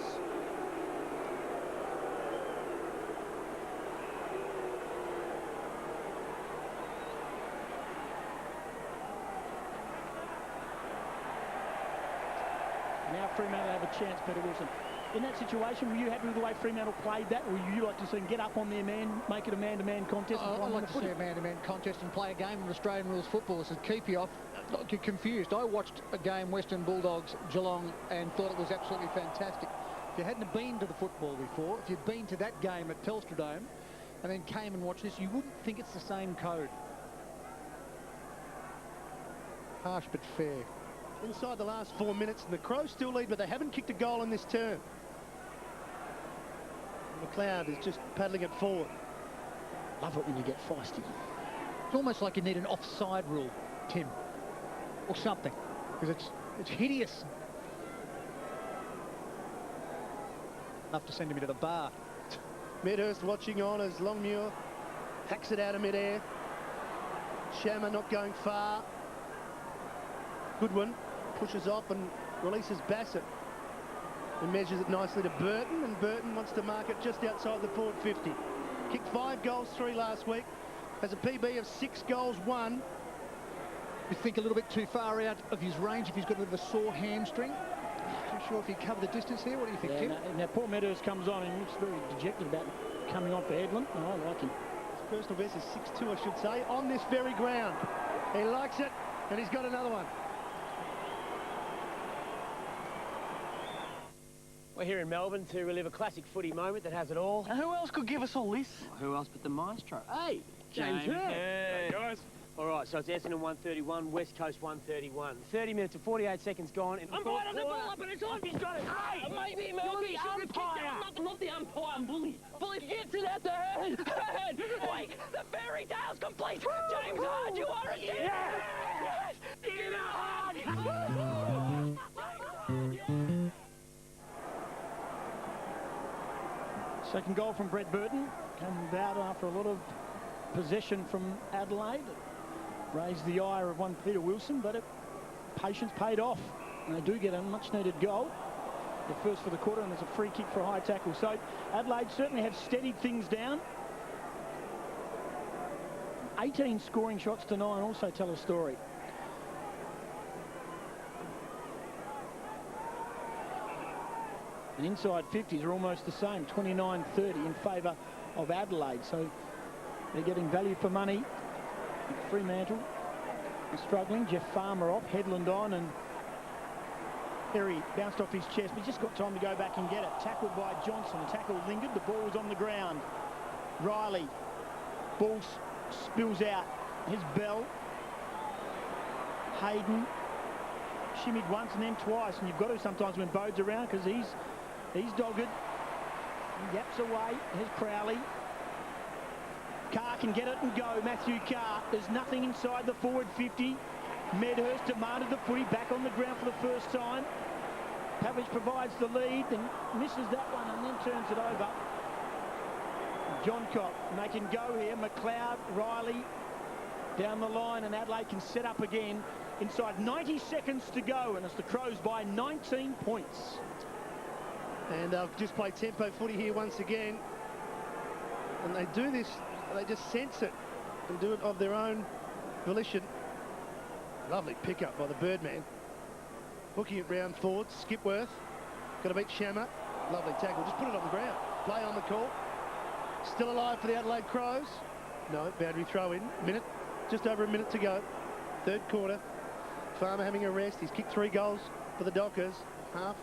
Now Fremantle have a chance, Peter Wilson. In that situation, were you happy with the way Fremantle played that, or would you like to see them get up on their man, make it a man-to-man contest? I'd like to see a man-to-man contest and play a game of Australian rules football to keep you off, not get confused. I watched a game, Western Bulldogs, Geelong, and thought it was absolutely fantastic. If you hadn't been to the football before, if you'd been to that game at Telstra Dome, and then came and watched this, you wouldn't think it's the same code. Harsh but fair. Inside the last 4 minutes, and the Crows still lead, but they haven't kicked a goal in this term. McLeod is just paddling it forward. Love it when you get feisty. It's almost like you need an offside rule, Tim, or something, because it's hideous. Enough to send him into the bar. Medhurst watching on as Longmuir hacks it out of midair. Shammer not going far. Goodwin pushes off and releases Bassett. And measures it nicely to Burton, and Burton wants to mark it just outside the forward 50. Kicked 5 goals, 3 last week. Has a PB of 6 goals, 1. You think a little bit too far out of his range if he's got a bit of a sore hamstring? Not sure if he covered the distance here. What do you think, Tim? Now Paul Meadows comes on and looks very dejected about coming on for Edlund. No, I like him. His personal best is 6'2", I should say, on this very ground. He likes it, and he's got another one. We're here in Melbourne to relive a classic footy moment that has it all. Who else could give us all this? Who else but the maestro? Hey, James Hurd. Hey, guys. All right, so it's Essendon 131, West Coast 131. 30 minutes and 48 seconds gone. I'm right on the ball up and it's on. He's got it. Hey, maybe you're the umpire. I'm not the umpire, I'm bully. Bully hits it at the head. Wait, the fairy tale's complete. James Hurd, you are a yes. Yes. Give it a hug. Second goal from Brett Burton. Comes out after a lot of possession from Adelaide. Raised the ire of one Peter Wilson, but patience paid off. And they do get a much-needed goal. The first for the quarter, and there's a free kick for a high tackle. So Adelaide certainly have steadied things down. 18 scoring shots to 9 also tell a story. And inside 50s are almost the same, 29-30 in favour of Adelaide. So they're getting value for money. Fremantle He's struggling. Jeff Farmer off, Headland on, and Perry bounced off his chest, but he's just got time to go back and get it. Tackled by Johnson. The tackle lingered. The ball was on the ground. Riley. Ball spills out. Here's Bell. Hayden. Shimmied once and then twice, and you've got to sometimes when Bode's around because he's dogged. He yaps away. Here's Crowley. Carr can get it and go. Matthew Carr. There's nothing inside the forward 50. Medhurst demanded the footy back on the ground for the first time. Pavage provides the lead and misses that one and then turns it over. John Cock making go here. McLeod, Riley down the line, and Adelaide can set up again. Inside 90 seconds to go, and it's the Crows by 19 points. And they've just played tempo footy here once again. And they do this, they just sense it and do it of their own volition. Lovely pickup by the Birdman. Hooking it round forward. Skipworth. Got to beat Shammer. Lovely tackle. Just put it on the ground. Play on the call. Still alive for the Adelaide Crows. No, boundary throw in. Minute. Just over a minute to go. Third quarter. Farmer having a rest. He's kicked 3 goals for the Dockers. Half.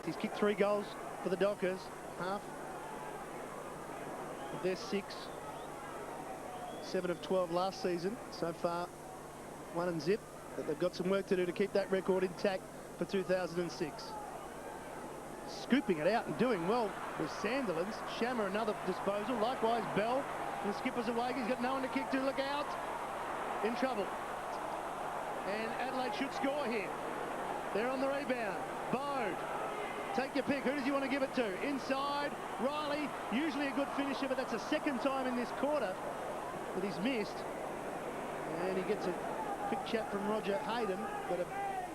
He's kicked 3 goals for the Dockers. Half. They're 6. 7 of 12 last season. So far, 1 and zip. But they've got some work to do to keep that record intact for 2006. Scooping it out and doing well with Sandilands. Shammer another disposal. Likewise, Bell. And the skipper's away. He's got no one to kick to. Look out. In trouble. And Adelaide should score here. They're on the rebound. Bode. Take your pick. Who does he want to give it to? Inside. Riley. Usually a good finisher, but that's the second time in this quarter that he's missed. And he gets a quick chat from Roger Hayden, but an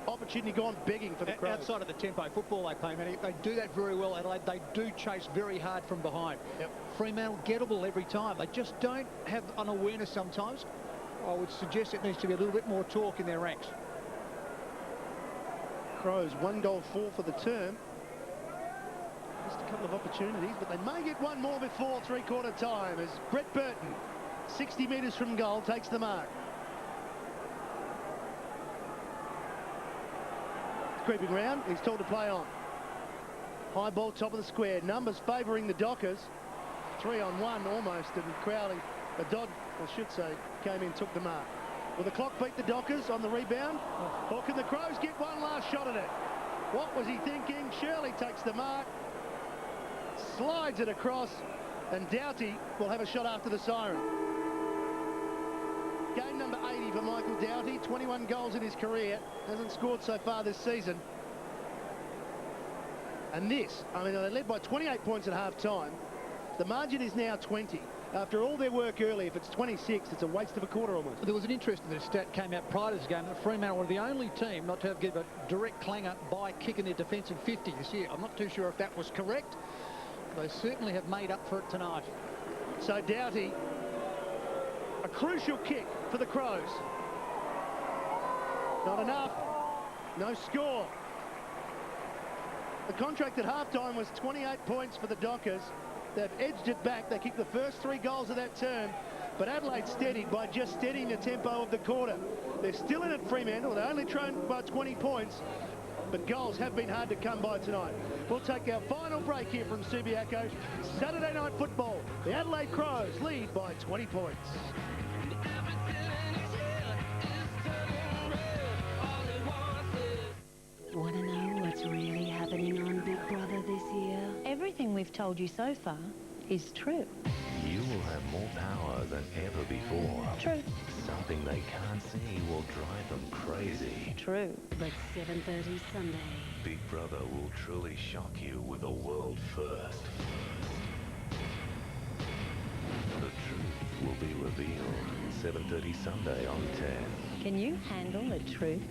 opportunity gone begging for the Crows. Outside of the tempo football they play, Matty, they do that very well, Adelaide. They do chase very hard from behind. Yep. Fremantle gettable every time. They just don't have an awareness sometimes. I would suggest it needs to be a little bit more talk in their ranks. Crows 1 goal 4 for the term. Just a couple of opportunities, but they may get one more before three-quarter time as Brett Burton, 60 metres from goal, takes the mark. Creeping round, he's told to play on. High ball, top of the square. Numbers favouring the Dockers. 3-on-1 almost, and Crowley, Dodd, I should say, came in, took the mark. Will the clock beat the Dockers on the rebound? Or can the Crows get one last shot at it? What was he thinking? Shirley takes the mark, slides it across, and Doughty will have a shot after the siren. Game number 80 for Michael Doughty, 21 goals in his career, hasn't scored so far this season. And this, I mean, they led by 28 points at half-time. The margin is now 20. After all their work early, if it's 26, it's a waste of a quarter almost. There was an interesting stat came out prior to this game that Fremantle were the only team not to have given a direct clanger by kicking their defensive 50 this year. I'm not too sure if that was correct. They certainly have made up for it tonight. So Doughty, a crucial kick for the Crows. Not enough. No score. The contract at halftime was 28 points for the Dockers. They've edged it back. They kicked the first 3 goals of that term. But Adelaide steadied by just steadying the tempo of the quarter. They're still in at Fremantle. They're only trained by 20 points. But goals have been hard to come by tonight. We'll take our final break here from Subiaco. Saturday night football. The Adelaide Crows lead by 20 points. Want to know what's really happening on Big Brother this year? Everything we've told you so far is true. You will have more power than ever before. True. Something they can't see will drive them crazy. True. But 7:30 Sunday. Big Brother will truly shock you with a world first. The truth will be revealed 7:30 Sunday on 10. Can you handle the truth?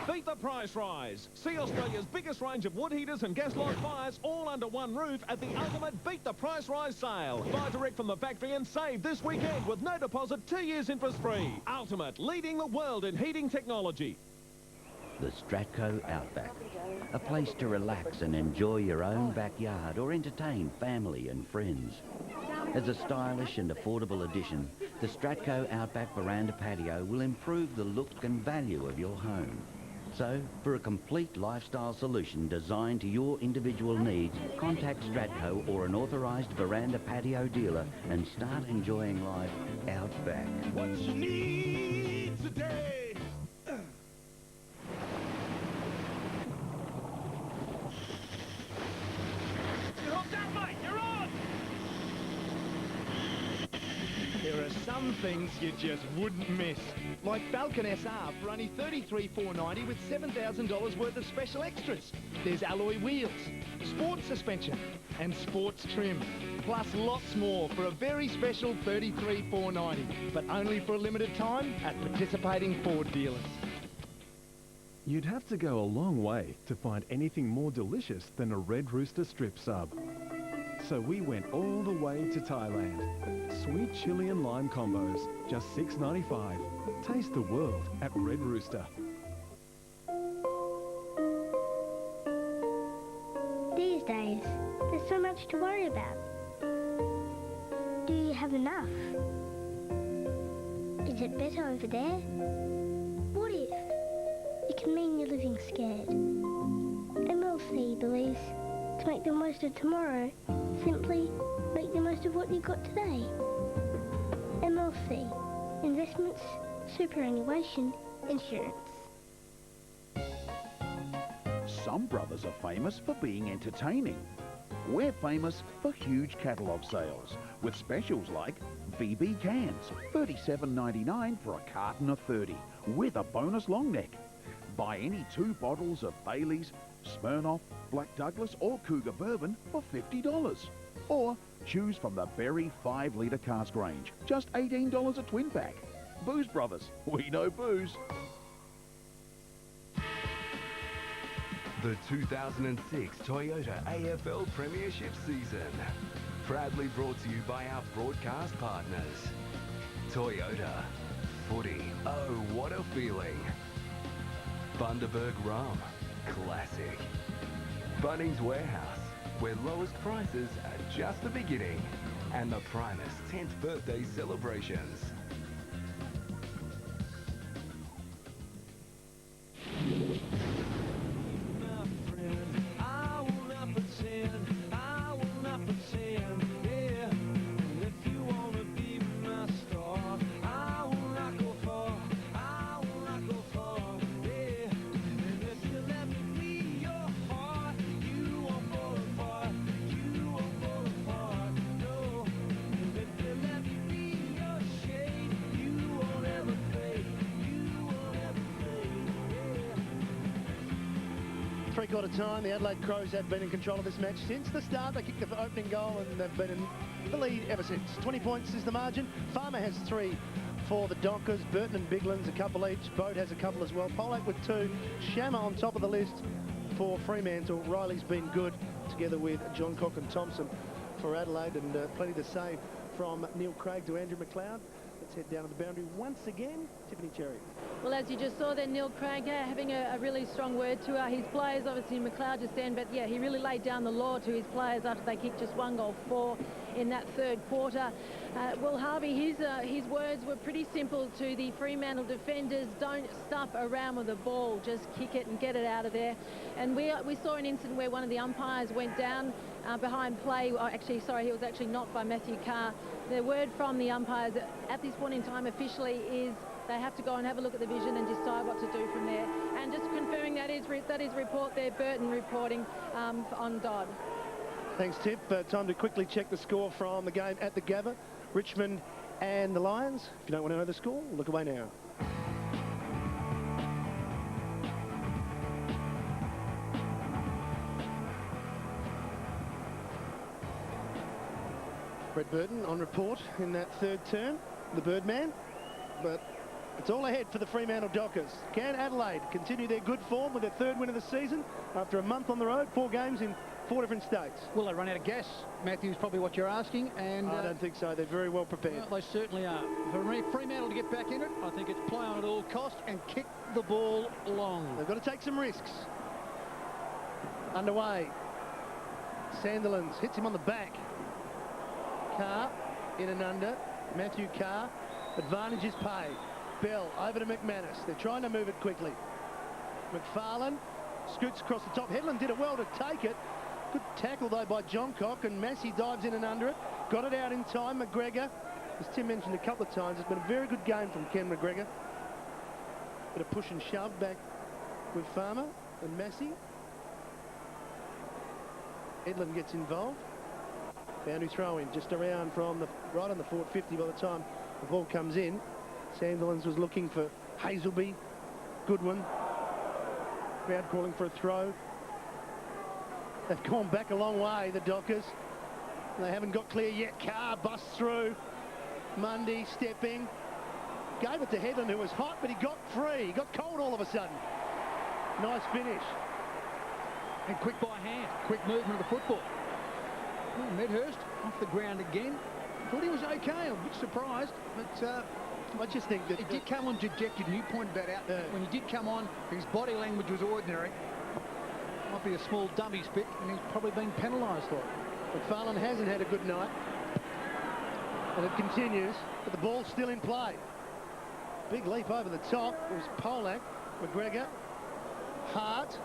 Beat the price rise. See Australia's biggest range of wood heaters and gas log fires all under one roof at the ultimate Beat the Price Rise sale. Buy direct from the factory and save this weekend with no deposit, 2 years interest free. Ultimate, leading the world in heating technology. The Stratco Outback, a place to relax and enjoy your own backyard or entertain family and friends. As a stylish and affordable addition, The Stratco Outback Veranda Patio will improve the look and value of your home. So, for a complete lifestyle solution designed to your individual needs, contact Stratco or an authorised veranda patio dealer and start enjoying life out back. What you need today. You're hooked up, mate. You're on. There are some things you just wouldn't miss. Like Falcon SR for only $33,490 with $7,000 worth of special extras. There's alloy wheels, sports suspension and sports trim. Plus lots more for a very special $33,490. But only for a limited time at participating Ford dealers. You'd have to go a long way to find anything more delicious than a Red Rooster strip sub. So we went all the way to Thailand. Sweet chili and lime combos, just $6.95. Taste the world at Red Rooster. These days, there's so much to worry about. Do you have enough? Is it better over there? What if? It can mean you're living scared. MLC believes to make the most of tomorrow, simply make the most of what you got today. MLC, Investments, Superannuation, Insurance. Some brothers are famous for being entertaining. We're famous for huge catalogue sales, with specials like BB cans, $37.99 for a carton of 30, with a bonus long neck. Buy any 2 bottles of Bailey's, Smirnoff, Black Douglas or Cougar Bourbon for $50. Or choose from the Berry 5-litre cask range, just $18 a twin pack. Booze Brothers, we know booze. The 2006 Toyota AFL Premiership season. Proudly brought to you by our broadcast partners. Toyota. Footy. Oh, what a feeling. Bundaberg Rum. Classic. Bunnings Warehouse, where lowest prices are just the beginning. And the Primus 10th birthday celebrations. Three-quarter time, the Adelaide Crows have been in control of this match since the start. They kicked the opening goal and they've been in the lead ever since. 20 points is the margin. Farmer has 3 for the Dockers. Burton and Biglan's a couple each. Boat has a couple as well. Polak with 2. Shammer on top of the list for Fremantle. Riley's been good together with John Cock and Thompson for Adelaide, and plenty to say from Neil Craig to Andrew McLeod. Let's head down to the boundary once again. Tiffany Cherry. Well, as you just saw there, Neil Craig having a really strong word to his players. Obviously, McLeod just then, but yeah, he really laid down the law to his players after they kicked just 1 goal 4 in that third quarter. Well, Harvey, his words were pretty simple to the Fremantle defenders. Don't stuff around with the ball. Just kick it and get it out of there. And we saw an incident where one of the umpires went down behind play. Actually, sorry, he was actually knocked by Matthew Carr. The word from the umpires at this point in time officially is they have to go and have a look at the vision and decide what to do from there. And just confirming that is report there, Burton reporting on Dodd. Thanks, Tiff. Time to quickly check the score from the game at the Gabba. Richmond and the Lions. If you don't want to know the score, look away now. Brett Burton on report in that third term, the Birdman. But it's all ahead for the Fremantle Dockers. Can Adelaide continue their good form with their 3rd win of the season after a month on the road, 4 games in 4 different states? Will they run out of gas, Matthew, is probably what you're asking. And I don't think so. They're very well prepared. Well, they certainly are. For Fremantle to get back in it, I think it's play on at all costs and kick the ball long. They've got to take some risks. Underway. Sandilands hits him on the back. Carr in and under. Matthew Carr Advantage is paid. Bell over to McManus. They're trying to move it quickly. McFarlane scoots across the top. Headland did it well to take it. Good tackle, though, by Johncock, and Massey dives in and under it. Got it out in time. McGregor, as Tim mentioned a couple of times, it's been a very good game from Ken McGregor. Bit of push and shove back with Farmer and Massey. Headland gets involved. Boundary throw in just around from the right on the 450 by the time the ball comes in. Sandilands was looking for Hazelby. Goodwin. Crowd calling for a throw. They've gone back a long way, the Dockers. They haven't got clear yet. Carr busts through. Mundy stepping. Gave it to Headland, who was hot, but he got free. He got cold all of a sudden. Nice finish. And quick by hand. Quick movement of the football. Oh, Medhurst off the ground again. Thought he was okay. I'm a bit surprised, but I just think that he did come on dejected, and you pointed that out. When he did come on, his body language was ordinary. Might be a small dummy spit, and he's probably been penalised for it. McFarlane hasn't had a good night, and it continues, but the ball's still in play. Big leap over the top. It was Polak, McGregor, Hart,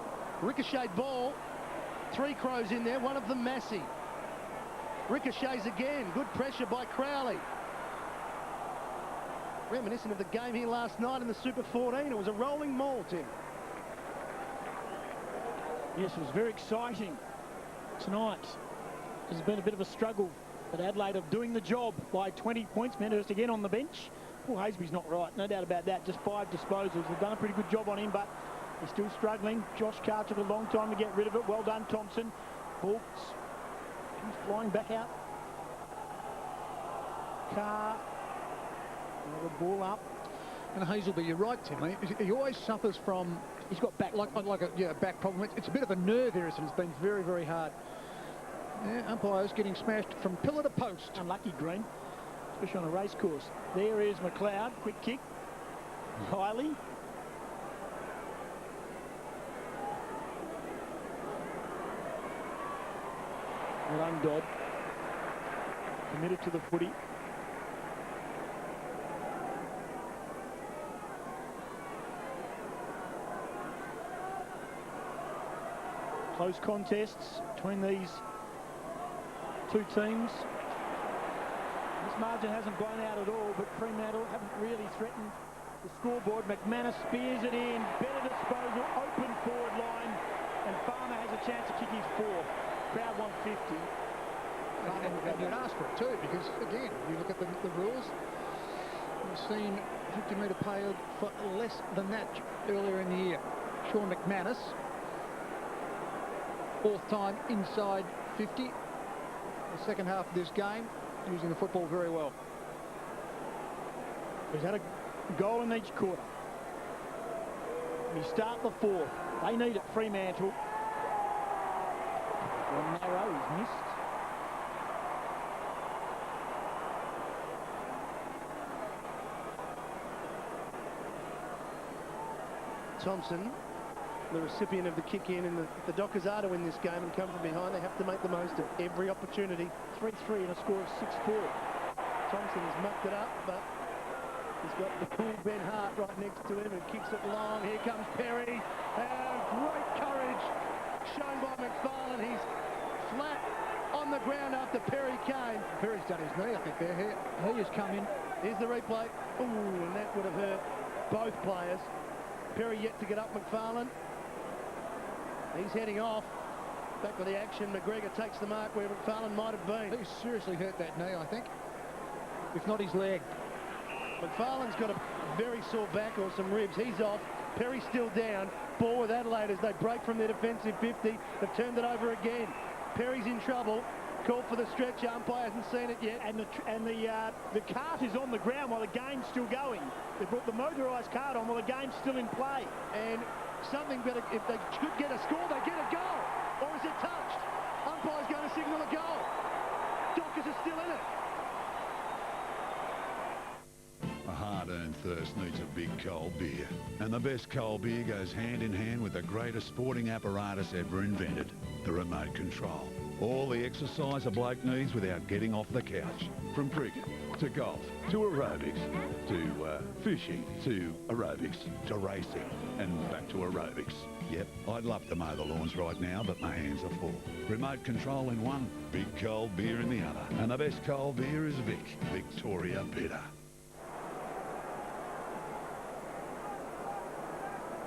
ricocheted ball. 3 Crows in there, one of them Massey. Ricochets again, good pressure by Crowley. Reminiscent of the game here last night in the Super 14. It was a rolling maul, Tim. Yes, it was very exciting tonight. There's been a bit of a struggle at Adelaide of doing the job by 20 points. Medhurst again on the bench. Paul Hazeby's not right, no doubt about that. Just 5 disposals. They've done a pretty good job on him, but he's still struggling. Josh Carr took a long time to get rid of it. Well done, Thompson. Hawks. He's flying back out. Carr. Another ball up. And Hazelby, you're right, Tim. He always suffers from. He's got back like a back problem. It's a bit of a nerve irritant. It's been very, very hard. Yeah, umpires getting smashed from pillar to post. Unlucky, Green, especially on a race course. There is McLeod. Quick kick. Hiley. Well done, Dodd. Committed to the footy. Close contests between these two teams. This margin hasn't blown out at all, but Fremantle haven't really threatened the scoreboard. McManus spears it in. Better disposal, open forward line, and Farmer has a chance to kick his 4. Crowd 150. And you'd ask for it too, because again, you look at the rules. We've seen 50-metre payload for less than that earlier in the year. Sean McManus, 4th time inside 50. The second half of this game, using the football very well. He's had a goal in each quarter. You start the 4th. They need it, Fremantle. One narrow, he's missed. Thompson, the recipient of the kick in, and the Dockers are to win this game and come from behind. They have to make the most of every opportunity. 3-3 and a score of 6-4. Thompson's mucked it up, but he's got the cool Ben Hart right next to him and kicks it long. Here comes Perry. And great courage shown by McFarlane. He's flat on the ground after Perry came. Perry's done his knee, I think, there. He has come in. Here's the replay. Ooh, and that would have hurt both players. Perry yet to get up, McFarlane. He's heading off. Back with the action. McGregor takes the mark where McFarlane might have been. He's seriously hurt that knee, I think. If not his leg. McFarlane's got a very sore back or some ribs. He's off. Perry's still down. Ball with Adelaide as they break from their defensive 50. They've turned it over again. Perry's in trouble. Called for the stretch. Umpire hasn't seen it yet. And the cart is on the ground while the game's still going. They brought the motorised cart on while the game's still in play. And something better, if they could get a score, they get a goal. Or is it touched? Umpire's going to signal a goal. Dockers are still in it. A hard-earned thirst needs a big cold beer. And the best cold beer goes hand in hand with the greatest sporting apparatus ever invented, the remote control. All the exercise a bloke needs without getting off the couch. From cricket, to golf, to aerobics, to fishing, to aerobics, to racing, and back to aerobics. Yep, I'd love to mow the lawns right now, but my hands are full. Remote control in one, big cold beer in the other. And the best cold beer is Vic, Victoria Bitter.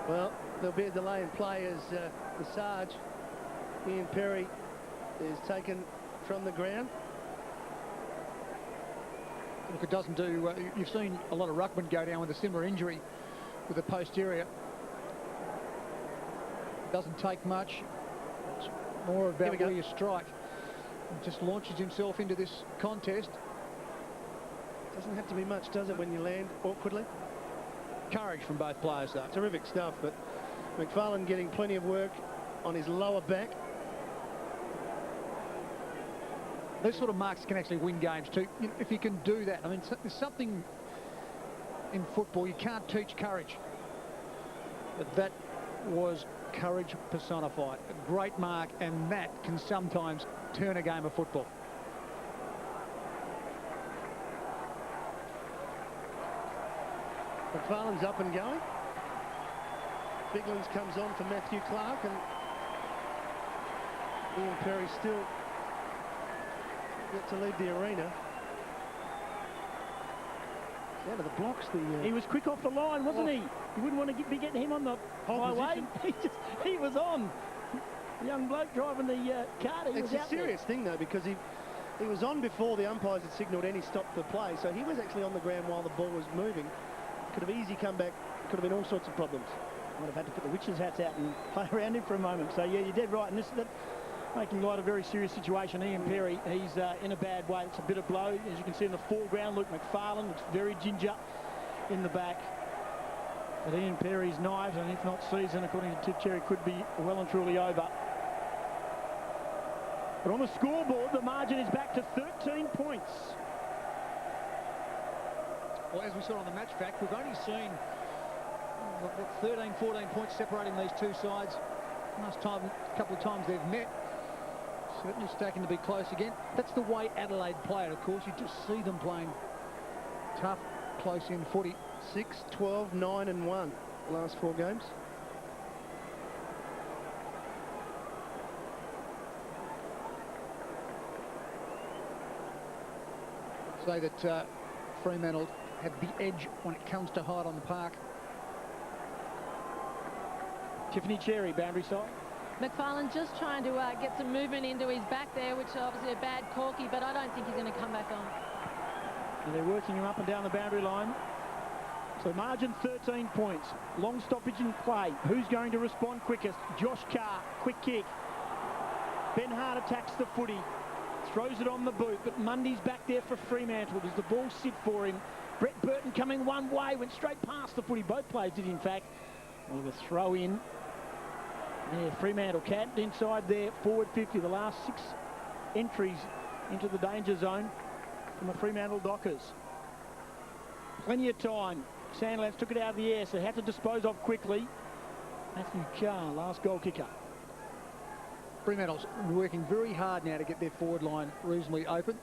Well, there'll be a delay in play as the Sarge, Ian Perry, is taken from the ground. Look, it doesn't do... you've seen a lot of ruckmen go down with a similar injury with the posterior. It doesn't take much. It's more about where you strike. He just launches himself into this contest. Doesn't have to be much, does it, when you land awkwardly? Courage from both players, though. Terrific stuff, but McFarlane getting plenty of work on his lower back. Those sort of marks can actually win games too, if you can do that. I mean, there's something in football, you can't teach courage. But that was courage personified. A great mark, and that can sometimes turn a game of football. McFarlane's up and going. Biglands comes on for Matthew Clark, and Ian Perry still yet to leave the arena. Out of the blocks, he was quick off the line, wasn't he? You wouldn't want to be getting him on the highway. He was on. The young bloke driving the cart. It's a serious thing, though, because he was on before the umpires had signalled any stop for play, so he was actually on the ground while the ball was moving. Could have easily come back. Could have been all sorts of problems. Might have had to put the witches' hats out and play around him for a moment. So yeah, you're dead right. And making light of a very serious situation. Ian Perry, he's in a bad way. It's a bitter blow. As you can see in the foreground, Luke McFarlane looks very ginger in the back. But Ian Perry's night, and if not season, according to Tip Cherry, could be well and truly over. But on the scoreboard, the margin is back to 13 points. Well, as we saw on the match fact, we've only seen 13, 14 points separating these two sides. Last time, a couple of times they've met. Certainly stacking to be close again. That's the way Adelaide play it, of course. You just see them playing tough, close-in footy. 6, 12, 9 and 1 the last 4 games. Say that Fremantle had the edge when it comes to height on the park. Tiffany Cherry, boundary side. McFarlane just trying to get some movement into his back there, which is obviously a bad corky, but I don't think he's going to come back on. And they're working him up and down the boundary line. So margin 13 points. Long stoppage in play. Who's going to respond quickest? Josh Carr, quick kick. Ben Hart attacks the footy. Throws it on the boot, but Mundy's back there for Fremantle. Does the ball sit for him? Brett Burton coming one way, went straight past the footy. Both players did, in fact. Well, the throw in. Yeah, Fremantle camped inside there, forward 50. The last 6 entries into the danger zone from the Fremantle Dockers. Plenty of time. Sandlands took it out of the air, so had to dispose of quickly. Matthew Carr, last goal kicker. Fremantle's working very hard now to get their forward line reasonably open.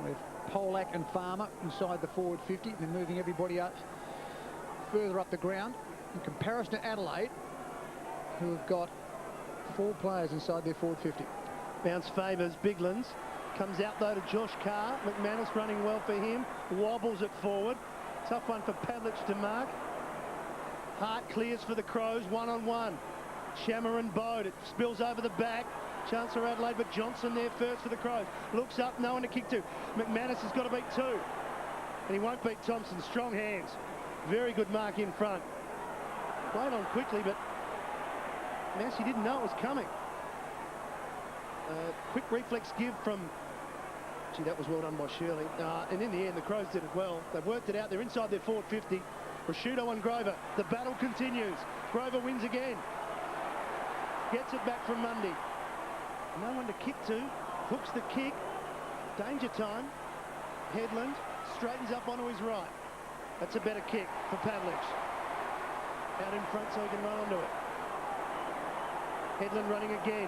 With Polak and Farmer inside the forward 50. They're moving everybody up further up the ground. In comparison to Adelaide, who have got 4 players inside their forward 50. Bounce favours Biglands. Comes out though to Josh Carr. McManus running well for him. Wobbles it forward. Tough one for Pavlich to mark. Hart clears for the Crows, 1-on-1. Shammer and Bode. It spills over the back. Chance for Adelaide, but Johnson there first for the Crows. Looks up, no one to kick to. McManus has got to beat 2. And he won't beat Thompson. Strong hands. Very good mark in front. Played on quickly, but Massey didn't know it was coming. Quick reflex give from... Gee, that was well done by Shirley. And in the end, the Crows did it well. They've worked it out. They're inside their forward 50. Prosciutto and Grover. The battle continues. Grover wins again. Gets it back from Mundy. No one to kick to. Hooks the kick. Danger time. Headland straightens up onto his right. That's a better kick for Pavlich. Out in front so he can run onto it. Headland running again.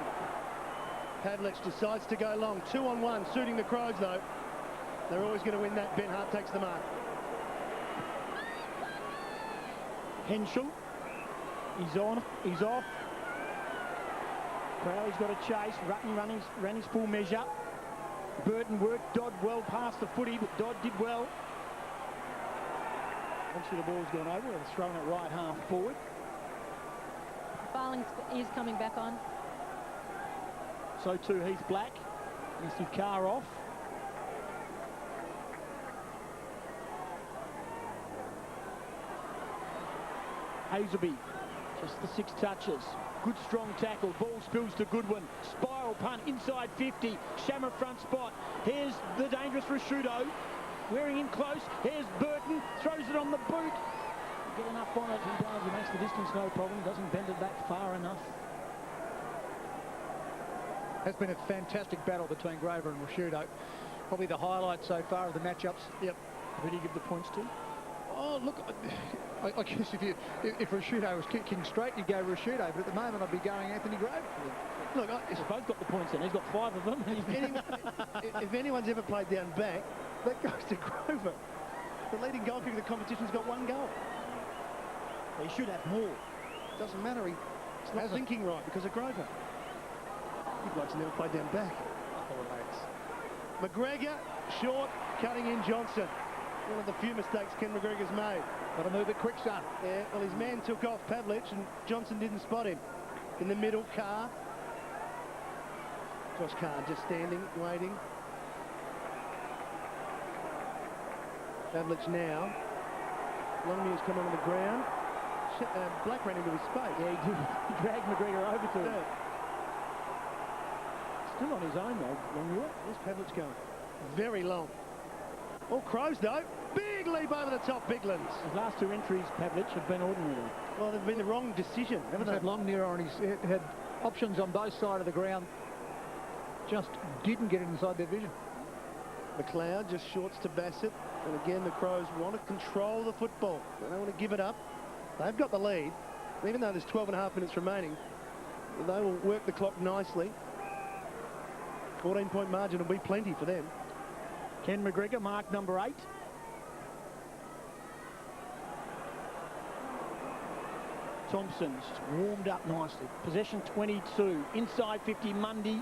Pavlich decides to go long. 2-on-1, suiting the Crows though. They're always going to win that. Ben Hart takes the mark. Henschel. He's on. He's off. Crowley's got a chase. Rutten ran his full measure. Burton worked Dodd well past the footy, but Dodd did well. Actually, the ball's gone over. They've thrown it right half forward. Farling is coming back on. So too Heath Black. Gets his car off. Hazelby, just the 6 touches. Good strong tackle. Ball spills to Goodwin. Spiral punt inside 50. Shammer front spot. Here's the dangerous Rashudo. Wearing in close. Here's Burton. Throws it on the boot. Get enough on it. He does. He makes the distance no problem. Doesn't bend it back far enough. Has been a fantastic battle between Grover and Rashudo. Probably the highlight so far of the matchups. Yep. Who do you give the points to? Oh, look, I guess if Rashudo was kicking straight, you'd go Rashudo, but at the moment I'd be going Anthony Grover. Look, they've both got the points in. He's got 5 of them. If anyone's ever played down back, that goes to Grover. The leading goal kicker of the competition's got 1 goal. He should have more. Doesn't matter. He's not thinking right because of Grover. You blokes never played down back. McGregor, short, cutting in Johnson. One of the few mistakes Ken McGregor's made. Got to move it quick, son. Yeah, well, his man took off Pavlich and Johnson didn't spot him. In the middle, Carr. Josh Carr just standing, waiting. Pavlich now. Longmuir's come onto the ground. Black ran into his space. Yeah, he did. He dragged McGregor over to him. Still on his own, though, Longmuir. Where's Pavlich going? Very long. All Crows, though. Big leap over the top, Biglands. His last 2 entries, Pavlich, have been ordinary. Well, they've been the wrong decision, haven't He's they? had Longmuir on his... had options on both sides of the ground. Just didn't get it inside their vision. McLeod just shorts to Bassett. And again, the Crows want to control the football. They don't want to give it up. They've got the lead. Even though there's 12.5 minutes remaining, they will work the clock nicely. 14-point margin will be plenty for them. Ken McGregor, mark number 8. Thompson's warmed up nicely. Possession 22. Inside 50, Mundy.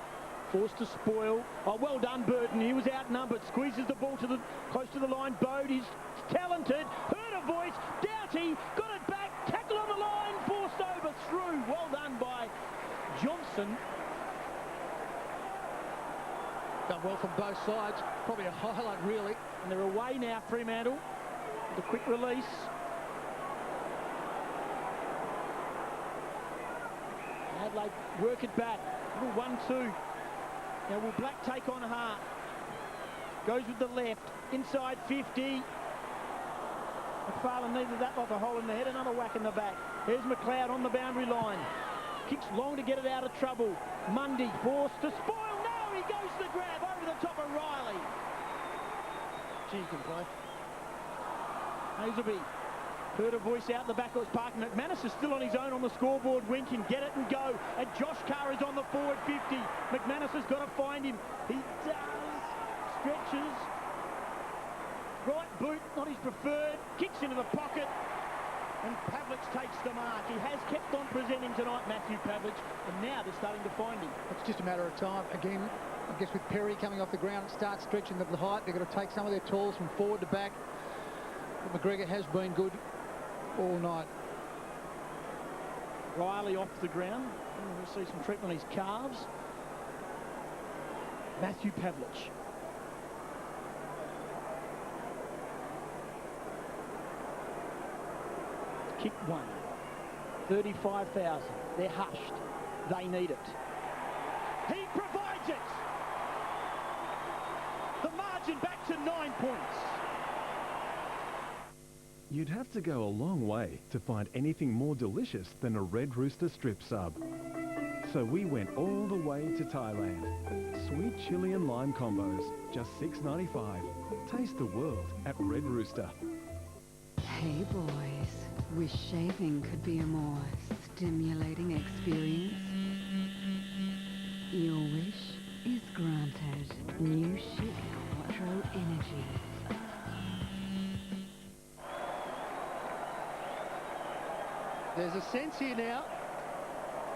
Forced to spoil. Oh, well done, Burton. He was outnumbered. Squeezes the ball close to the line. Bode is talented. Heard a voice. Doughty got it back. Tackle on the line. Forced over through. Well done by Johnson. Done well from both sides. Probably a highlight, really. And they're away now, Fremantle. The quick release. Adelaide work it back. Little 1-2. Now will Black take on Hart? Goes with the left. Inside 50. McFarlane needed that like a hole in the head. Another whack in the back. Here's McLeod on the boundary line. Kicks long to get it out of trouble. Mundy forced to spoil. No, he goes to the grab over the top of Riley. Gee, you can play. Hazelby. Heard a voice out the back of his park. McManus is still on his own on the scoreboard, winking. Get it and go. And Josh Carr is on the forward 50. McManus has got to find him. He does. Stretches. Right boot, not his preferred. Kicks into the pocket. And Pavlich takes the mark. He has kept on presenting tonight, Matthew Pavlich. And now they're starting to find him. It's just a matter of time. Again, I guess with Perry coming off the ground, it starts stretching the height. They've got to take some of their tools from forward to back. But McGregor has been good all night. Riley off the ground. We'll see some treatment on his calves. Matthew Pavlich. Kick 1. 35,000. They're hushed. They need it. He provides it. The margin back to 9 points. You'd have to go a long way to find anything more delicious than a Red Rooster strip sub. So we went all the way to Thailand. Sweet chili and lime combos, just $6.95. Taste the world at Red Rooster. Hey boys, wish shaving could be a more stimulating experience? Your wish is granted. New Chic Quattro Energy. There's a sense here now.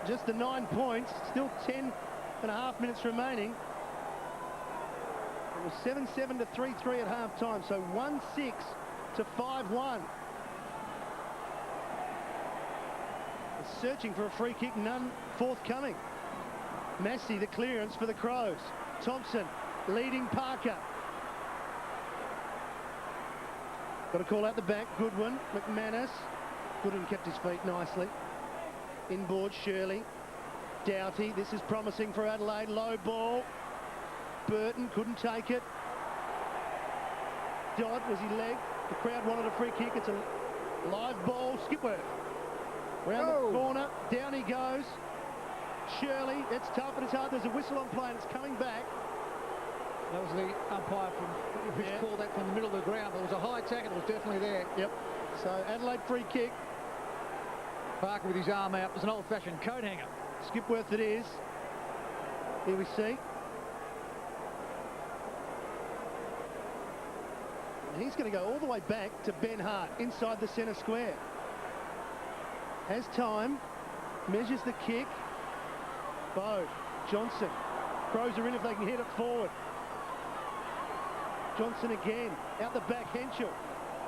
Just the 9 points. Still 10.5 minutes remaining. It was 7-7 to 3-3 at half-time, so 1-6 to 5-1. Searching for a free kick, none forthcoming. Massey, the clearance for the Crows. Thompson leading Parker. Got to call out the back. Goodwin, McManus. Goodwin kept his feet nicely. Inboard, Shirley. Doughty, this is promising for Adelaide. Low ball. Burton couldn't take it. Dodd, was he legged? The crowd wanted a free kick. It's a live ball. Skipworth. Round the corner. Down he goes. Shirley, it's tough and it's hard. There's a whistle on play and it's coming back. That was the umpire who called that from the middle of the ground. There was a high tackle. It was definitely there. Yep. So Adelaide free kick. Parker with his arm out. It was an old-fashioned coat hanger. Skipworth it is. Here we see. And he's going to go all the way back to Ben Hart inside the centre square. Has time. Measures the kick. Bode. Johnson. Crows are in if they can hit it forward. Johnson again. Out the back, Henschel.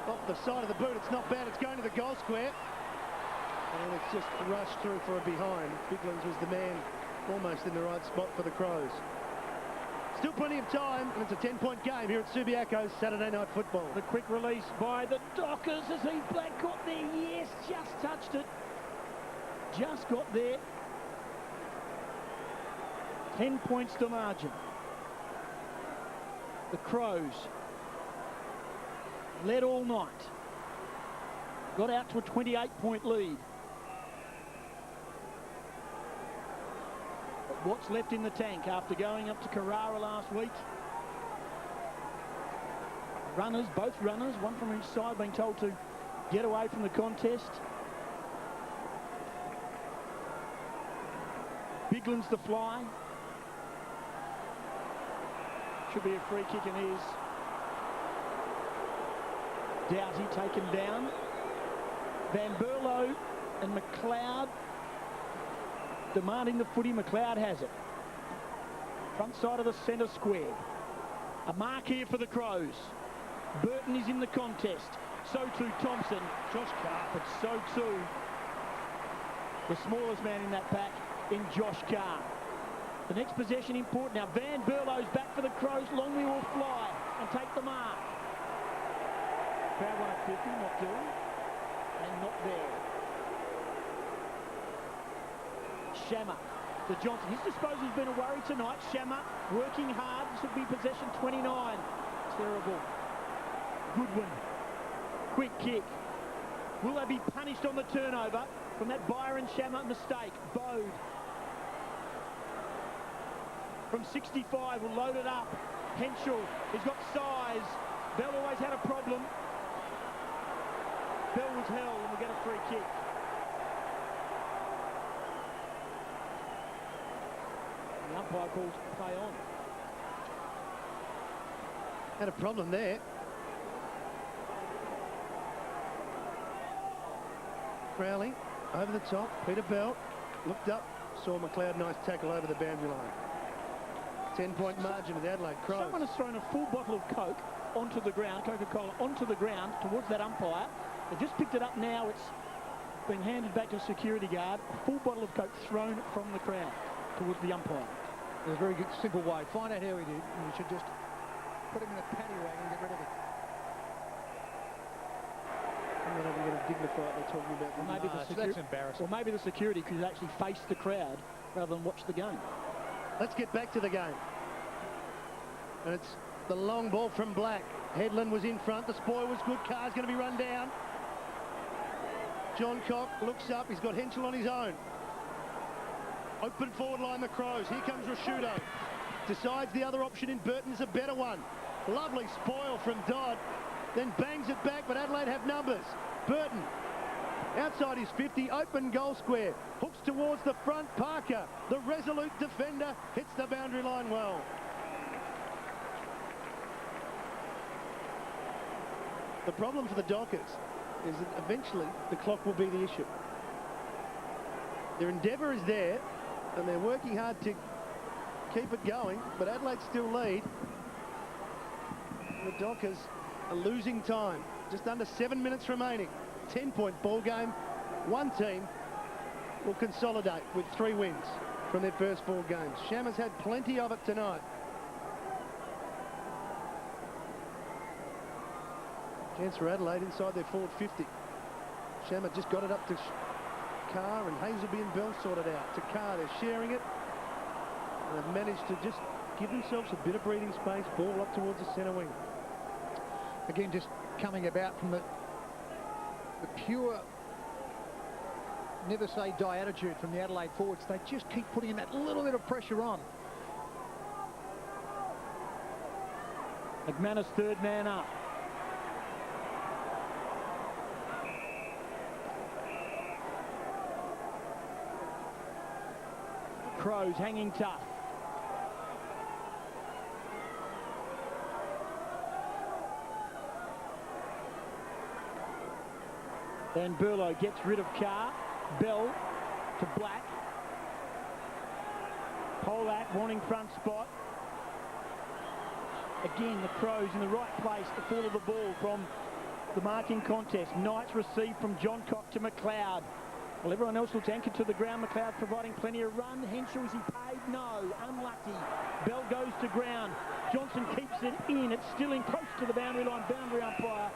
Off the side of the boot. It's not bad. It's going to the goal square. And it's just rushed through for a behind. Biglands was the man almost in the right spot for the Crows. Still plenty of time, and it's a 10-point game here at Subiaco's Saturday Night Football. The quick release by the Dockers as Heath Black got there. Yes, just touched it. Just got there. 10 points to margin. The Crows led all night. Got out to a 28-point lead. But what's left in the tank after going up to Carrara last week? Runners, both runners, one from each side, being told to get away from the contest. Biglan's the fly. Should be a free kick and is. Doughty taken down. Van Berlo and McLeod demanding the footy. McLeod has it. Front side of the centre square. A mark here for the Crows. Burton is in the contest. So too Thompson. Josh Carr. But so too the smallest man in that pack in Josh Carr. The next possession important. Now Van Berlo's back for the Crows. Longley will fly and take the mark. Crowd 150, not doing. And not there. Shammer to Johnson. His disposal's been a worry tonight. Shammer working hard. This will be possession 29. Terrible. Goodwin. Quick kick. Will they be punished on the turnover from that Byron Shammer mistake? Bode. From 65 will load it up. Henschel, he's got size. Bell always had a problem. Bell was held and will get a free kick. The umpire calls play on. Had a problem there. Crowley over the top. Peter Bell looked up, saw McLeod. Nice tackle over the boundary line. 10-point margin of the Adelaide Crows. Someone has thrown a full bottle of Coke onto the ground, Coca-Cola onto the ground towards that umpire. They just picked it up now. It's been handed back to a security guard. A full bottle of Coke thrown from the crowd towards the umpire. There's a very good, simple way. Find out how he did, and you should just put him in a paddy wagon and get rid of it. I'm not even going to dignify it. They're talking about. Well, maybe that's embarrassing. Or maybe the security could actually face the crowd rather than watch the game. Let's get back to the game. And it's the long ball from Black. Headland was in front. The spoil was good. Carr's going to be run down. John Cock looks up. He's got Henschel on his own. Open forward line, the Crows. Here comes Rashudo. Decides the other option in Burton's a better one. Lovely spoil from Dodd. Then bangs it back, but Adelaide have numbers. Burton, outside his 50, open goal square. Hooks towards the front. Parker, the resolute defender, hits the boundary line well. The problem for the Dockers is that eventually the clock will be the issue. Their endeavour is there, and they're working hard to keep it going, but Adelaide still lead. The Dockers are losing time. Just under 7 minutes remaining. 10-point ball game. One team will consolidate with 3 wins from their first 4 games. Shammer's had plenty of it tonight. Chance for Adelaide inside their forward 50. Shammer just got it up to Carr, and Hazelby and Bell sorted out. To Carr, they're sharing it. And they've managed to just give themselves a bit of breathing space. Ball up towards the centre wing. Again, just coming about from the pure never say die attitude from the Adelaide forwards. They just keep putting that little bit of pressure on. McManus, third man up. Crows hanging tough. Then Burlow gets rid of Carr. Bell to Black. Polak wanting front spot. Again, the Crows in the right place to fall of the ball from the marking contest. Knight's received from Johncock to McLeod. Well, everyone else looks anchored to the ground. McLeod providing plenty of run. Henshaw, is he paid? No. Unlucky. Bell goes to ground. Johnson keeps it in. It's still in close to the boundary line. Boundary umpire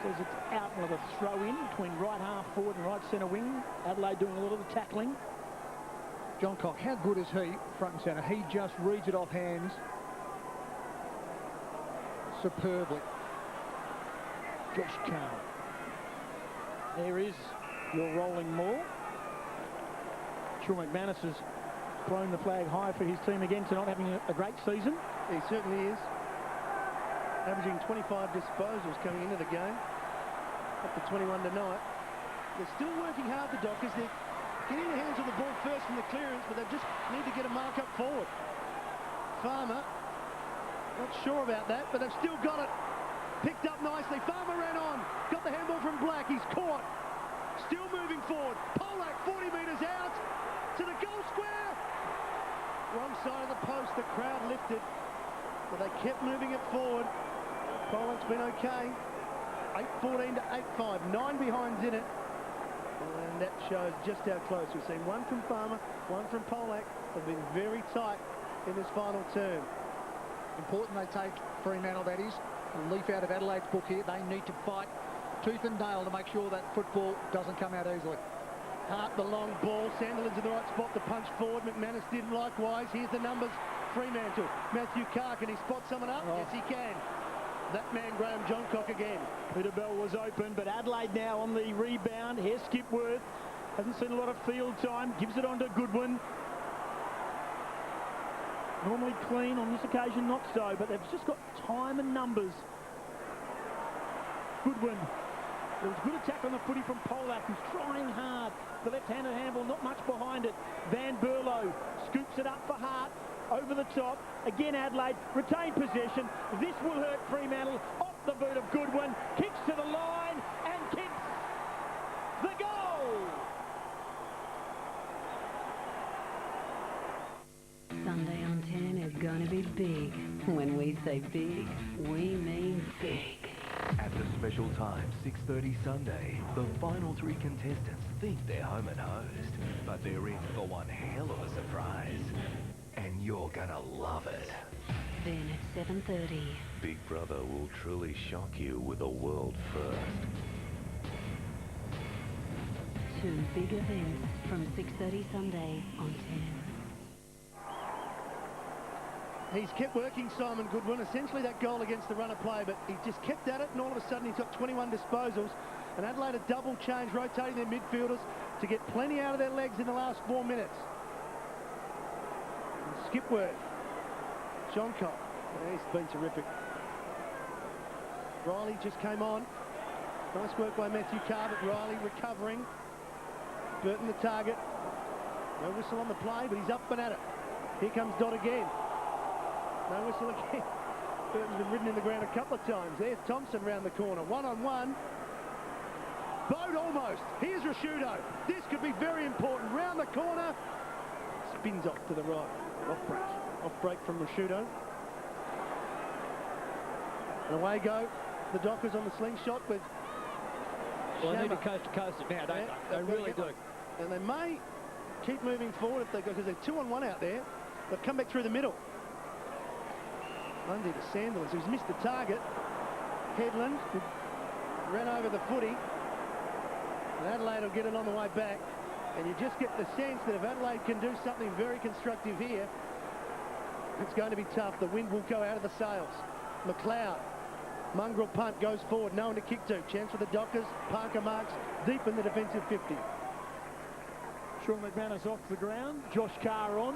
says it's out. With a throw in between right half forward and right centre wing. Adelaide doing a lot of the tackling. Johncock, how good is he front and centre? He just reads it off hands superbly. Josh Carr. There is your rolling maul. Sure, McManus has thrown the flag high for his team again tonight, having a great season. He certainly is. Averaging 25 disposals coming into the game. Up to 21 tonight. They're still working hard, the Dockers. They're getting their hands on the ball first from the clearance, but they just need to get a mark up forward. Farmer, not sure about that, but they've still got it. Picked up nicely. Farmer ran on. Got the handball from Black. He's caught. Still moving forward. Polak 40 metres out to the goal square. Wrong side of the post. The crowd lifted, but they kept moving it forward. Polak's been okay. 8-14 to 8-5. 9 behinds in it. And that shows just how close. We've seen one from Farmer, one from Polak. They've been very tight in this final term. Important they take Fremantle, that is. A leaf out of Adelaide's book here. They need to fight tooth and nail to make sure that football doesn't come out easily. Hart, the long ball. Sandilands in the right spot to punch forward. McManus did likewise. Here's the numbers. Fremantle. Matthew Carr, can he spot someone up? Yes, he can. That man, Graham Johncock again. Peter Bell was open, but Adelaide now on the rebound. Here's Skipworth. Hasn't seen a lot of field time. Gives it on to Goodwin. Normally clean, on this occasion not so, but they've just got time and numbers. Goodwin. There was good attack on the footy from Polak, who's trying hard. The left-handed handball, not much behind it. Van Burlow scoops it up for Hart. Over the top. Again, Adelaide retain possession. This will hurt Fremantle. Off the boot of Goodwin. Kicks to the line and kicks the goal. Sunday on 10 is going to be big. When we say big, we mean big. At the special time, 6:30 Sunday, the final 3 contestants think they're home and host, but they're in for one hell of a surprise. And you're gonna love it. Then at 7:30. Big Brother will truly shock you with a world first. 2 big events from 6:30 Sunday on 10. He's kept working, Simon Goodwin. Essentially that goal against the run of play, but he just kept at it, and all of a sudden he's got 21 disposals. And Adelaide a double change, rotating their midfielders to get plenty out of their legs in the last 4 minutes. Skipworth. Johncock. He's been terrific. Riley just came on. Nice work by Matthew Carr, but Riley recovering. Burton the target. No whistle on the play, but he's up and at it. Here comes Dodd again. No whistle again. Burton's been ridden in the ground a couple of times. There's Thompson round the corner. 1-on-1. Boat almost. Here's Rashudo. This could be very important. Round the corner. Spins off to the right. Off break. Off break from Rashudo. And away go the Dockers on the slingshot with Well, they need to Shammer. coast to coast it now, don't Yeah, they? they've They got to really get do. one. And they may keep moving forward if they go, because they're 2-on-1 out there. They've come back through the middle. Mundy to Sanders, who's missed the target. Headland ran over the footy. And Adelaide will get it on the way back. And you just get the sense that if Adelaide can do something very constructive here, it's going to be tough. The wind will go out of the sails. McLeod. Mongrel punt goes forward. No one to kick to. Chance for the Dockers. Parker marks deep in the defensive 50. Sean McManus off the ground. Josh Carr on.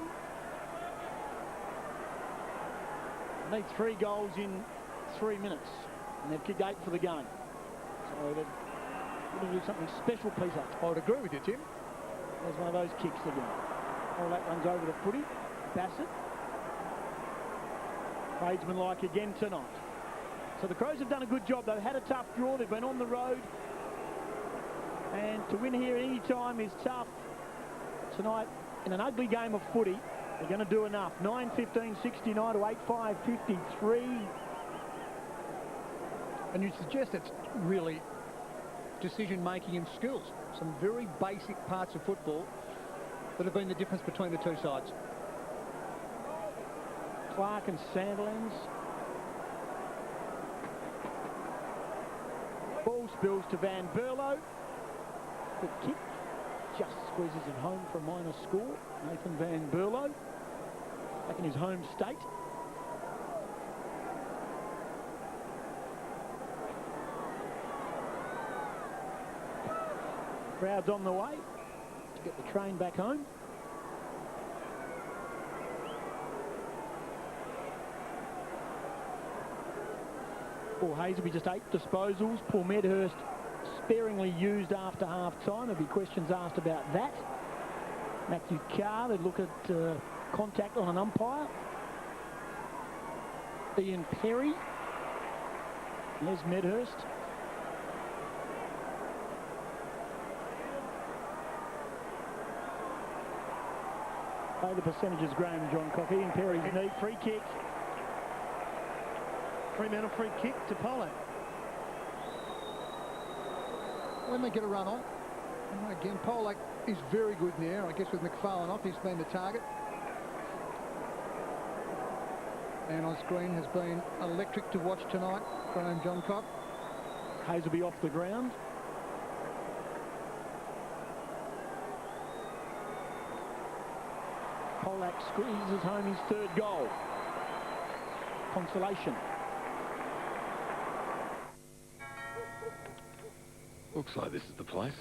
Need 3 goals in 3 minutes. And they've kicked 8 for the game. So they're going to do something special, Peter. I would agree with you, Tim. There's one of those kicks again. All that runs over the footy. Bassett. Tradesman-like again tonight. So the Crows have done a good job. They've had a tough draw. They've been on the road. And to win here any time is tough. Tonight, in an ugly game of footy, they're going to do enough. 9-15-69 to 8-5-53. And you suggest it's really decision-making in skills. Some very basic parts of football that have been the difference between the two sides. Clark and Sandilands. Ball spills to Van Berlo. Good kick. Just squeezes it home for a minor score. Nathan Van Berlo. Back in his home state. Crowd's on the way to get the train back home. Paul Hazelby just 8 disposals. Paul Medhurst sparingly used after half-time. There'll be questions asked about that. Matthew Carr, they'd look at contact on an umpire. Ian Perry. Les Medhurst. Play the percentages, Graham John Cock. Ian Perry's knee, free kick. Fremantle free kick to Pollard. When they get a run on, and again, Polak is very good now. I guess with McFarlane off, he's been the target. And on screen has been electric to watch tonight, Graham Johncock. Hazelby off the ground. Polak squeezes home his 3rd goal. Consolation. Looks like this is the place.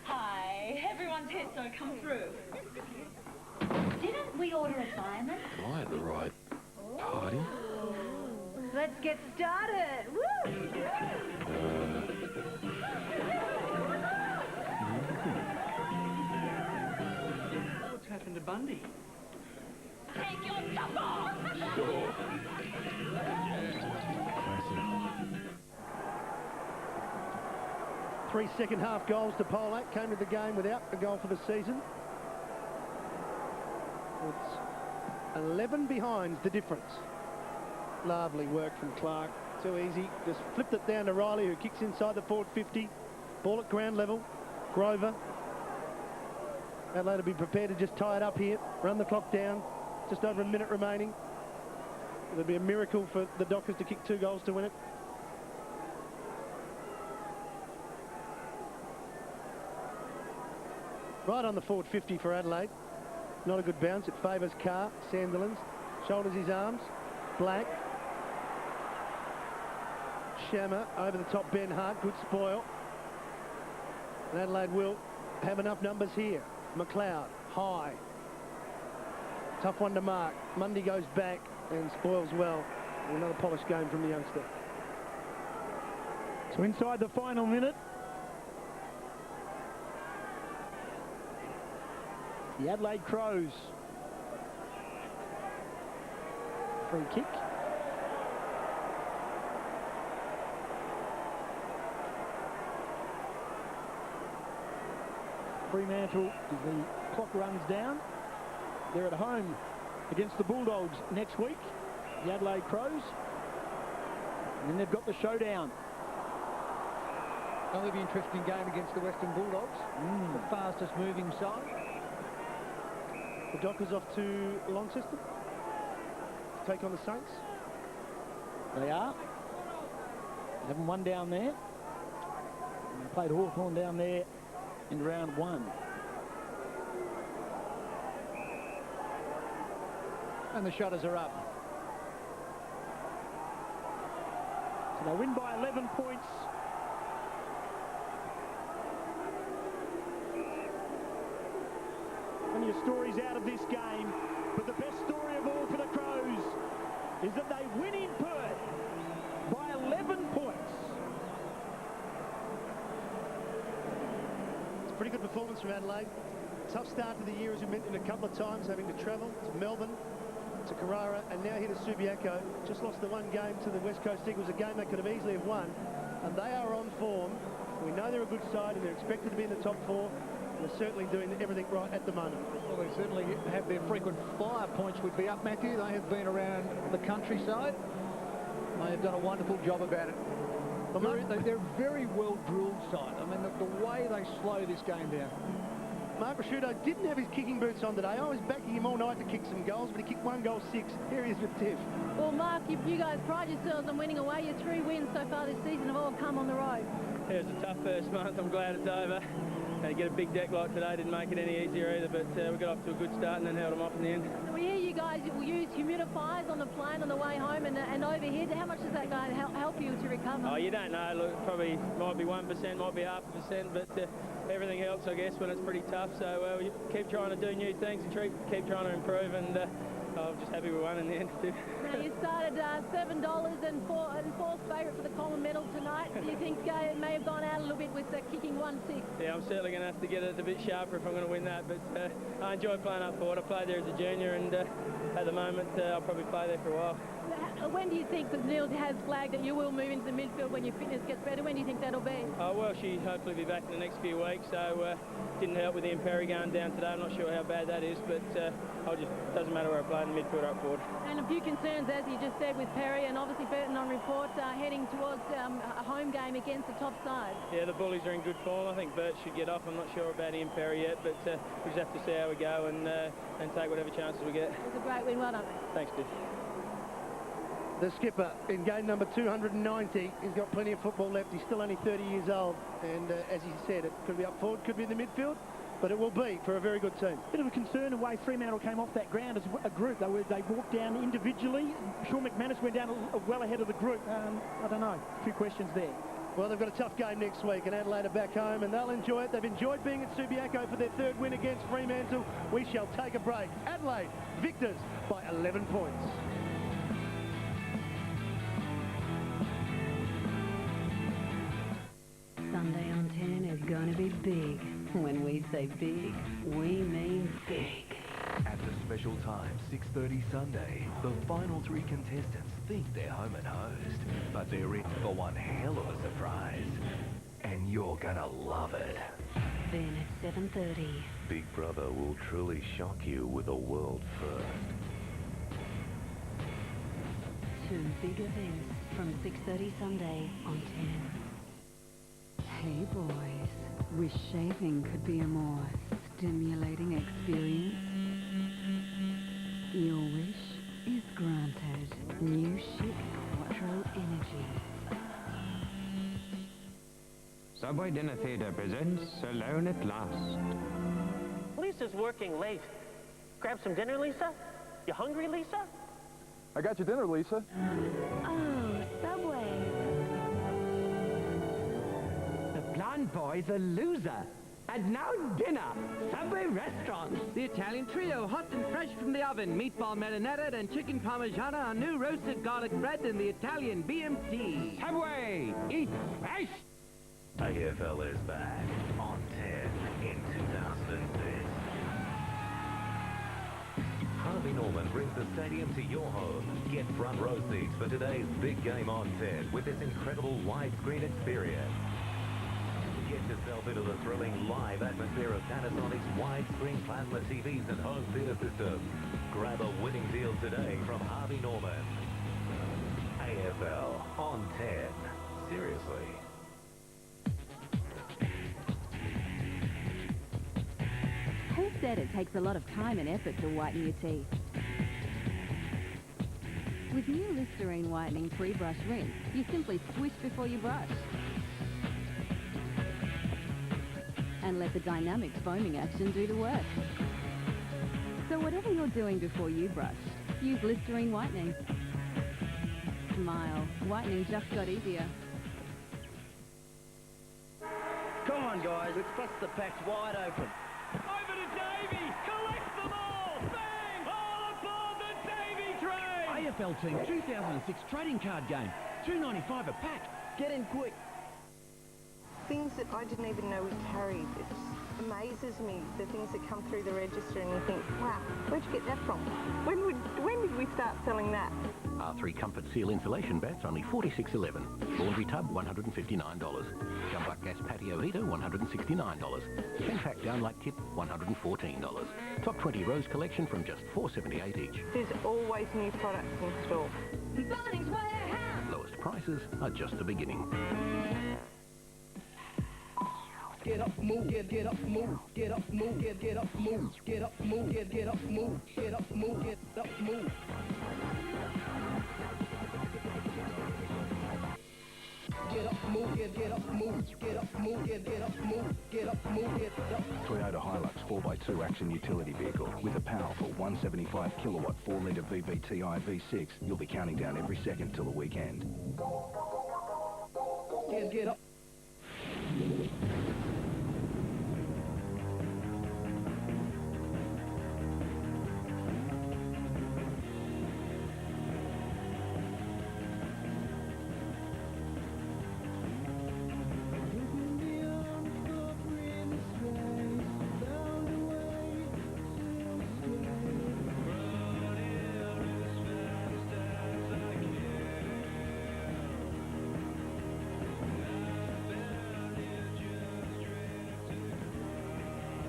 Hi, everyone's here, so come through. Didn't we order a fireman? Am I at the right party? Let's get started. Woo! What's happened to Bundy? Take your stuff off! Sure. 3 second-half goals to Polak. Came to the game without a goal for the season. It's 11 behind the difference. Lovely work from Clark. Too easy. Just flipped it down to Riley, who kicks inside the forward 50. Ball at ground level. Grover. Adelaide will be prepared to just tie it up here. Run the clock down. Just over a minute remaining. It'll be a miracle for the Dockers to kick 2 goals to win it. Right on the forward 50 for Adelaide. Not a good bounce. It favours Carr. Sandilands shoulders his arms. Black. Shammer over the top. Ben Hart. Good spoil. And Adelaide will have enough numbers here. McLeod. High. Tough one to mark. Mundy goes back and spoils well. Another polished game from the youngster. So inside the final minute. The Adelaide Crows. Free kick. Fremantle, as the clock runs down. They're at home against the Bulldogs next week, the Adelaide Crows. And then they've got the showdown. That'll be an interesting game against the Western Bulldogs. The fastest moving side. The Dockers off to Launceston to take on the Saints. They are. They haven't won down there. And they played Hawthorn down there in round 1. And the shutters are up. So they win by 11 points. Plenty of stories out of this game, but the best story of all for the Crows is that they win in Perth by 11 points. It's a pretty good performance from Adelaide. Tough start to the year, as we mentioned a couple of times, having to travel to Melbourne, to Carrara, and now here to Subiaco. Just lost the one game to the West Coast Eagles, a game they could have easily have won, and they are on form. We know they're a good side and they're expected to be in the top 4. They're certainly doing everything right at the moment. Well, they certainly have their frequent flyer points would be up, Matthew. They have been around the countryside. They have done a wonderful job about it. They're a very well-drilled side. I mean, the way they slow this game down. Mark Rasciuto didn't have his kicking boots on today. I was backing him all night to kick some goals, but he kicked 1 goal 6. Here he is with Tiff. Well, Mark, you guys pride yourselves on winning away. Your 3 wins so far this season have all come on the road. Yeah, it was a tough first month. I'm glad it's over. To get a big deck like today didn't make it any easier either, but we got off to a good start and then held them off in the end. We hear you guys will use humidifiers on the plane on the way home and overhead. How much is that going to help you to recover? Oh, you don't know. Look, probably might be 1%, might be 0.5%, but everything helps, I guess, when it's pretty tough. So we keep trying to do new things and keep trying to improve, and I'm just happy we won in the end too. Now you started $7 and fourth favourite for the Coleman medal tonight. Do you think it may have gone out a little bit with kicking 1-6? Yeah, I'm certainly going to have to get it a bit sharper if I'm going to win that, but I enjoy playing up forward. I played there as a junior, and at the moment I'll probably play there for a while. When do you think, because Neil has flagged that you will move into the midfield when your fitness gets better, when do you think that'll be? Oh, well, she'll hopefully be back in the next few weeks, so didn't help with the Imperi going down today. I'm not sure how bad that is, but doesn't matter where I play in the midfield or up forward. And a few concerns, as you just said, with Perry and obviously Burton on report, heading towards a home game against the top side. Yeah, the Bullies are in good form. I think Bert should get off. I'm not sure about Imperi yet, but we just have to see how we go and take whatever chances we get. It was a great win. Well done. Thanks, Steve. The skipper in game number 290. He's got plenty of football left. He's still only 30 years old, and as he said, it could be up forward, could be in the midfield, but it will be for a very good team. Bit of a concern the way Fremantle came off that ground as a group. They walked down individually. Sean McManus went down well ahead of the group. I don't know. A few questions there. Well, they've got a tough game next week, and Adelaide are back home, and they'll enjoy it. They've enjoyed being at Subiaco for their 3rd win against Fremantle. We shall take a break. Adelaide, victors by 11 points. Sunday on 10 is going to be big. When we say big, we mean big. At the special time, 6:30 Sunday, the final 3 contestants think they're home and host, but they're in for one hell of a surprise. And you're gonna love it. Then at 7:30. Big Brother will truly shock you with a world first. 2 big events from 6:30 Sunday on 10. Hey boys, wish shaving could be a more stimulating experience? Your wish is granted. New Chic Quattro Energy. Subway Dinner Theatre presents Alone at Last. Lisa's working late. Grab some dinner, Lisa? You hungry, Lisa? I got your dinner, Lisa. Oh, Subway. The blonde boy's a loser. And now dinner, Subway restaurants. The Italian trio, hot and fresh from the oven. Meatball marinara and chicken parmigiana on new roasted garlic bread and the Italian BMT. Subway, eat fresh. AFL is back on 10 in 2006. Harvey Norman brings the stadium to your home. Get front row seats for today's big game on 10 with this incredible widescreen experience. Get yourself into the thrilling live atmosphere of Panasonic's widescreen plasma TVs and home theatre systems. Grab a winning deal today from Harvey Norman. AFL on 10. Seriously. Who said it takes a lot of time and effort to whiten your teeth? With new Listerine Whitening Pre-Brush Rinse, you simply swish before you brush. And let the dynamic foaming action do the work. So whatever you're doing before you brush, use Listerine Whitening. Smile. Whitening just got easier. Come on, guys, let's bust the packs wide open. Over to Davey, collects them all! Bang! All aboard the Davey train! AFL Team 2006 trading card game. $2.95 a pack. Get in quick. Things that I didn't even know we carried. It amazes me, the things that come through the register, and you think, wow, where'd you get that from? When did we start selling that? R3 Comfort Seal Insulation Bats, only $46.11. Laundry tub, $159. Jumbuck Gas Patio Heater, $169. 10-pack downlight kit, $114. Top 20 Rose Collection from just $4.78 each. There's always new products in store. Bunnings Warehouse! Lowest prices are just the beginning. Get up, move, get up, move, get up, move, get up, move, get up, move, get up, move, get up, move, get up, move. Get up, move, get up, move, get up, move, get up, move, get up, move, get up. Toyota Hilux 4x2 action utility vehicle with a powerful 175 kilowatt 4-litre VVTi V6. You'll be counting down every second till the weekend. Get up.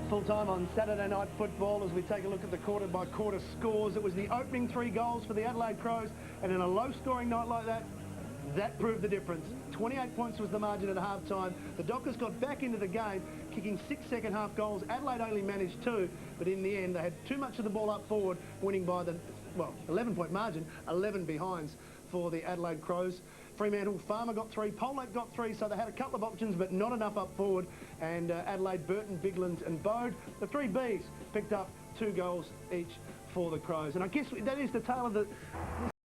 Full time on Saturday Night Football as we take a look at the quarter-by-quarter scores. It was the opening 3 goals for the Adelaide Crows, and in a low-scoring night like that, that proved the difference. 28 points was the margin at half-time. The Dockers got back into the game, kicking 6 second-half goals. Adelaide only managed 2, but in the end, they had too much of the ball up forward, winning by the, 11-point margin, 11 behinds for the Adelaide Crows. Fremantle, Farmer got 3, Polak got 3, so they had a couple of options, but not enough up forward. And Adelaide, Burton, Bigland and Bode, the 3 Bs, picked up 2 goals each for the Crows. And I guess that is the tale of the...